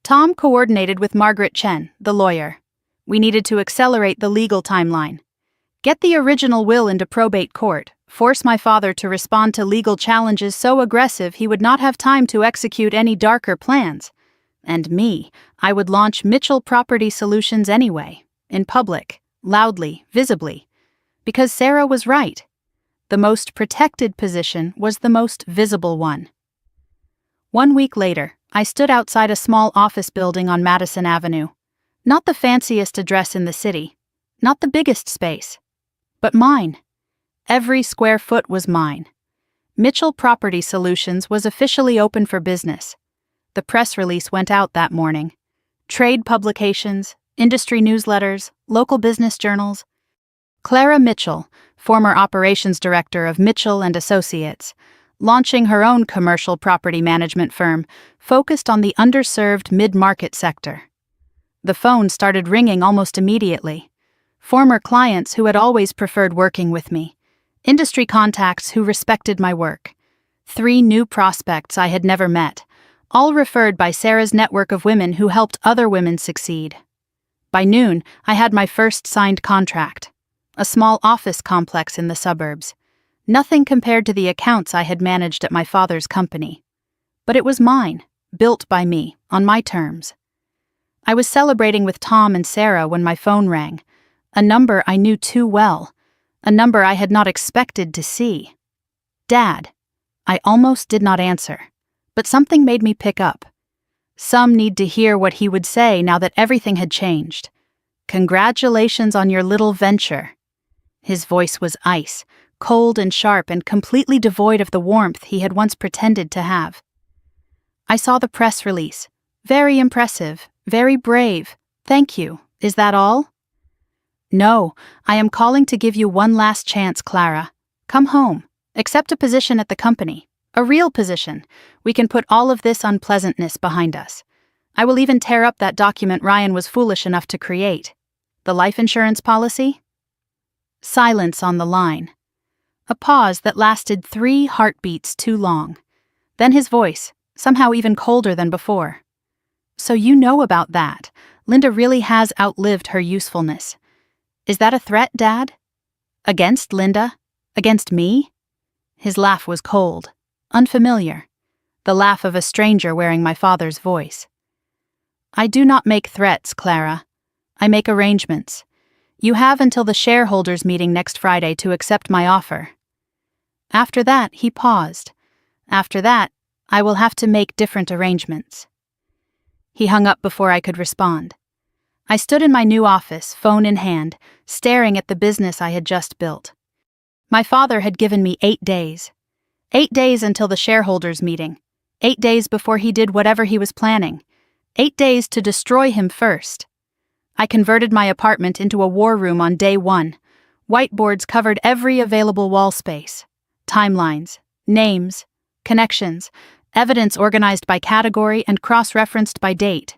Tom coordinated with Margaret Chen, the lawyer. We needed to accelerate the legal timeline. Get the original will into probate court, force my father to respond to legal challenges so aggressive he would not have time to execute any darker plans. And me, I would launch Mitchell Property Solutions anyway, in public, loudly, visibly. Because Sarah was right. The most protected position was the most visible one. 1 week later, I stood outside a small office building on Madison Avenue. Not the fanciest address in the city, not the biggest space, but mine. Every square foot was mine. Mitchell Property Solutions was officially open for business. The press release went out that morning. Trade publications, industry newsletters, local business journals. Clara Mitchell, former operations director of Mitchell and Associates, launching her own commercial property management firm focused on the underserved mid-market sector. The phone started ringing almost immediately. Former clients who had always preferred working with me. Industry contacts who respected my work. 3 new prospects I had never met, all referred by Sarah's network of women who helped other women succeed. By noon, I had my first signed contract. A small office complex in the suburbs. Nothing compared to the accounts I had managed at my father's company. But it was mine, built by me, on my terms. I was celebrating with Tom and Sarah when my phone rang, a number I knew too well, a number I had not expected to see. Dad. I almost did not answer, but something made me pick up. Some need to hear what he would say now that everything had changed. Congratulations on your little venture. His voice was ice, cold and sharp and completely devoid of the warmth he had once pretended to have. I saw the press release. Very impressive, very brave. Thank you. Is that all? No, I am calling to give you one last chance, Clara. Come home. Accept a position at the company. A real position. We can put all of this unpleasantness behind us. I will even tear up that document Ryan was foolish enough to create. The life insurance policy? Silence on the line. A pause that lasted 3 heartbeats too long. Then his voice, somehow even colder than before. So you know about that. Linda really has outlived her usefulness. Is that a threat, Dad? Against Linda? Against me? His laugh was cold, unfamiliar, the laugh of a stranger wearing my father's voice. I do not make threats, Clara. I make arrangements. You have until the shareholders' meeting next Friday to accept my offer. After that, he paused. After that, I will have to make different arrangements. He hung up before I could respond. I stood in my new office, phone in hand, staring at the business I had just built. My father had given me 8 days. 8 days until the shareholders' meeting. 8 days before he did whatever he was planning. 8 days to destroy him first. I converted my apartment into a war room on day 1. Whiteboards covered every available wall space. Timelines, names, connections, evidence organized by category and cross-referenced by date.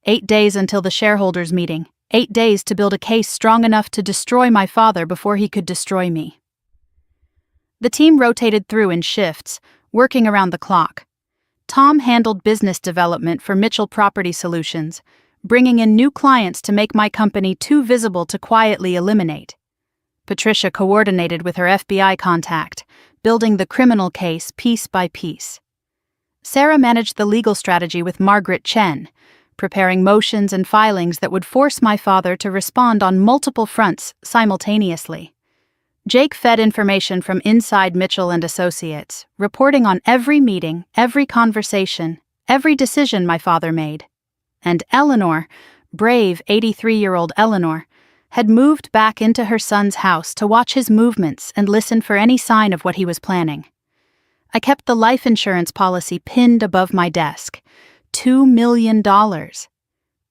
8 days until the shareholders' meeting. 8 days to build a case strong enough to destroy my father before he could destroy me. The team rotated through in shifts, working around the clock. Tom handled business development for Mitchell Property Solutions, bringing in new clients to make my company too visible to quietly eliminate. Patricia coordinated with her FBI contact, building the criminal case piece by piece. Sarah managed the legal strategy with Margaret Chen, preparing motions and filings that would force my father to respond on multiple fronts simultaneously. Jake fed information from inside Mitchell and Associates, reporting on every meeting, every conversation, every decision my father made. And Eleanor, brave 83-year-old Eleanor, had moved back into her son's house to watch his movements and listen for any sign of what he was planning. I kept the life insurance policy pinned above my desk. $2 million.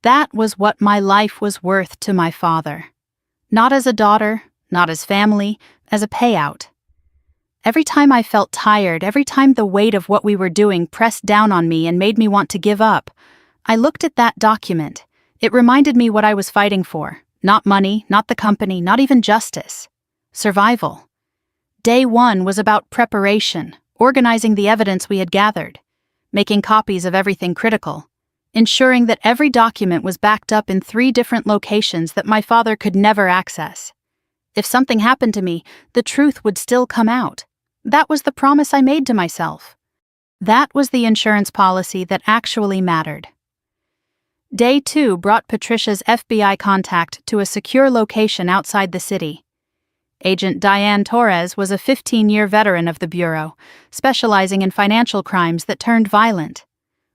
That was what my life was worth to my father. Not as a daughter, not as family, as a payout. Every time I felt tired, every time the weight of what we were doing pressed down on me and made me want to give up, I looked at that document. It reminded me what I was fighting for. Not money, not the company, not even justice. Survival. Day 1 was about preparation, organizing the evidence we had gathered, making copies of everything critical, ensuring that every document was backed up in 3 different locations that my father could never access. If something happened to me, the truth would still come out. That was the promise I made to myself. That was the insurance policy that actually mattered. Day 2 brought Patricia's FBI contact to a secure location outside the city. Agent Diane Torres was a 15-year veteran of the Bureau, specializing in financial crimes that turned violent.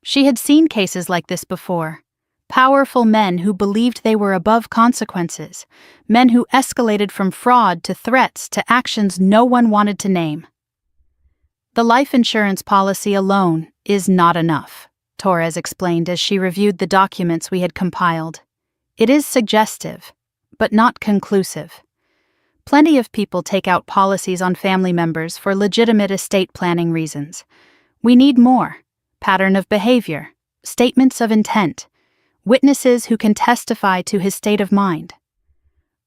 She had seen cases like this before. Powerful men who believed they were above consequences, men who escalated from fraud to threats to actions no one wanted to name. The life insurance policy alone is not enough, Torres explained as she reviewed the documents we had compiled. It is suggestive, but not conclusive. Plenty of people take out policies on family members for legitimate estate planning reasons. We need more. Pattern of behavior, statements of intent, witnesses who can testify to his state of mind.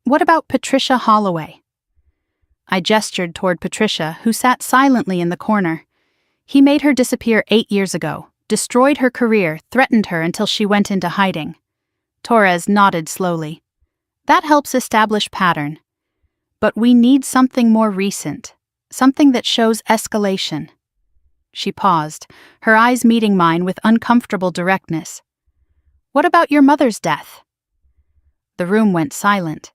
What about Patricia Holloway? I gestured toward Patricia, who sat silently in the corner. He made her disappear 8 years ago, destroyed her career, threatened her until she went into hiding. Torres nodded slowly. That helps establish pattern. But we need something more recent, something that shows escalation. She paused, her eyes meeting mine with uncomfortable directness. What about your mother's death? The room went silent.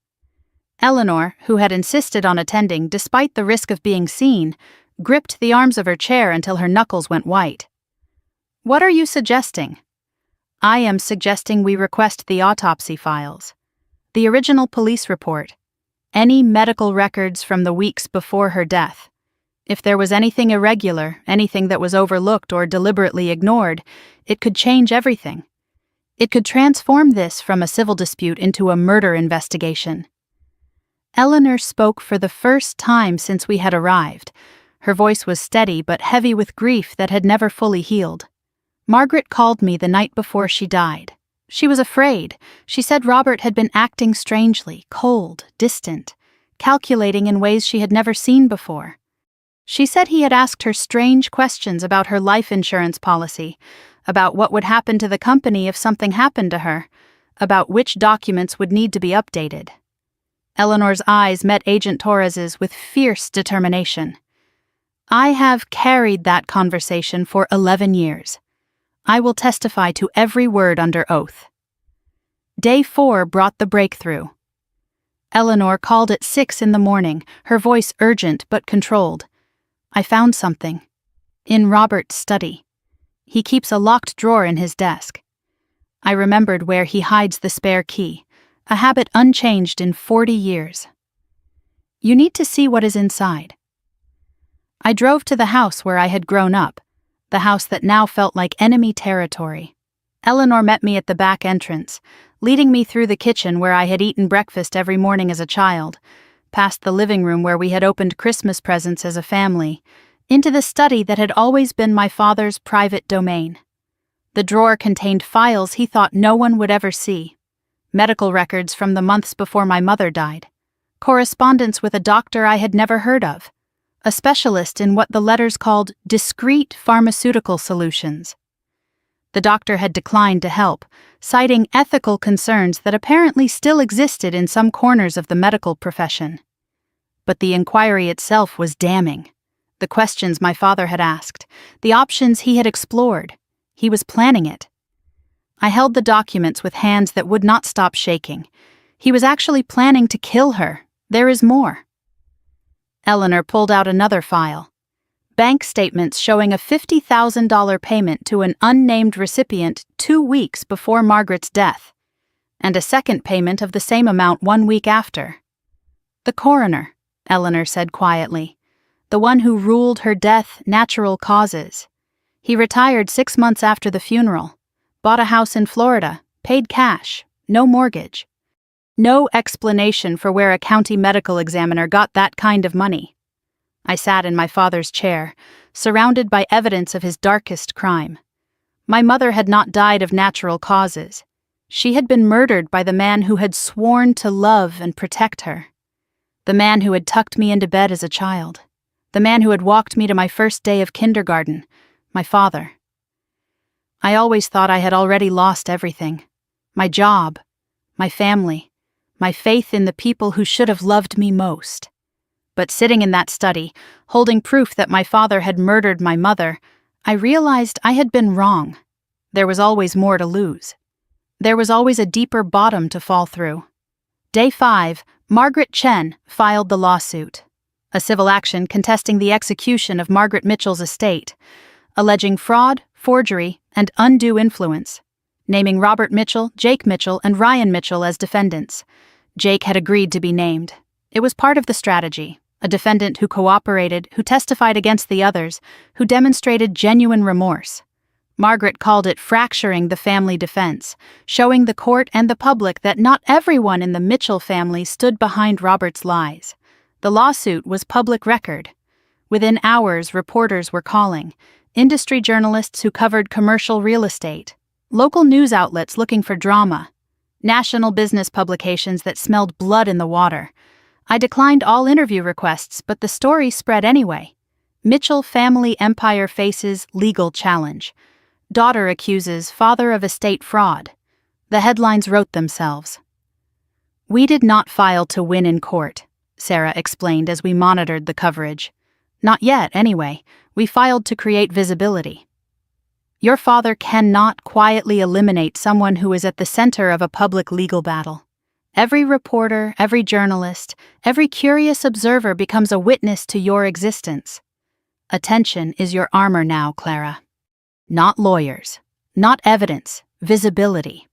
Eleanor, who had insisted on attending despite the risk of being seen, gripped the arms of her chair until her knuckles went white. What are you suggesting? I am suggesting we request the autopsy files. The original police report. Any medical records from the weeks before her death. If there was anything irregular, anything that was overlooked or deliberately ignored, it could change everything. It could transform this from a civil dispute into a murder investigation. Eleanor spoke for the first time since we had arrived. Her voice was steady but heavy with grief that had never fully healed. Margaret called me the night before she died. She was afraid. She said Robert had been acting strangely, cold, distant, calculating in ways she had never seen before. She said he had asked her strange questions about her life insurance policy, about what would happen to the company if something happened to her, about which documents would need to be updated. Eleanor's eyes met Agent Torres's with fierce determination. I have carried that conversation for 11 years. I will testify to every word under oath. Day 4 brought the breakthrough. Eleanor called at 6 in the morning, her voice urgent but controlled. I found something. In Robert's study. He keeps a locked drawer in his desk. I remembered where he hides the spare key, a habit unchanged in 40 years. You need to see what is inside. I drove to the house where I had grown up, the house that now felt like enemy territory. Eleanor met me at the back entrance, leading me through the kitchen where I had eaten breakfast every morning as a child, past the living room where we had opened Christmas presents as a family, into the study that had always been my father's private domain. The drawer contained files he thought no one would ever see, medical records from the months before my mother died, correspondence with a doctor I had never heard of, a specialist in what the letters called discrete pharmaceutical solutions. The doctor had declined to help, citing ethical concerns that apparently still existed in some corners of the medical profession. But the inquiry itself was damning. The questions my father had asked, the options he had explored. He was planning it. I held the documents with hands that would not stop shaking. He was actually planning to kill her. There is more. Eleanor pulled out another file. Bank statements showing a $50,000 payment to an unnamed recipient 2 weeks before Margaret's death, and a second payment of the same amount 1 week after. The coroner, Eleanor said quietly, the one who ruled her death natural causes. He retired 6 months after the funeral, bought a house in Florida, paid cash, no mortgage. No explanation for where a county medical examiner got that kind of money. I sat in my father's chair, surrounded by evidence of his darkest crime. My mother had not died of natural causes. She had been murdered by the man who had sworn to love and protect her. The man who had tucked me into bed as a child. The man who had walked me to my first day of kindergarten. My father. I always thought I had already lost everything. My job, my family, my faith in the people who should have loved me most. But sitting in that study, holding proof that my father had murdered my mother, I realized I had been wrong. There was always more to lose. There was always a deeper bottom to fall through. Day 5, Margaret Chen filed the lawsuit, a civil action contesting the execution of Margaret Mitchell's estate, alleging fraud, forgery, and undue influence, naming Robert Mitchell, Jake Mitchell, and Ryan Mitchell as defendants. Jake had agreed to be named. It was part of the strategy. A defendant who cooperated, who testified against the others, who demonstrated genuine remorse. Margaret called it fracturing the family defense, showing the court and the public that not everyone in the Mitchell family stood behind Robert's lies. The lawsuit was public record. Within hours, reporters were calling, industry journalists who covered commercial real estate, local news outlets looking for drama, national business publications that smelled blood in the water. I declined all interview requests, but the story spread anyway. Mitchell family empire faces legal challenge. Daughter accuses father of estate fraud. The headlines wrote themselves. We did not file to win in court, Sarah explained as we monitored the coverage. Not yet, anyway. We filed to create visibility. Your father cannot quietly eliminate someone who is at the center of a public legal battle. Every reporter, every journalist, every curious observer becomes a witness to your existence. Attention is your armor now, Clara. Not lawyers, not evidence, visibility.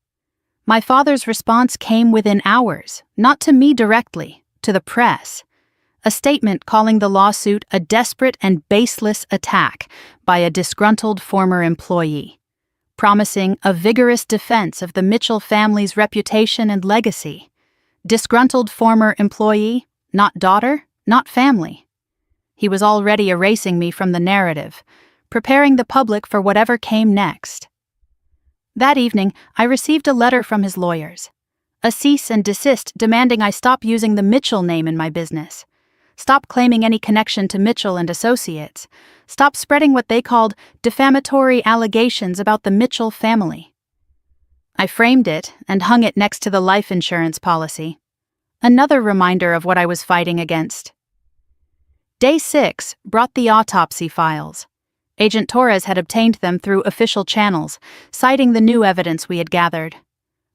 My father's response came within hours, not to me directly, to the press. A statement calling the lawsuit a desperate and baseless attack by a disgruntled former employee, promising a vigorous defense of the Mitchell family's reputation and legacy. Disgruntled former employee, not daughter, not family. He was already erasing me from the narrative, preparing the public for whatever came next. That evening, I received a letter from his lawyers. A cease and desist demanding I stop using the Mitchell name in my business. Stop claiming any connection to Mitchell and Associates. Stop spreading what they called defamatory allegations about the Mitchell family. I framed it and hung it next to the life insurance policy. Another reminder of what I was fighting against. Day 6 brought the autopsy files. Agent Torres had obtained them through official channels, citing the new evidence we had gathered.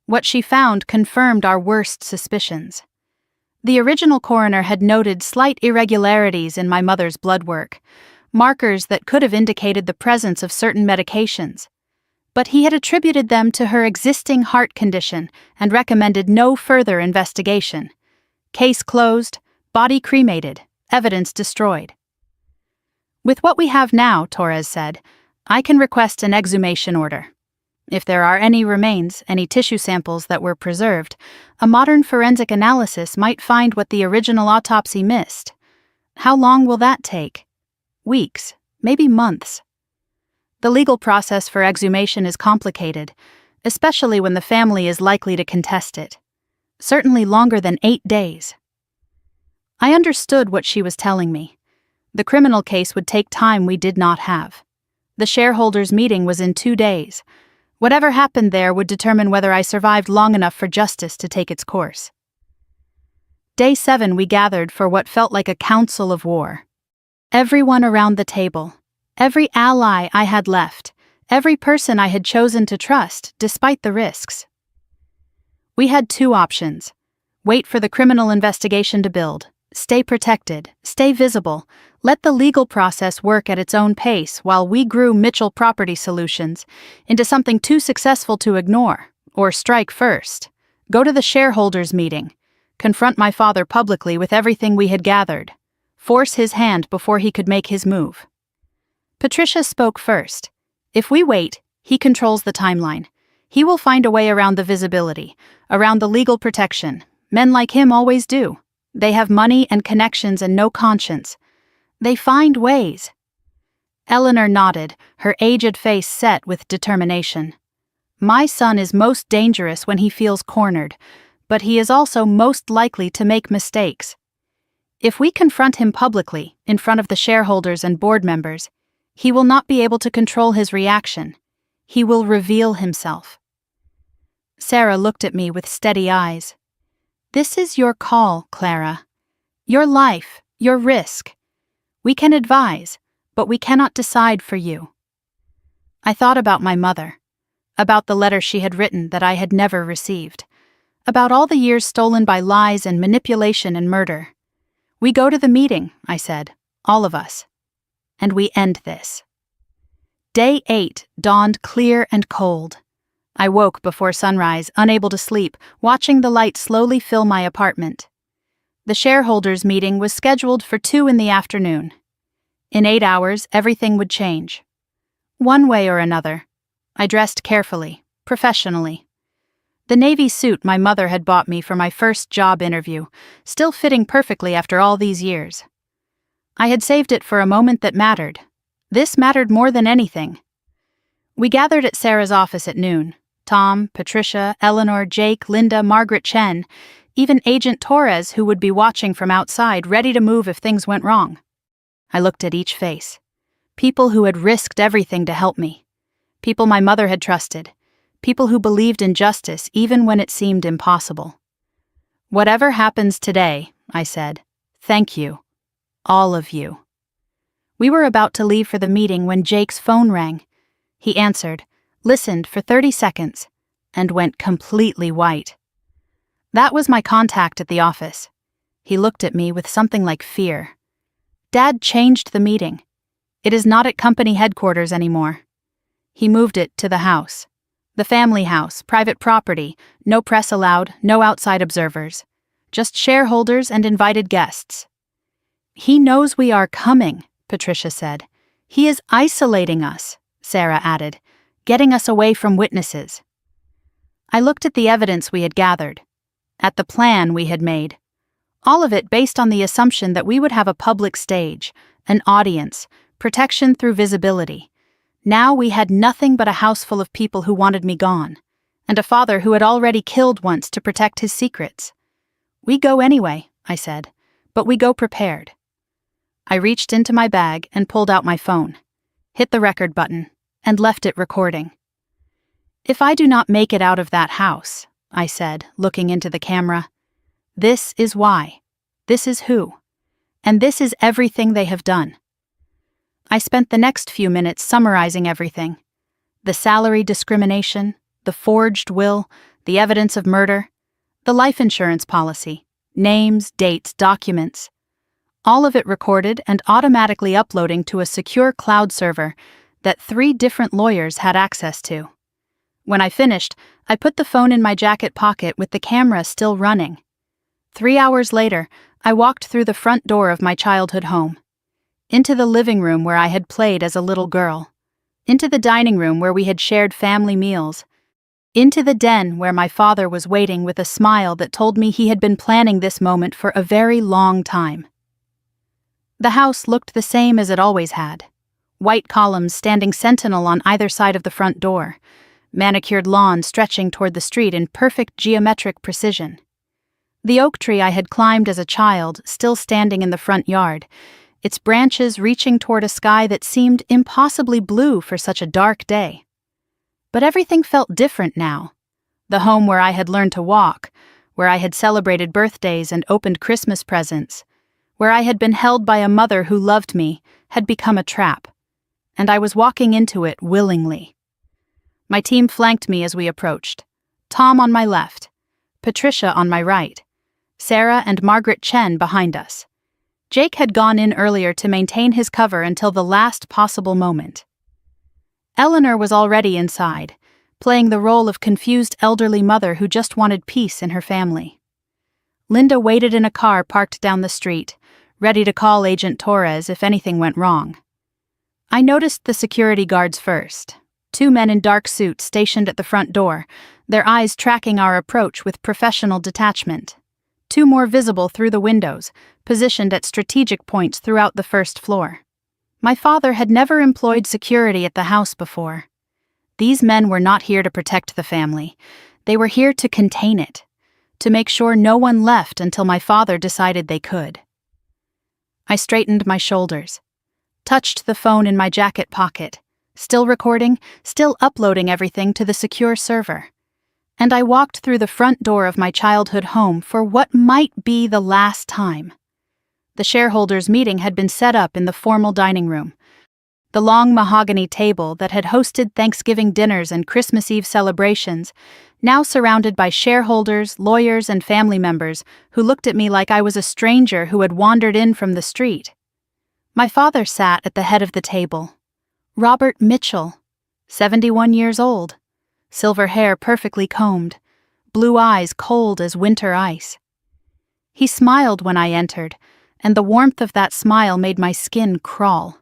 What she found confirmed our worst suspicions. The original coroner had noted slight irregularities in my mother's blood work, markers that could have indicated the presence of certain medications. But he had attributed them to her existing heart condition and recommended no further investigation. Case closed, body cremated, evidence destroyed. With what we have now, Torres said, I can request an exhumation order. If there are any remains, any tissue samples that were preserved, a modern forensic analysis might find what the original autopsy missed. How long will that take? Weeks, maybe months. The legal process for exhumation is complicated, especially when the family is likely to contest it. Certainly longer than 8 days. I understood what she was telling me. The criminal case would take time we did not have. The shareholders' meeting was in 2 days. Whatever happened there would determine whether I survived long enough for justice to take its course. Day 7 we gathered for what felt like a council of war. Everyone around the table, every ally I had left, every person I had chosen to trust, despite the risks. We had 2 options. Wait for the criminal investigation to build. Stay protected, stay visible, let the legal process work at its own pace while we grew Mitchell Property Solutions into something too successful to ignore, or strike first. Go to the shareholders' meeting, confront my father publicly with everything we had gathered, force his hand before he could make his move. Patricia spoke first. If we wait, he controls the timeline. He will find a way around the visibility, around the legal protection. Men like him always do. They have money and connections and no conscience. They find ways. Eleanor nodded, her aged face set with determination. My son is most dangerous when he feels cornered, but he is also most likely to make mistakes. If we confront him publicly, in front of the shareholders and board members, he will not be able to control his reaction. He will reveal himself. Sarah looked at me with steady eyes. This is your call, Clara. Your life, your risk. We can advise, but we cannot decide for you. I thought about my mother, about the letter she had written that I had never received, about all the years stolen by lies and manipulation and murder. We go to the meeting, I said, all of us, and we end this. Day 8 dawned clear and cold. I woke before sunrise, unable to sleep, watching the light slowly fill my apartment. The shareholders' meeting was scheduled for 2 p.m. In 8 hours, everything would change. One way or another. I dressed carefully, professionally. The navy suit my mother had bought me for my first job interview, still fitting perfectly after all these years. I had saved it for a moment that mattered. This mattered more than anything. We gathered at Sarah's office at noon. Tom, Patricia, Eleanor, Jake, Linda, Margaret Chen, even Agent Torres, who would be watching from outside, ready to move if things went wrong. I looked at each face. People who had risked everything to help me. People my mother had trusted. People who believed in justice even when it seemed impossible. Whatever happens today, I said, thank you. All of you. We were about to leave for the meeting when Jake's phone rang. He answered, listened for 30 seconds, and went completely white. That was my contact at the office. He looked at me with something like fear. Dad changed the meeting. It is not at company headquarters anymore. He moved it to the house. The family house, private property, no press allowed, no outside observers. Just shareholders and invited guests. He knows we are coming, Patricia said. He is isolating us, Sarah added, getting us away from witnesses. I looked at the evidence we had gathered, at the plan we had made. All of it based on the assumption that we would have a public stage, an audience, protection through visibility. Now we had nothing but a house full of people who wanted me gone, and a father who had already killed once to protect his secrets. We go anyway, I said, but we go prepared. I reached into my bag and pulled out my phone, hit the record button, and left it recording. If I do not make it out of that house, I said, looking into the camera, this is why, this is who, and this is everything they have done. I spent the next few minutes summarizing everything. The salary discrimination, the forged will, the evidence of murder, the life insurance policy, names, dates, documents. All of it recorded and automatically uploading to a secure cloud server that 3 different lawyers had access to. When I finished, I put the phone in my jacket pocket with the camera still running. 3 hours later, I walked through the front door of my childhood home. Into the living room where I had played as a little girl. Into the dining room where we had shared family meals. Into the den where my father was waiting with a smile that told me he had been planning this moment for a very long time. The house looked the same as it always had. White columns standing sentinel on either side of the front door. Manicured lawn stretching toward the street in perfect geometric precision. The oak tree I had climbed as a child still standing in the front yard, its branches reaching toward a sky that seemed impossibly blue for such a dark day. But everything felt different now. The home where I had learned to walk, where I had celebrated birthdays and opened Christmas presents, where I had been held by a mother who loved me, had become a trap, and I was walking into it willingly. My team flanked me as we approached. Tom on my left, Patricia on my right, Sarah and Margaret Chen behind us. Jake had gone in earlier to maintain his cover until the last possible moment. Eleanor was already inside, playing the role of confused elderly mother who just wanted peace in her family. Linda waited in a car parked down the street, ready to call Agent Torres if anything went wrong. I noticed the security guards first. 2 men in dark suits stationed at the front door, their eyes tracking our approach with professional detachment. 2 more visible through the windows, positioned at strategic points throughout the first floor. My father had never employed security at the house before. These men were not here to protect the family. They were here to contain it, to make sure no one left until my father decided they could. I straightened my shoulders, touched the phone in my jacket pocket, still recording, still uploading everything to the secure server. And I walked through the front door of my childhood home for what might be the last time. The shareholders' meeting had been set up in the formal dining room. The long mahogany table that had hosted Thanksgiving dinners and Christmas Eve celebrations, now surrounded by shareholders, lawyers, and family members who looked at me like I was a stranger who had wandered in from the street. My father sat at the head of the table. Robert Mitchell, 71 years old, silver hair perfectly combed, blue eyes cold as winter ice. He smiled when I entered, and the warmth of that smile made my skin crawl.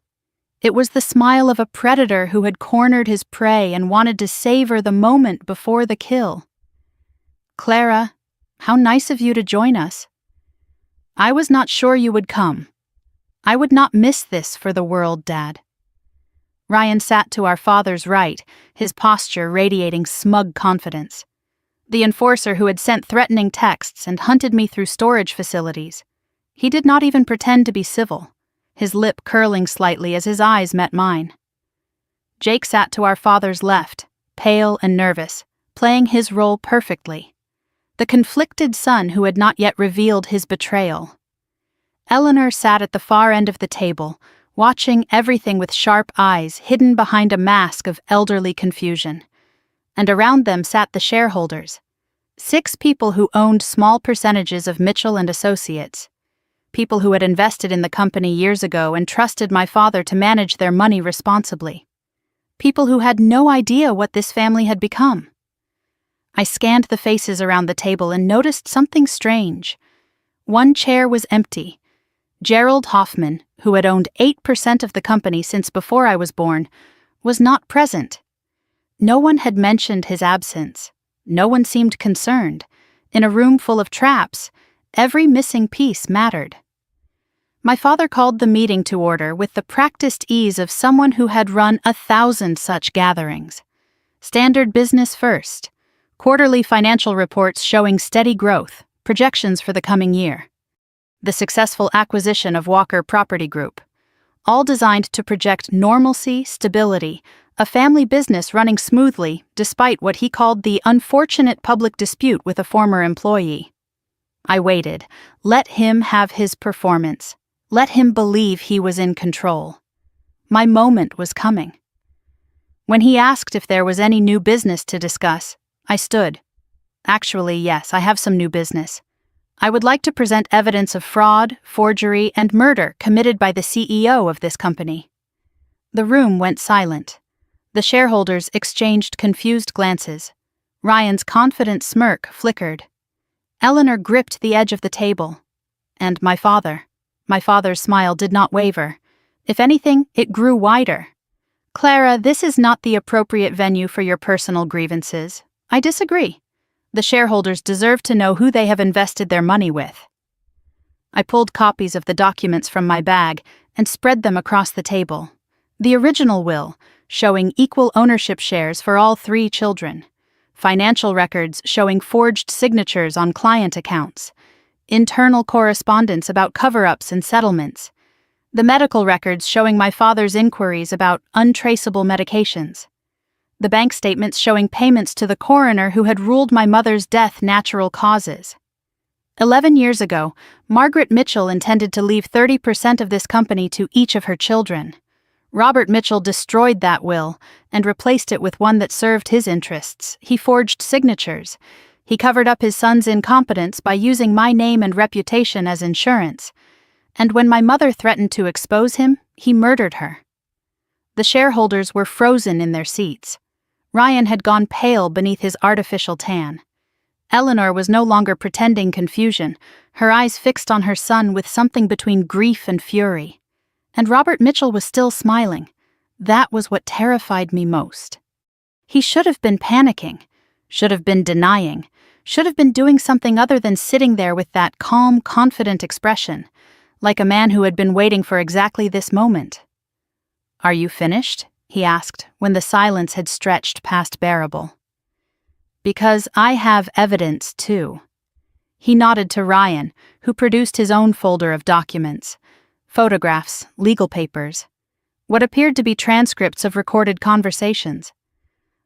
It was the smile of a predator who had cornered his prey and wanted to savor the moment before the kill. "Clara, how nice of you to join us. I was not sure you would come. I would not miss this for the world, Dad." Ryan sat to our father's right, his posture radiating smug confidence. The enforcer who had sent threatening texts and hunted me through storage facilities. He did not even pretend to be civil, his lip curling slightly as his eyes met mine. Jake sat to our father's left, pale and nervous, playing his role perfectly. The conflicted son who had not yet revealed his betrayal. Eleanor sat at the far end of the table, watching everything with sharp eyes hidden behind a mask of elderly confusion. And around them sat the shareholders, 6 people who owned small percentages of Mitchell and Associates, people who had invested in the company years ago and trusted my father to manage their money responsibly, people who had no idea what this family had become. I scanned the faces around the table and noticed something strange. One chair was empty. Gerald Hoffman, who had owned 8% of the company since before I was born, was not present. No one had mentioned his absence. No one seemed concerned. In a room full of traps, every missing piece mattered. My father called the meeting to order with the practiced ease of someone who had run 1,000 such gatherings. Standard business first. Quarterly financial reports showing steady growth, projections for the coming year. The successful acquisition of Walker Property Group. All designed to project normalcy, stability, a family business running smoothly despite what he called the unfortunate public dispute with a former employee. I waited. Let him have his performance. Let him believe he was in control. My moment was coming. When he asked if there was any new business to discuss, I stood. Actually, yes, I have some new business. I would like to present evidence of fraud, forgery, and murder committed by the CEO of this company. The room went silent. The shareholders exchanged confused glances. Ryan's confident smirk flickered. Eleanor gripped the edge of the table. And my father's smile did not waver. If anything, it grew wider. Clara, this is not the appropriate venue for your personal grievances. I disagree. The shareholders deserve to know who they have invested their money with. I pulled copies of the documents from my bag and spread them across the table. The original will, showing equal ownership shares for all 3 children. Financial records showing forged signatures on client accounts. Internal correspondence about cover-ups and settlements. The medical records showing my father's inquiries about untraceable medications. The bank statements showing payments to the coroner who had ruled my mother's death natural causes. 11 years ago, Margaret Mitchell intended to leave 30% of this company to each of her children. Robert Mitchell destroyed that will and replaced it with one that served his interests. He forged signatures. He covered up his son's incompetence by using my name and reputation as insurance. And when my mother threatened to expose him, he murdered her. The shareholders were frozen in their seats. Ryan had gone pale beneath his artificial tan. Eleanor was no longer pretending confusion, her eyes fixed on her son with something between grief and fury. And Robert Mitchell was still smiling. That was what terrified me most. He should have been panicking, should have been denying, should have been doing something other than sitting there with that calm, confident expression, like a man who had been waiting for exactly this moment. "Are you finished?" he asked, when the silence had stretched past bearable. "Because I have evidence, too." He nodded to Ryan, who produced his own folder of documents, photographs, legal papers, what appeared to be transcripts of recorded conversations.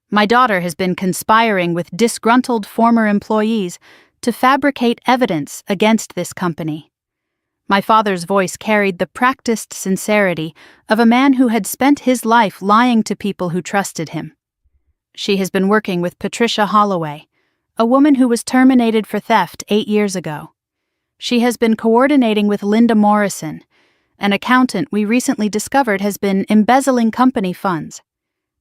"My daughter has been conspiring with disgruntled former employees to fabricate evidence against this company." My father's voice carried the practiced sincerity of a man who had spent his life lying to people who trusted him. "She has been working with Patricia Holloway, a woman who was terminated for theft 8 years ago. She has been coordinating with Linda Morrison, an accountant we recently discovered has been embezzling company funds.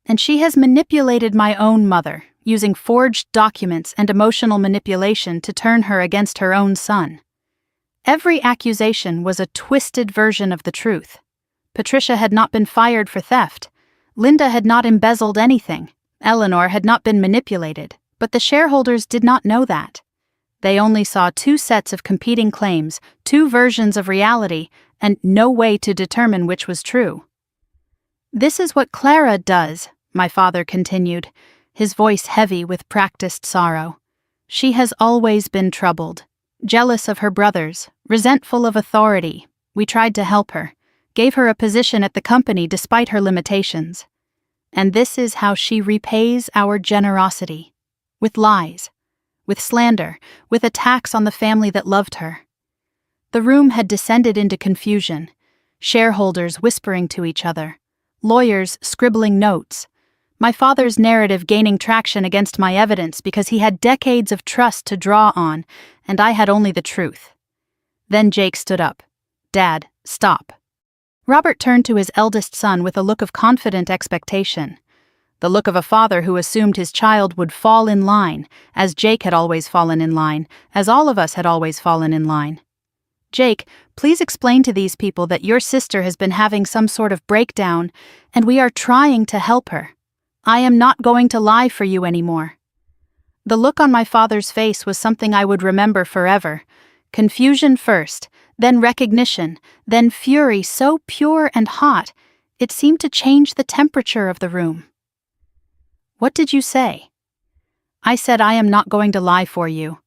And she has manipulated my own mother, using forged documents and emotional manipulation to turn her against her own son. Every accusation was a twisted version of the truth. Patricia had not been fired for theft. Linda had not embezzled anything. Eleanor had not been manipulated, but the shareholders did not know that. They only saw 2 sets of competing claims, 2 versions of reality, and no way to determine which was true. "This is what Clara does," my father continued, his voice heavy with practiced sorrow. "She has always been troubled. Jealous of her brothers, resentful of authority. We tried to help her, gave her a position at the company despite her limitations. And this is how she repays our generosity. With lies, with slander, with attacks on the family that loved her." The room had descended into confusion. shareholders whispering to each other, lawyers scribbling notes, my father's narrative gaining traction against my evidence because he had decades of trust to draw on, and I had only the truth. Then Jake stood up. Dad, stop. Robert turned to his eldest son with a look of confident expectation. The look of a father who assumed his child would fall in line, as Jake had always fallen in line, as all of us had always fallen in line. Jake, please explain to these people that your sister has been having some sort of breakdown, and we are trying to help her. I am not going to lie for you anymore. The look on my father's face was something I would remember forever. Confusion first, then recognition, then fury so pure and hot, it seemed to change the temperature of the room. What did you say? I said I am not going to lie for you.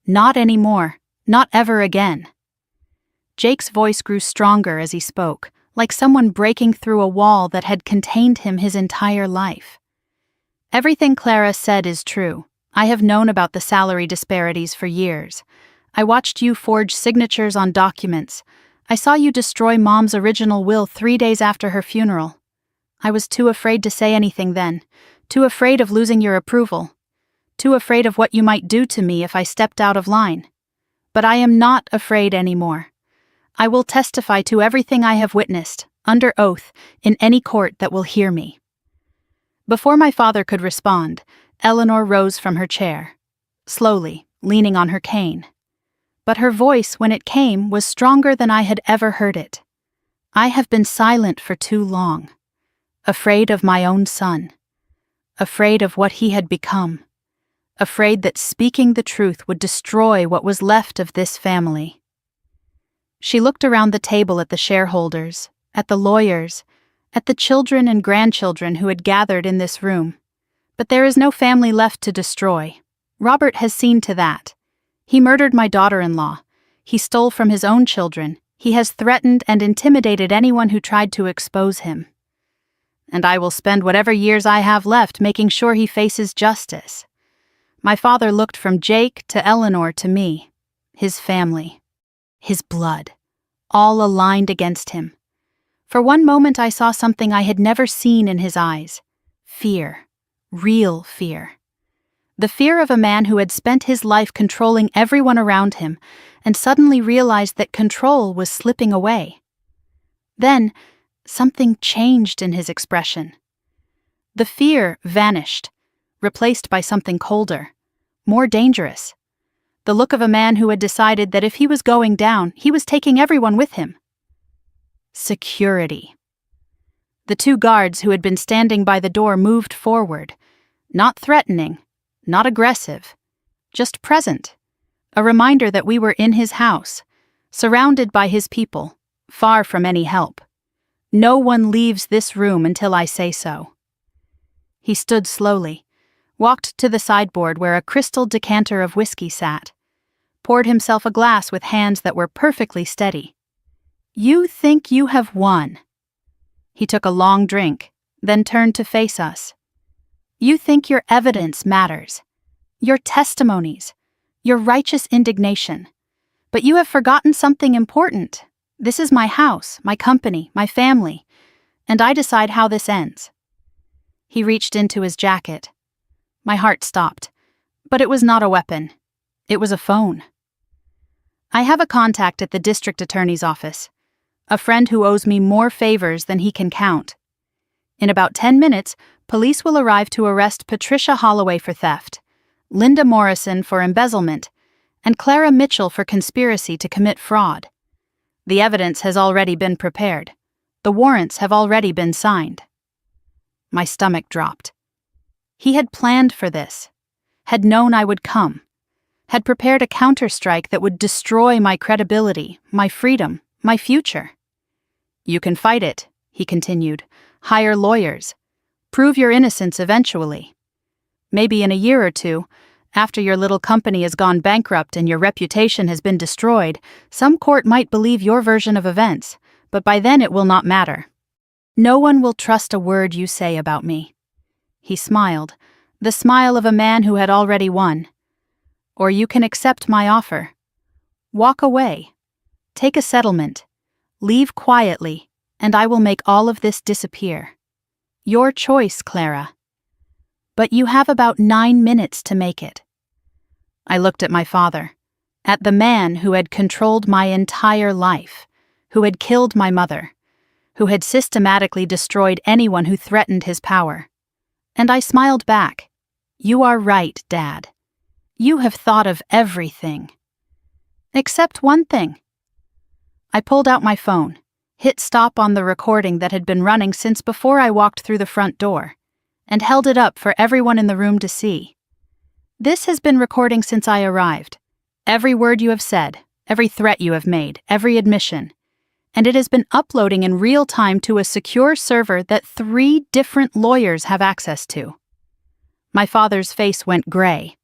Not anymore. Not ever again. Jake's voice grew stronger as he spoke, like someone breaking through a wall that had contained him his entire life. Everything Clara said is true. I have known about the salary disparities for years. I watched you forge signatures on documents. I saw you destroy Mom's original will 3 days after her funeral. I was too afraid to say anything then, too afraid of losing your approval, too afraid of what you might do to me if I stepped out of line. But I am not afraid anymore. I will testify to everything I have witnessed, under oath, in any court that will hear me. Before my father could respond, Eleanor rose from her chair, slowly, leaning on her cane. But her voice, when it came, was stronger than I had ever heard it. I have been silent for too long, afraid of my own son, afraid of what he had become, afraid that speaking the truth would destroy what was left of this family. She looked around the table at the shareholders, at the lawyers, at the children and grandchildren who had gathered in this room. But there is no family left to destroy. Robert has seen to that. He murdered my daughter-in-law. He stole from his own children. He has threatened and intimidated anyone who tried to expose him. And I will spend whatever years I have left making sure he faces justice. My father looked from Jake to Eleanor to me, his family, his blood, all aligned against him. For one moment I saw something I had never seen in his eyes. Fear. Real fear. The fear of a man who had spent his life controlling everyone around him and suddenly realized that control was slipping away. Then, something changed in his expression. The fear vanished, replaced by something colder, more dangerous. The look of a man who had decided that if he was going down, he was taking everyone with him. Security. The 2 guards who had been standing by the door moved forward, not threatening, not aggressive, just present, a reminder that we were in his house, surrounded by his people, far from any help. No one leaves this room until I say so. He stood slowly, walked to the sideboard where a crystal decanter of whiskey sat, poured himself a glass with hands that were perfectly steady. You think you have won. He took a long drink, then turned to face us. You think your evidence matters, your testimonies, your righteous indignation. But you have forgotten something important. This is my house, my company, my family, and I decide how this ends. He reached into his jacket. My heart stopped, but it was not a weapon. It was a phone. I have a contact at the district attorney's office, a friend who owes me more favors than he can count. In about 10 minutes, police will arrive to arrest Patricia Holloway for theft, Linda Morrison for embezzlement, and Clara Mitchell for conspiracy to commit fraud. The evidence has already been prepared. The warrants have already been signed. My stomach dropped. He had planned for this, had known I would come, had prepared a counterstrike that would destroy my credibility, my freedom, my future. You can fight it, he continued. Hire lawyers. Prove your innocence eventually. Maybe in a year or two, after your little company has gone bankrupt and your reputation has been destroyed, some court might believe your version of events, but by then it will not matter. No one will trust a word you say about me. He smiled, the smile of a man who had already won. Or you can accept my offer. Walk away. Take a settlement. Leave quietly, and I will make all of this disappear. Your choice, Clara. But you have about 9 minutes to make it. I looked at my father, at the man who had controlled my entire life, who had killed my mother, who had systematically destroyed anyone who threatened his power. And I smiled back. You are right, Dad. You have thought of everything. Except one thing. I pulled out my phone, hit stop on the recording that had been running since before I walked through the front door, and held it up for everyone in the room to see. This has been recording since I arrived. Every word you have said, every threat you have made, every admission. And it has been uploading in real time to a secure server that 3 different lawyers have access to. My father's face went gray.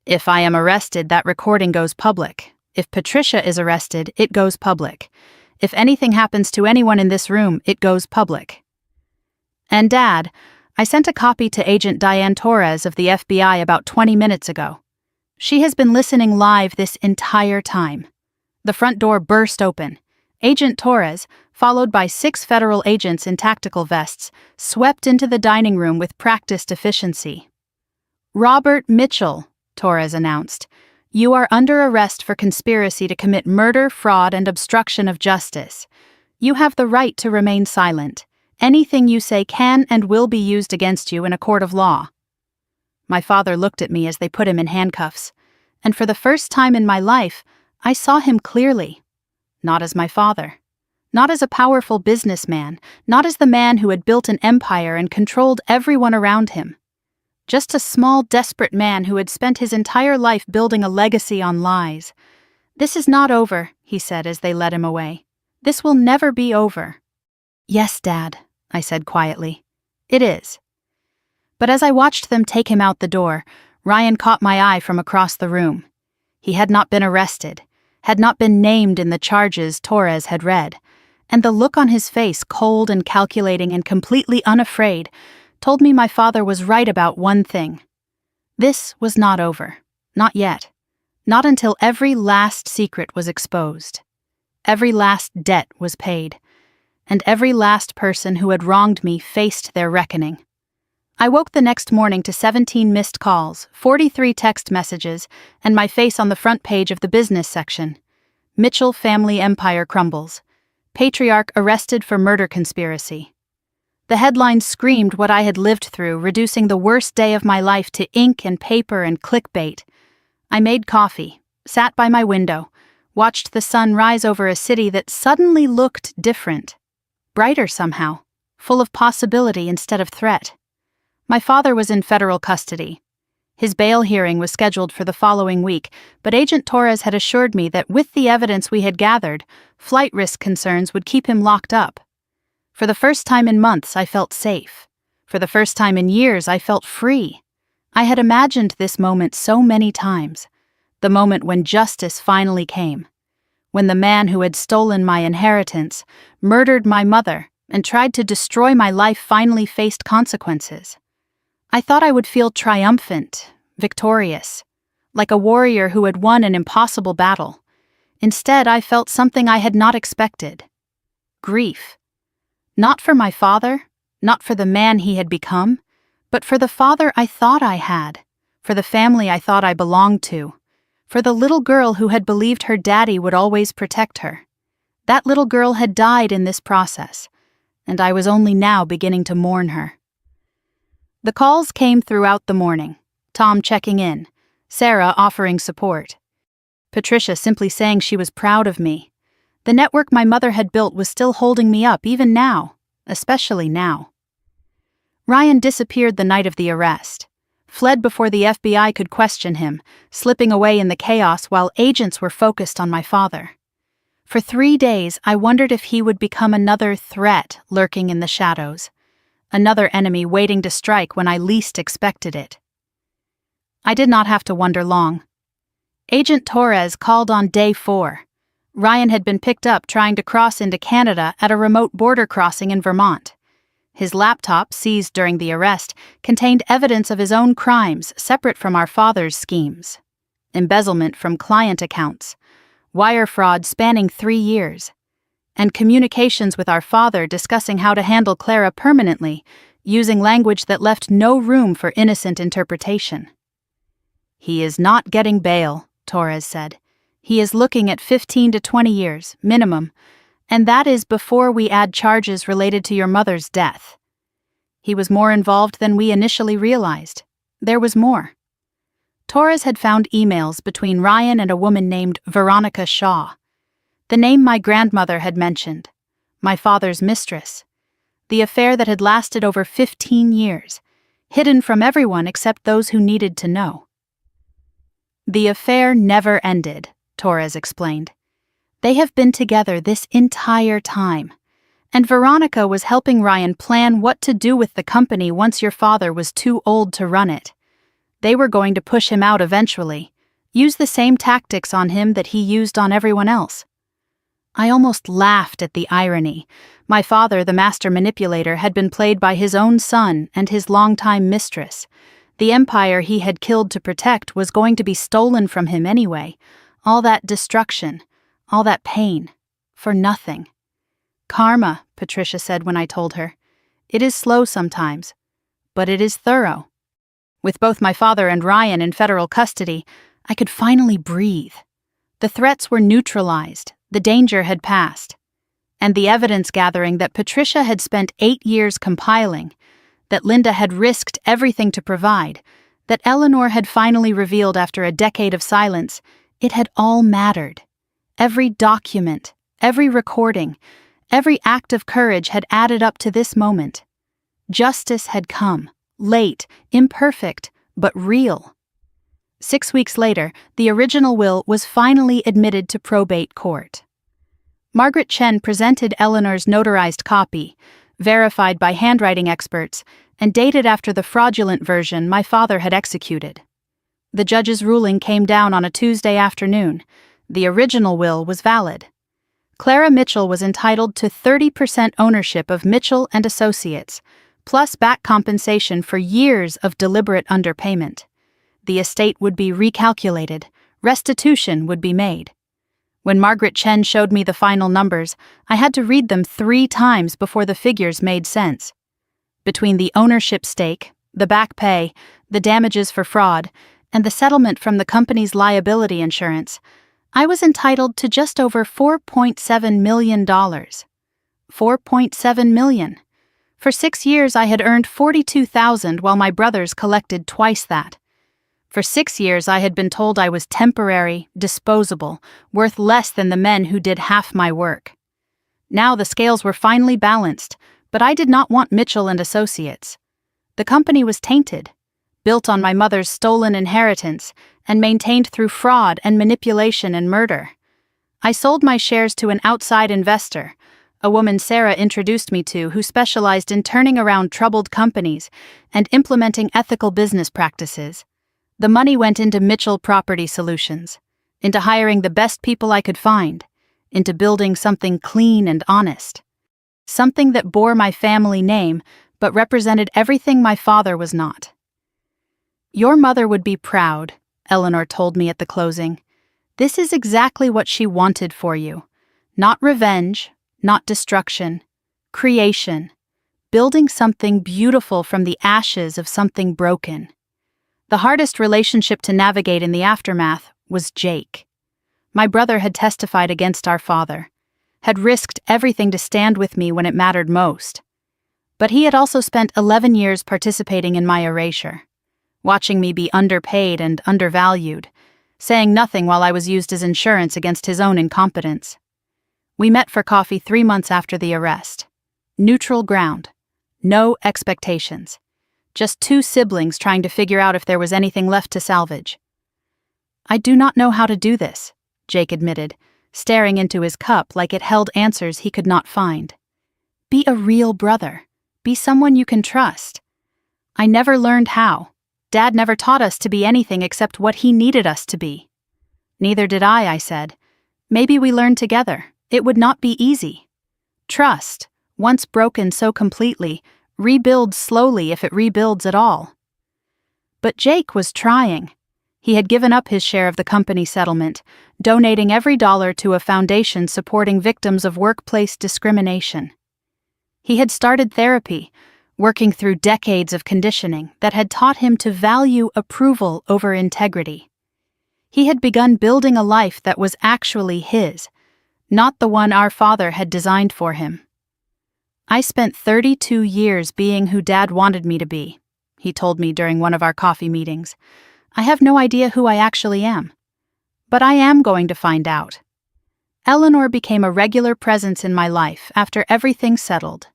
If I am arrested, that recording goes public. If Patricia is arrested, it goes public. If anything happens to anyone in this room, it goes public. And Dad, I sent a copy to Agent Diane Torres of the FBI about 20 minutes ago. She has been listening live this entire time. The front door burst open. Agent Torres, followed by 6 federal agents in tactical vests, swept into the dining room with practiced efficiency. Robert Mitchell, Torres announced, you are under arrest for conspiracy to commit murder, fraud, and obstruction of justice. You have the right to remain silent. Anything you say can and will be used against you in a court of law. My father looked at me as they put him in handcuffs, and for the first time in my life, I saw him clearly. Not as my father. Not as a powerful businessman, not as the man who had built an empire and controlled everyone around him. Just a small, desperate man who had spent his entire life building a legacy on lies. This is not over, he said as they led him away. This will never be over. Yes, Dad, I said quietly. It is. But as I watched them take him out the door, Ryan caught my eye from across the room. He had not been arrested, had not been named in the charges Torres had read, and the look on his face, cold and calculating and completely unafraid, told me my father was right about one thing. This was not over. Not yet. Not until every last secret was exposed. Every last debt was paid. And every last person who had wronged me faced their reckoning. I woke the next morning to 17 missed calls, 43 text messages, and my face on the front page of the business section. Mitchell family empire crumbles. Patriarch arrested for murder conspiracy. The headlines screamed what I had lived through, reducing the worst day of my life to ink and paper and clickbait. I made coffee, sat by my window, watched the sun rise over a city that suddenly looked different. Brighter somehow, full of possibility instead of threat. My father was in federal custody. His bail hearing was scheduled for the following week, but Agent Torres had assured me that with the evidence we had gathered, flight risk concerns would keep him locked up. For the first time in months, I felt safe. For the first time in years, I felt free. I had imagined this moment so many times. The moment when justice finally came. When the man who had stolen my inheritance, murdered my mother, and tried to destroy my life finally faced consequences. I thought I would feel triumphant, victorious, like a warrior who had won an impossible battle. Instead, I felt something I had not expected. Grief. Not for my father, not for the man he had become, but for the father I thought I had, for the family I thought I belonged to, for the little girl who had believed her daddy would always protect her. That little girl had died in this process, and I was only now beginning to mourn her. The calls came throughout the morning, Tom checking in, Sarah offering support. Patricia simply saying she was proud of me. The network my mother had built was still holding me up even now, especially now. Ryan disappeared the night of the arrest, fled before the FBI could question him, slipping away in the chaos while agents were focused on my father. For 3 days, I wondered if he would become another threat lurking in the shadows, another enemy waiting to strike when I least expected it. I did not have to wonder long. Agent Torres called on day 4. Ryan had been picked up trying to cross into Canada at a remote border crossing in Vermont. His laptop, seized during the arrest, contained evidence of his own crimes separate from our father's schemes. Embezzlement from client accounts. Wire fraud spanning 3 years. and communications with our father discussing how to handle Clara permanently, using language that left no room for innocent interpretation. "He is not getting bail," Torres said. "He is looking at 15 to 20 years, minimum, and that is before we add charges related to your mother's death." He was more involved than we initially realized. There was more. Torres had found emails between Ryan and a woman named Veronica Shaw, the name my grandmother had mentioned, my father's mistress, the affair that had lasted over 15 years, hidden from everyone except those who needed to know. "The affair never ended," Torres explained. "They have been together this entire time, and Veronica was helping Ryan plan what to do with the company once your father was too old to run it. They were going to push him out eventually, use the same tactics on him that he used on everyone else." I almost laughed at the irony. My father, the master manipulator, had been played by his own son and his longtime mistress. The empire he had killed to protect was going to be stolen from him anyway. All that destruction, all that pain, for nothing. "Karma," Patricia said when I told her. "It is slow sometimes, but it is thorough." With both my father and Ryan in federal custody, I could finally breathe. The threats were neutralized, the danger had passed, and the evidence gathering that Patricia had spent 8 years compiling, that Linda had risked everything to provide, that Eleanor had finally revealed after a decade of silence, it had all mattered. Every document, every recording, every act of courage had added up to this moment. Justice had come, late, imperfect, but real. 6 weeks later, the original will was finally admitted to probate court. Margaret Chen presented Eleanor's notarized copy, verified by handwriting experts, and dated after the fraudulent version my father had executed. The judge's ruling came down on a Tuesday afternoon. The original will was valid. Clara Mitchell was entitled to 30% ownership of Mitchell and Associates, plus back compensation for years of deliberate underpayment. The estate would be recalculated, restitution would be made. When Margaret Chen showed me the final numbers, I had to read them 3 times before the figures made sense. Between the ownership stake, the back pay, the damages for fraud, and the settlement from the company's liability insurance, I was entitled to just over $4.7 million. $4.7 million. For 6 years I had earned $42,000 while my brothers collected twice that. For 6 years I had been told I was temporary, disposable, worth less than the men who did half my work. Now the scales were finally balanced, but I did not want Mitchell and Associates. The company was tainted, built on my mother's stolen inheritance, and maintained through fraud and manipulation and murder. I sold my shares to an outside investor, a woman Sarah introduced me to who specialized in turning around troubled companies and implementing ethical business practices. The money went into Mitchell Property Solutions, into hiring the best people I could find, into building something clean and honest. Something that bore my family name, but represented everything my father was not. "Your mother would be proud," Eleanor told me at the closing. "This is exactly what she wanted for you. Not revenge, not destruction. Creation. Building something beautiful from the ashes of something broken." The hardest relationship to navigate in the aftermath was Jake. My brother had testified against our father, had risked everything to stand with me when it mattered most. But he had also spent 11 years participating in my erasure, watching me be underpaid and undervalued, saying nothing while I was used as insurance against his own incompetence. We met for coffee 3 months after the arrest. Neutral ground. No expectations. Just 2 siblings trying to figure out if there was anything left to salvage. "I do not know how to do this," Jake admitted, staring into his cup like it held answers he could not find. "Be a real brother. Be someone you can trust." I never learned how. Dad never taught us to be anything except what he needed us to be. "Neither did I said. "Maybe we learn together. It would not be easy. Trust, once broken so completely, rebuilds slowly if it rebuilds at all." But Jake was trying. He had given up his share of the company settlement, donating every dollar to a foundation supporting victims of workplace discrimination. He had started therapy, working through decades of conditioning that had taught him to value approval over integrity. He had begun building a life that was actually his, not the one our father had designed for him. "I spent 32 years being who Dad wanted me to be," he told me during one of our coffee meetings. "I have no idea who I actually am. But I am going to find out." Eleanor became a regular presence in my life after everything settled.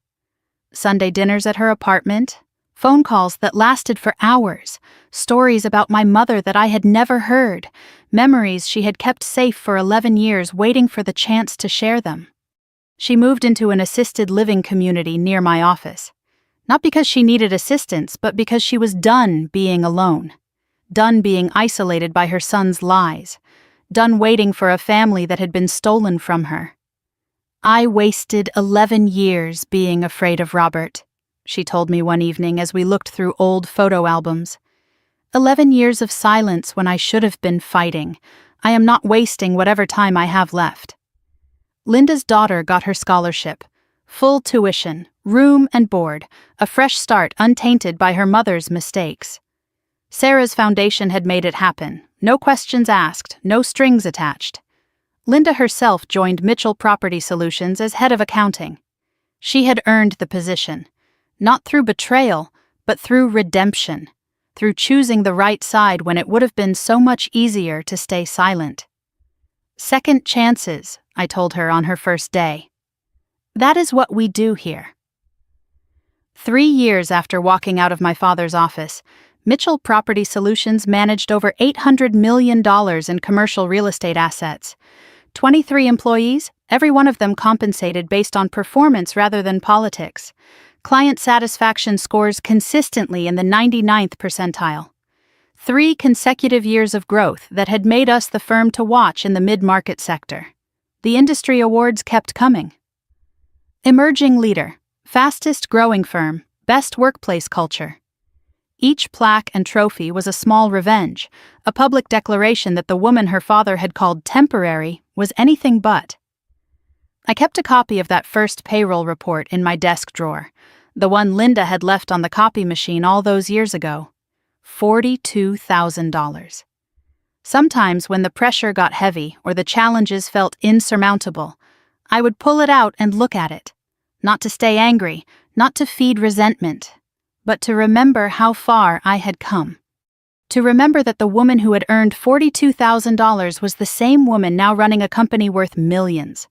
Sunday dinners at her apartment, phone calls that lasted for hours, stories about my mother that I had never heard, memories she had kept safe for 11 years waiting for the chance to share them. She moved into an assisted living community near my office, not because she needed assistance, but because she was done being alone, done being isolated by her son's lies, done waiting for a family that had been stolen from her. "I wasted 11 years being afraid of Robert," she told me one evening as we looked through old photo albums. 11 years of silence when I should have been fighting. I am not wasting whatever time I have left. Linda's daughter got her scholarship, full tuition, room and board, a fresh start untainted by her mother's mistakes. Sarah's foundation had made it happen, no questions asked, no strings attached. Linda herself joined Mitchell Property Solutions as head of accounting. She had earned the position, not through betrayal, but through redemption, through choosing the right side when it would have been so much easier to stay silent. "Second chances," I told her on her first day. That is what we do here. 3 years after walking out of my father's office, Mitchell Property Solutions managed over $800 million in commercial real estate assets. 23 employees, every one of them compensated based on performance rather than politics. Client satisfaction scores consistently in the 99th percentile. 3 consecutive years of growth that had made us the firm to watch in the mid-market sector. The industry awards kept coming. Emerging leader, fastest growing firm, best workplace culture. Each plaque and trophy was a small revenge, a public declaration that the woman her father had called temporary was anything but. I kept a copy of that first payroll report in my desk drawer, the one Linda had left on the copy machine all those years ago. $42,000. Sometimes when the pressure got heavy or the challenges felt insurmountable, I would pull it out and look at it, not to stay angry, not to feed resentment, but to remember how far I had come. To remember that the woman who had earned $42,000 was the same woman now running a company worth millions.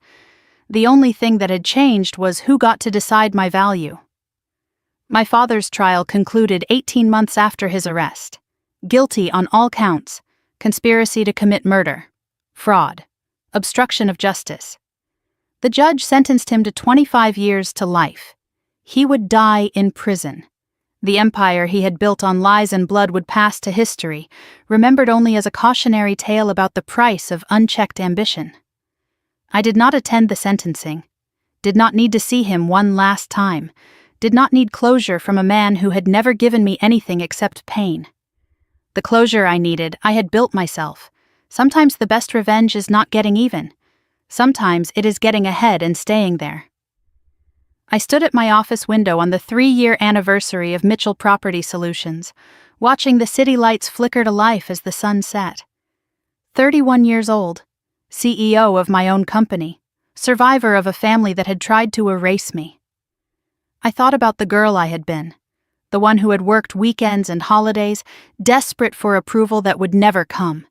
The only thing that had changed was who got to decide my value. My father's trial concluded 18 months after his arrest. Guilty on all counts: conspiracy to commit murder, fraud, obstruction of justice. The judge sentenced him to 25 years to life. He would die in prison. The empire he had built on lies and blood would pass to history, remembered only as a cautionary tale about the price of unchecked ambition. I did not attend the sentencing, did not need to see him one last time, did not need closure from a man who had never given me anything except pain. The closure I needed, I had built myself. Sometimes the best revenge is not getting even. Sometimes it is getting ahead and staying there. I stood at my office window on the 3-year anniversary of Mitchell Property Solutions, watching the city lights flicker to life as the sun set. 31 years old, CEO of my own company, survivor of a family that had tried to erase me. I thought about the girl I had been, the one who had worked weekends and holidays, desperate for approval that would never come,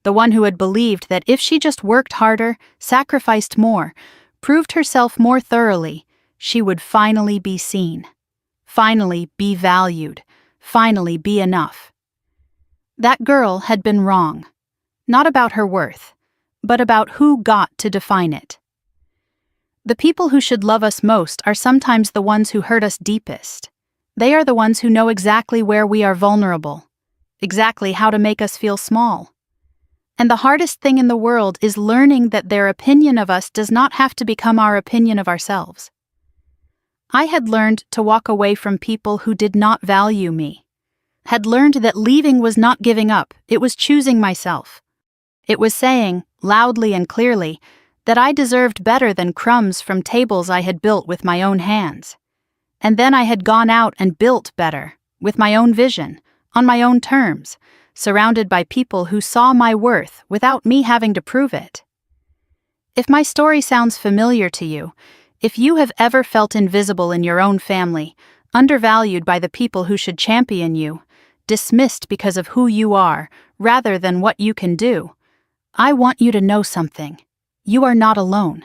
the one who had believed that if she just worked harder, sacrificed more, proved herself more thoroughly, she would finally be seen, finally be valued, finally be enough. That girl had been wrong, not about her worth, but about who got to define it. The people who should love us most are sometimes the ones who hurt us deepest. They are the ones who know exactly where we are vulnerable, exactly how to make us feel small. And the hardest thing in the world is learning that their opinion of us does not have to become our opinion of ourselves. I had learned to walk away from people who did not value me. had learned that leaving was not giving up, it was choosing myself. It was saying, loudly and clearly, that I deserved better than crumbs from tables I had built with my own hands. And then I had gone out and built better, with my own vision, on my own terms, surrounded by people who saw my worth without me having to prove it. If my story sounds familiar to you, if you have ever felt invisible in your own family, undervalued by the people who should champion you, dismissed because of who you are rather than what you can do, I want you to know something. You are not alone,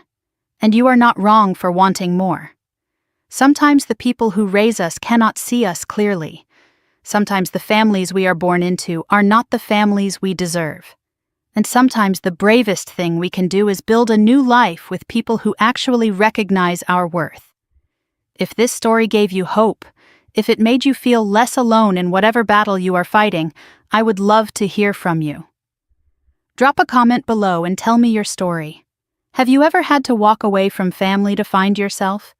and you are not wrong for wanting more. Sometimes the people who raise us cannot see us clearly. Sometimes the families we are born into are not the families we deserve. And sometimes the bravest thing we can do is build a new life with people who actually recognize our worth. If this story gave you hope, if it made you feel less alone in whatever battle you are fighting, I would love to hear from you. Drop a comment below and tell me your story. Have you ever had to walk away from family to find yourself?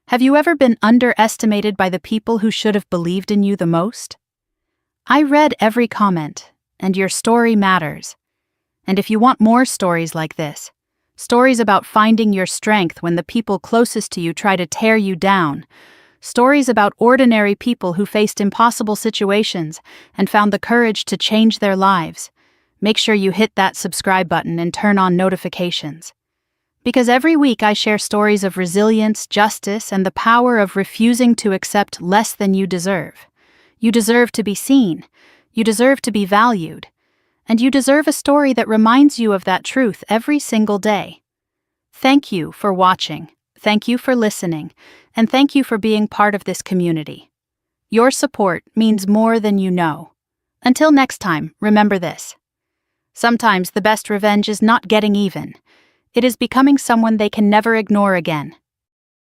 Have you ever been underestimated by the people who should have believed in you the most? I read every comment, and your story matters. And if you want more stories like this, stories about finding your strength when the people closest to you try to tear you down, stories about ordinary people who faced impossible situations and found the courage to change their lives, make sure you hit that subscribe button and turn on notifications. Because every week I share stories of resilience, justice, and the power of refusing to accept less than you deserve. You deserve to be seen. You deserve to be valued. And you deserve a story that reminds you of that truth every single day. Thank you for watching. Thank you for listening. And thank you for being part of this community. Your support means more than you know. Until next time, remember this. Sometimes the best revenge is not getting even. It is becoming someone they can never ignore again.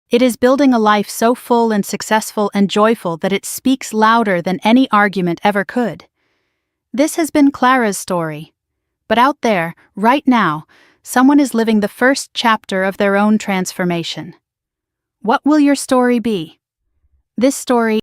It is building a life so full and successful and joyful that it speaks louder than any argument ever could. This has been Clara's story. But out there, right now, someone is living the first chapter of their own transformation. What will your story be? This story